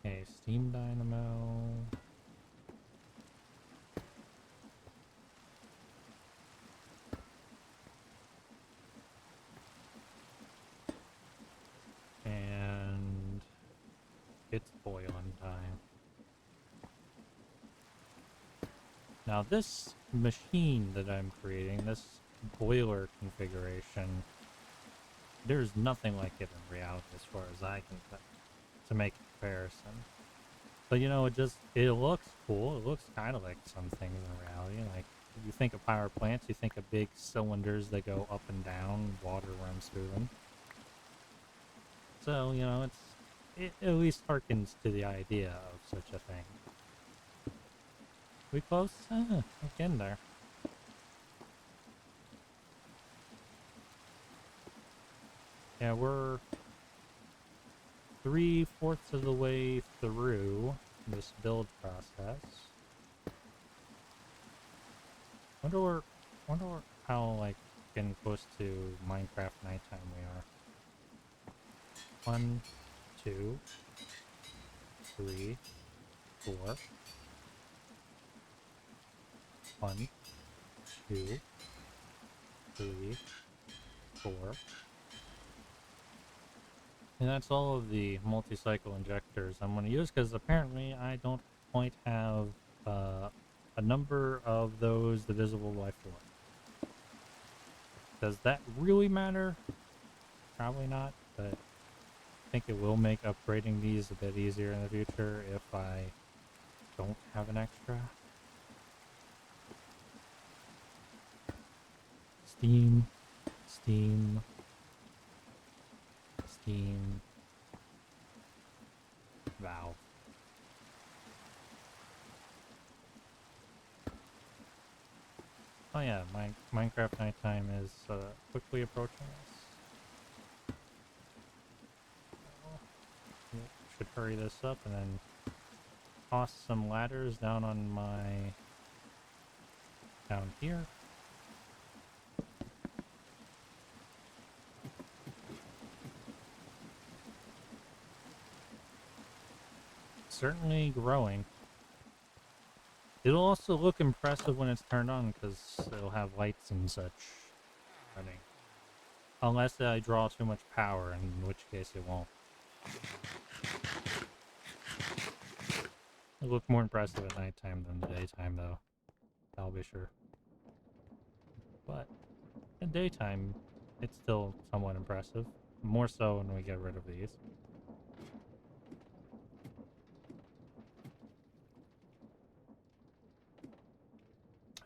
Okay, steam dynamo. And it's boiling time. Now this machine that I'm creating, this boiler configuration, there's nothing like it in reality as far as I can tell, to make a comparison. But you know, it looks cool. It looks kind of like some things in reality. Like, you think of power plants, you think of big cylinders that go up and down, water runs through them. So, you know, it at least harkens to the idea of such a thing. We close? Look in there. Yeah, we're 3/4 of the way through this build process. Wonder how, like, getting close to Minecraft nighttime we are. 1, 2, 3, 4. 1, 2, 3, 4. And that's all of the multi-cycle injectors I'm going to use, because apparently I don't quite have a number of those divisible by 4. Does that really matter? Probably not, but I think it will make upgrading these a bit easier in the future if I don't have an extra. Steam, steam, steam, valve. Oh yeah, my Minecraft nighttime is quickly approaching us. So, should hurry this up and then toss some ladders down on down here. Certainly growing. It'll also look impressive when it's turned on because it'll have lights and such running. Unless I draw too much power, in which case it won't. It'll look more impressive at nighttime than the daytime though. I'll be sure. But in daytime, it's still somewhat impressive. More so when we get rid of these.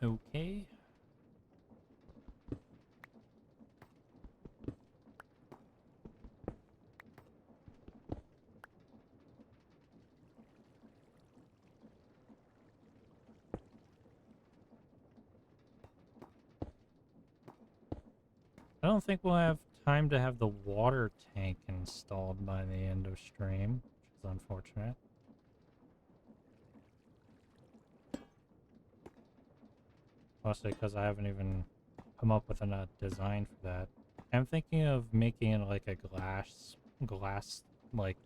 Okay. I don't think we'll have time to have the water tank installed by the end of stream, which is unfortunate. Mostly because I haven't even come up with a design for that. I'm thinking of making it like a glass like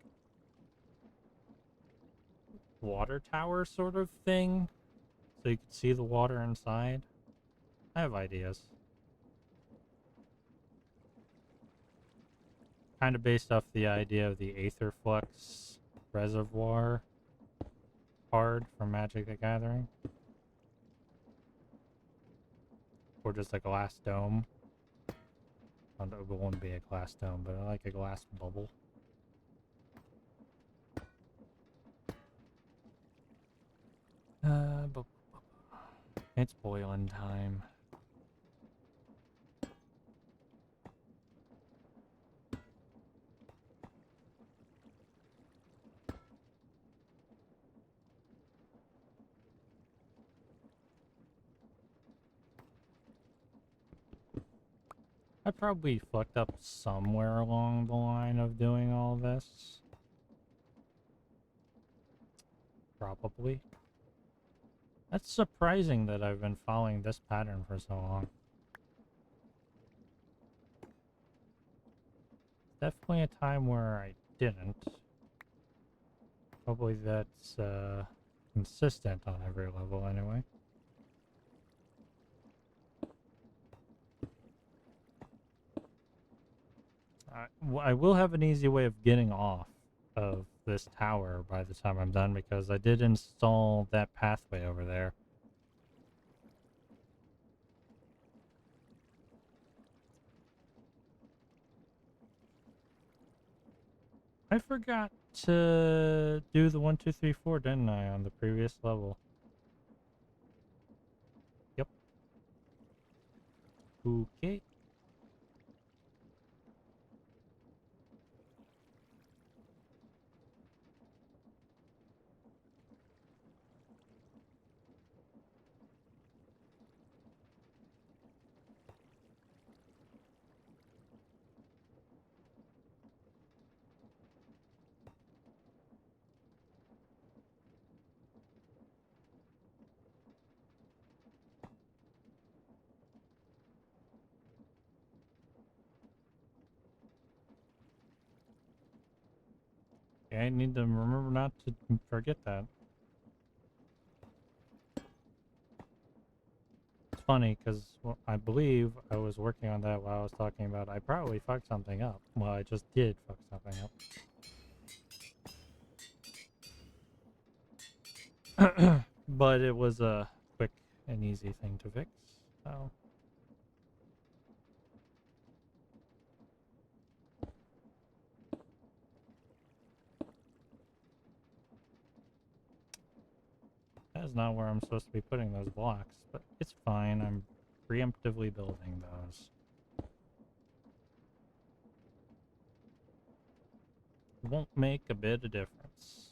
water tower sort of thing, so you can see the water inside. I have ideas. Kind of based off the idea of the Aetherflux reservoir card from Magic the Gathering. Or just a glass dome. It won't be a glass dome, but I like a glass bubble. It's boiling time. I probably fucked up somewhere along the line of doing all this. Probably. That's surprising that I've been following this pattern for so long. Definitely a time where I didn't. Hopefully that's consistent on every level anyway. I will have an easy way of getting off of this tower by the time I'm done, because I did install that pathway over there. I forgot to do the 1, 2, 3, 4, didn't I, on the previous level? Yep. Okay. Okay, I need to remember not to forget that. funny because I believe I was working on that while I was talking about I probably fucked something up. Well, I just did fuck something up. But it was a quick and easy thing to fix. So. That is not where I'm supposed to be putting those blocks, but it's fine. I'm preemptively building those. It won't make a bit of difference.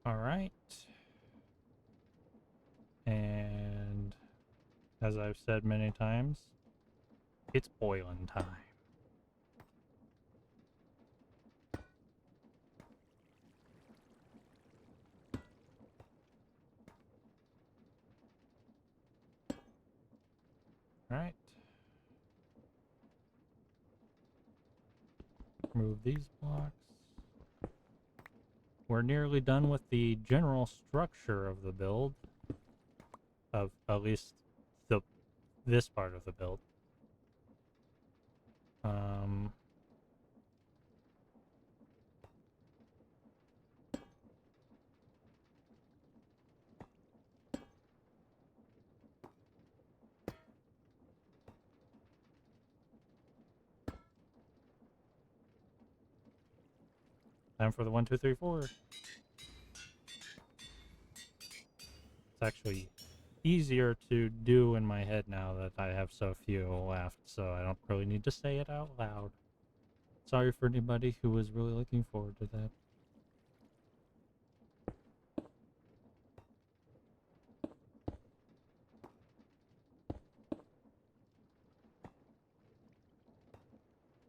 Alright. And as I've said many times, it's boiling time. Alright. Move these blocks. We're nearly done with the general structure of the build. Of at least this part of the build. Time for the 1, 2, 3, 4. It's actually easier to do in my head now that I have so few left, so I don't really need to say it out loud. Sorry for anybody who was really looking forward to that.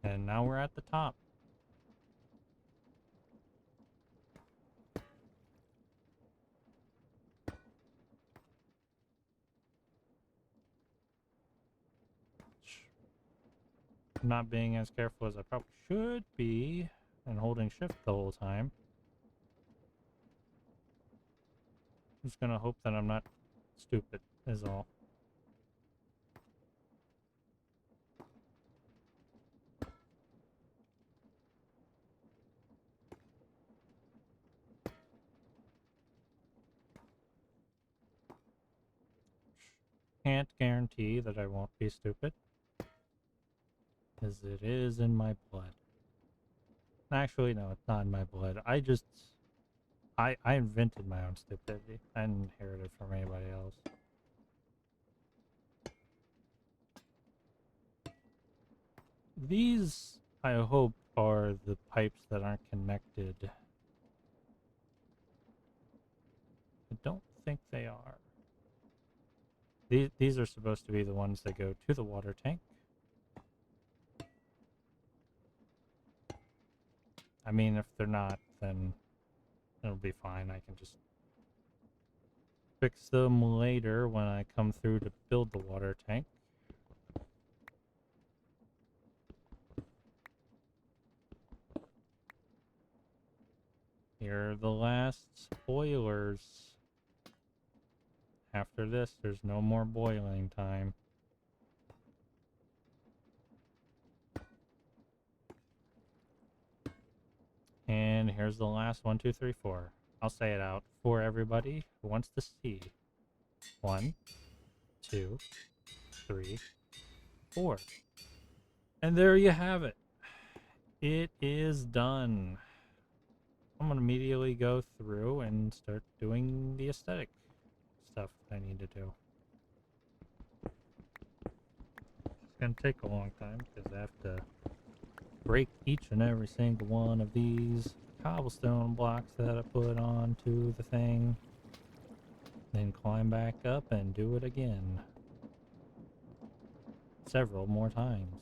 And now we're at the top. Not being as careful as I probably should be, and holding shift the whole time. I'm just gonna hope that I'm not stupid, is all. Can't guarantee that I won't be stupid, as it is in my blood. Actually, no, it's not in my blood. I invented my own stupidity. I didn't inherit it from anybody else. These, I hope, are the pipes that aren't connected. I don't think they are. These are supposed to be the ones that go to the water tank. I mean, if they're not, then it'll be fine. I can just fix them later when I come through to build the water tank. Here are the last boilers. After this, there's no more boiling time. And here's the last 1, 2, 3, 4. I'll say it out for everybody who wants to see. 1, 2, 3, 4. And there you have it. It is done. I'm going to immediately go through and start doing the aesthetic stuff that I need to do. It's going to take a long time because I have to break each and every single one of these cobblestone blocks that I put onto the thing. Then climb back up and do it again. Several more times.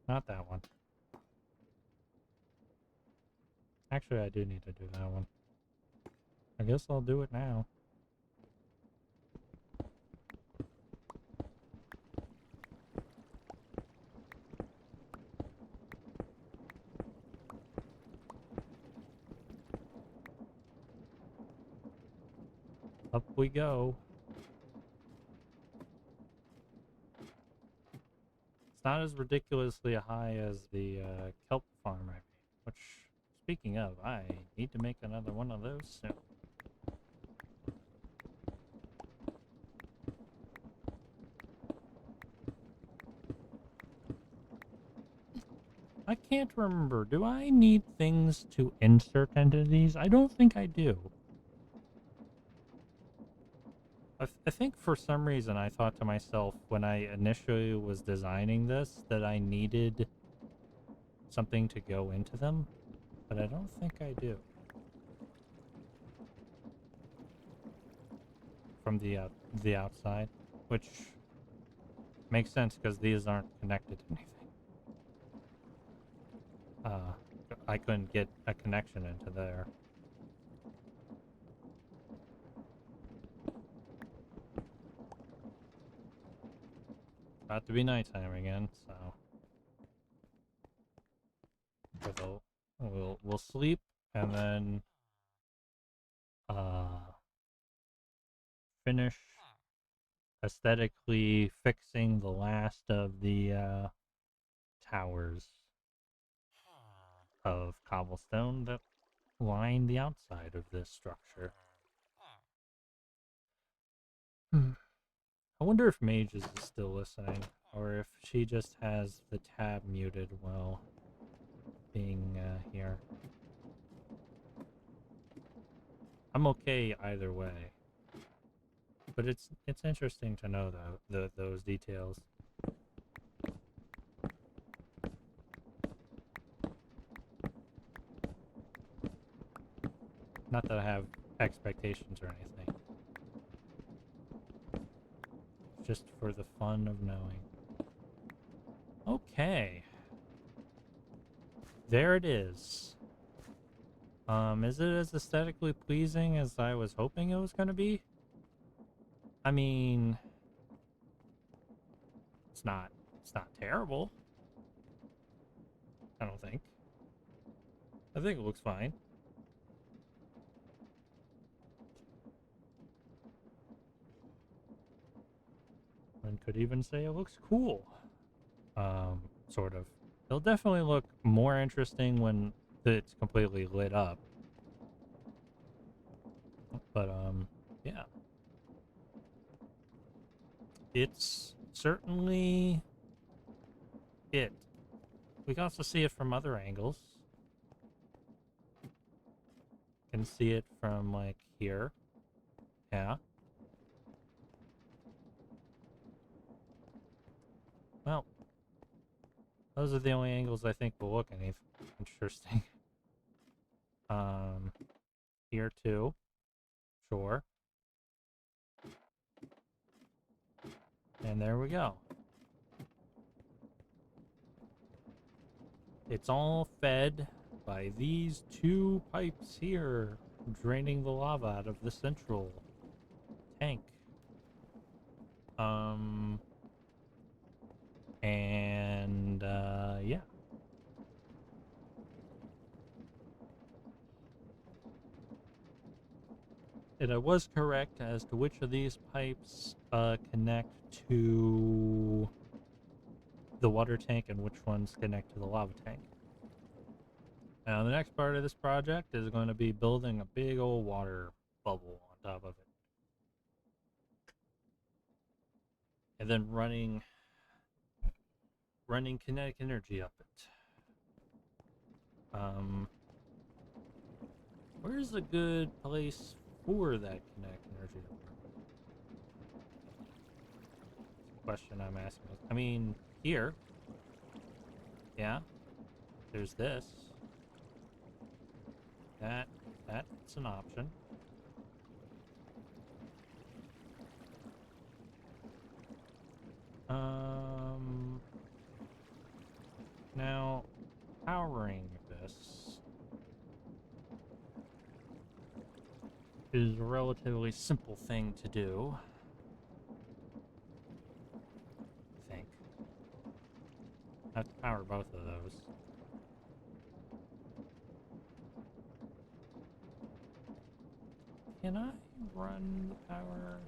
Not that one. Actually, I do need to do that one. I guess I'll do it now. Up we go. It's not as ridiculously high as the kelp farm I made, which, speaking of, I need to make another one of those soon. I can't remember. Do I need things to insert into these? I don't think I do. I think for some reason I thought to myself when I initially was designing this that I needed something to go into them, but I don't think I do. From the outside, which makes sense because these aren't connected to anything. I couldn't get a connection into there. About to be nighttime again, so we'll sleep and then finish aesthetically fixing the last of the towers of cobblestone that line the outside of this structure. I wonder if Mages is still listening, or if she just has the tab muted while being here. I'm okay either way, but it's interesting to know those details. Not that I have expectations or anything. Just for the fun of knowing. Okay. There it is. Is it as aesthetically pleasing as I was hoping it was going to be? I mean, it's not terrible. I don't think. I think it looks fine. One could even say it looks cool. Sort of. It'll definitely look more interesting when it's completely lit up. But, yeah. It's certainly it. We can also see it from other angles. Can see it from, like, here. Yeah. Well, those are the only angles I think will look any interesting. Here too. Sure. And there we go. It's all fed by these two pipes here, draining the lava out of the central tank. Yeah. And I was correct as to which of these pipes connect to the water tank and which ones connect to the lava tank. Now, the next part of this project is going to be building a big old water bubble on top of it. And then running kinetic energy up it. Where's a good place for that kinetic energy to work? Question I'm asking. I mean, here. Yeah. There's this. That's an option. Now, powering this. is a relatively simple thing to do, I think. I have to power both of those. Can I run the power?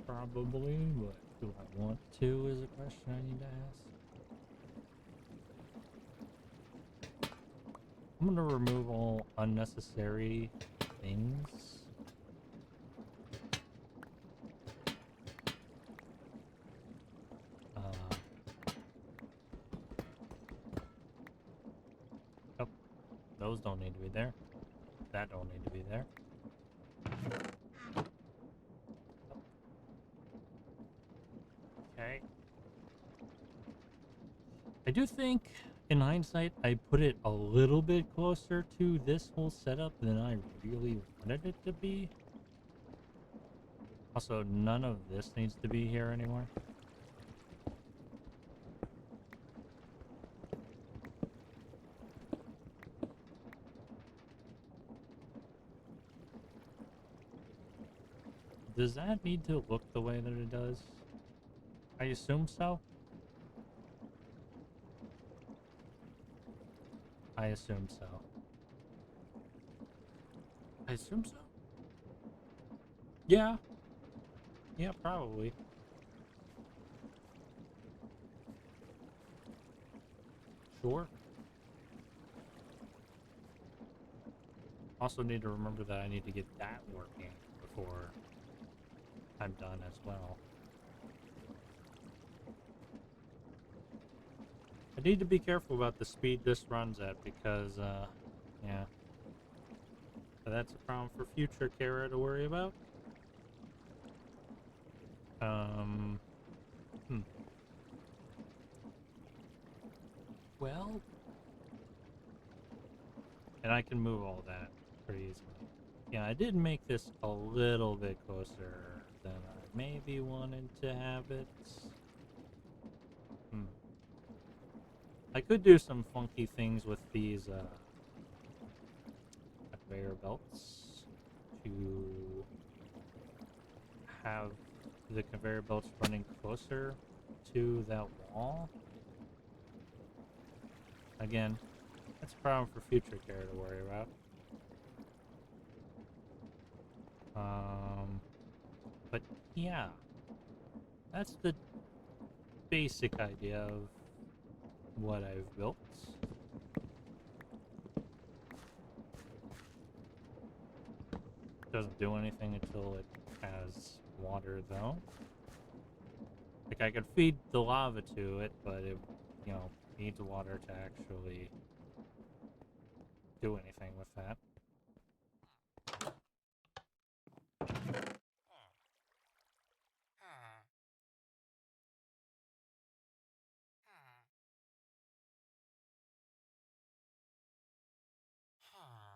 Probably, but do I want to is a question I need to ask. I'm gonna remove all unnecessary things. Oh, those don't need to be there. That don't need to be there. Okay. I do think, in hindsight, I put it a little bit closer to this whole setup than I really wanted it to be. Also, none of this needs to be here anymore. Does that need to look the way that it does? I assume so. I assume so. I assume so? Yeah. Yeah, probably. Sure. Also need to remember that I need to get that working before I'm done as well. I need to be careful about the speed this runs at because, yeah. So that's a problem for future Kara to worry about. Well, and I can move all that pretty easily. Yeah, I did make this a little bit closer than I maybe wanted to have it. I could do some funky things with these conveyor belts to have the conveyor belts running closer to that wall. Again, that's a problem for future care to worry about. But yeah, that's the basic idea of what I've built. Doesn't do anything until it has water, though. Like, I could feed the lava to it, but it, you know, needs water to actually do anything with that.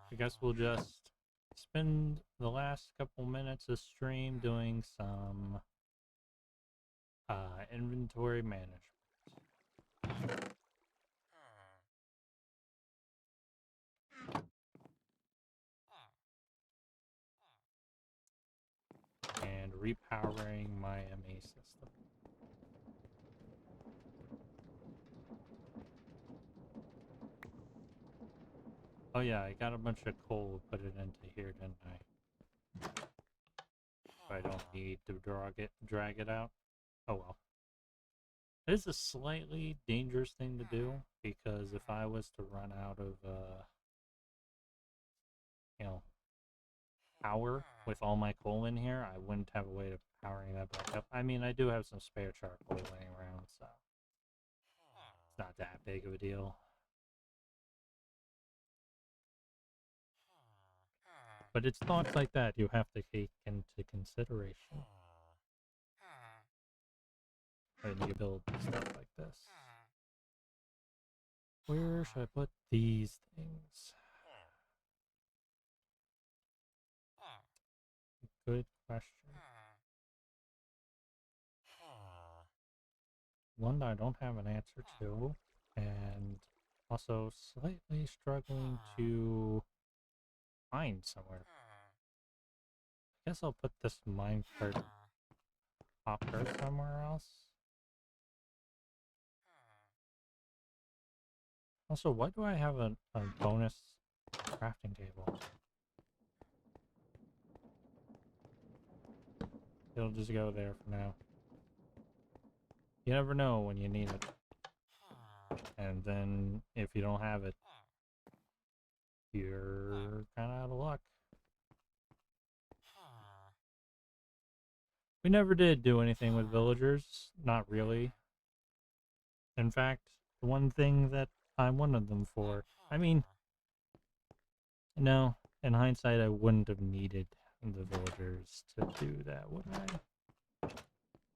I guess we'll just spend the last couple minutes of stream doing some inventory management. And repowering my ME system. Oh yeah, I got a bunch of coal, put it into here, didn't I? I don't need to drag it out. Oh well. It is a slightly dangerous thing to do, because if I was to run out of, you know, power with all my coal in here, I wouldn't have a way of powering that back up. I mean, I do have some spare charcoal laying around, so it's not that big of a deal. But it's thoughts like that you have to take into consideration when you build stuff like this. Where should I put these things? Good question. One that I don't have an answer to, and also slightly struggling to find somewhere. I guess I'll put this minecart hopper somewhere else. Also, why do I have a bonus crafting table? It'll just go there for now. You never know when you need it. And then, if you don't have it, you're kind of out of luck. We never did do anything with villagers. Not really. In fact, the one thing that I wanted them for, I mean, no, in hindsight, I wouldn't have needed the villagers to do that, would I?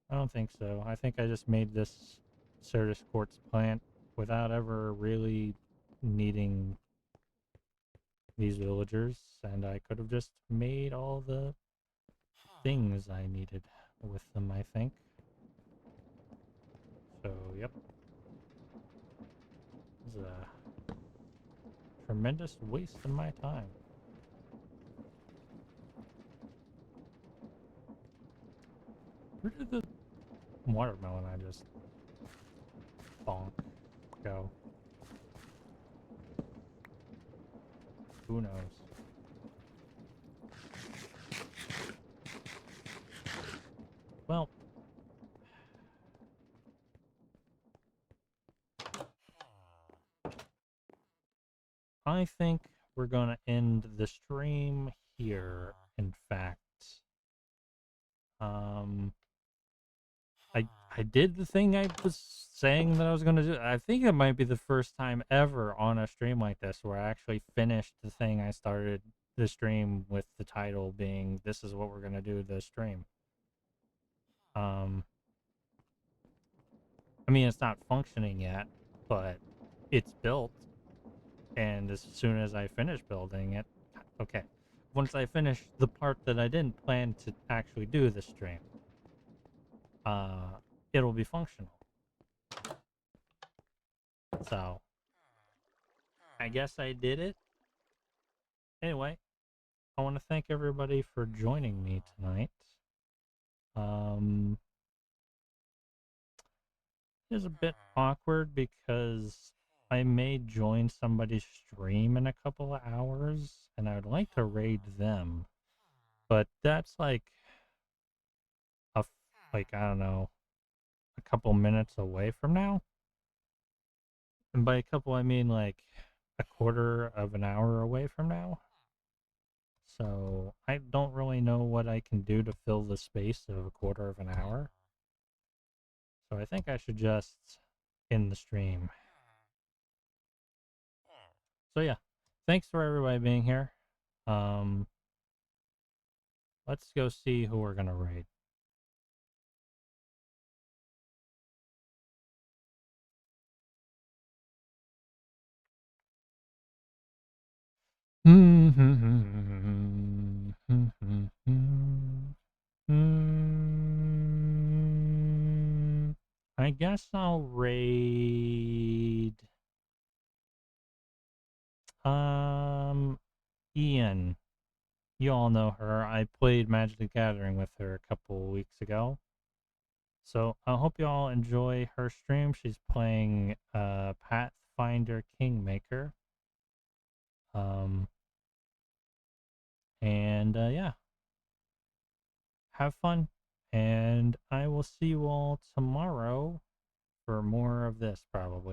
I don't think so. I think I just made this Certus quartz plant without ever really needing these villagers, and I could have just made all the things I needed with them, I think. So, yep. It's a tremendous waste of my time. Where did the watermelon I just bonk go? Who knows? Well, I think we're gonna end the stream here, in fact. I did the thing I was saying that I was gonna do. I think it might be the first time ever on a stream like this where I actually finished the thing I started the stream with, the title being, "This is what we're gonna do this stream." I mean, it's not functioning yet, but it's built. And as soon as I finish building it, okay, once I finish the part that I didn't plan to actually do the stream, it'll be functional. So, I guess I did it. Anyway, I want to thank everybody for joining me tonight. It's a bit awkward because I may join somebody's stream in a couple of hours, and I would like to raid them, but that's like I don't know, a couple minutes away from now. And by a couple, I mean like a quarter of an hour away from now. So I don't really know what I can do to fill the space of a quarter of an hour. So I think I should just end the stream. So yeah, thanks for everybody being here. Let's go see who we're gonna raid. I guess I'll raid Ian. You all know her. I played Magic the Gathering with her a couple weeks ago. So I hope you all enjoy her stream. She's playing Pathfinder Kingmaker. And yeah. Have fun. And I will see you all tomorrow for more of this, probably.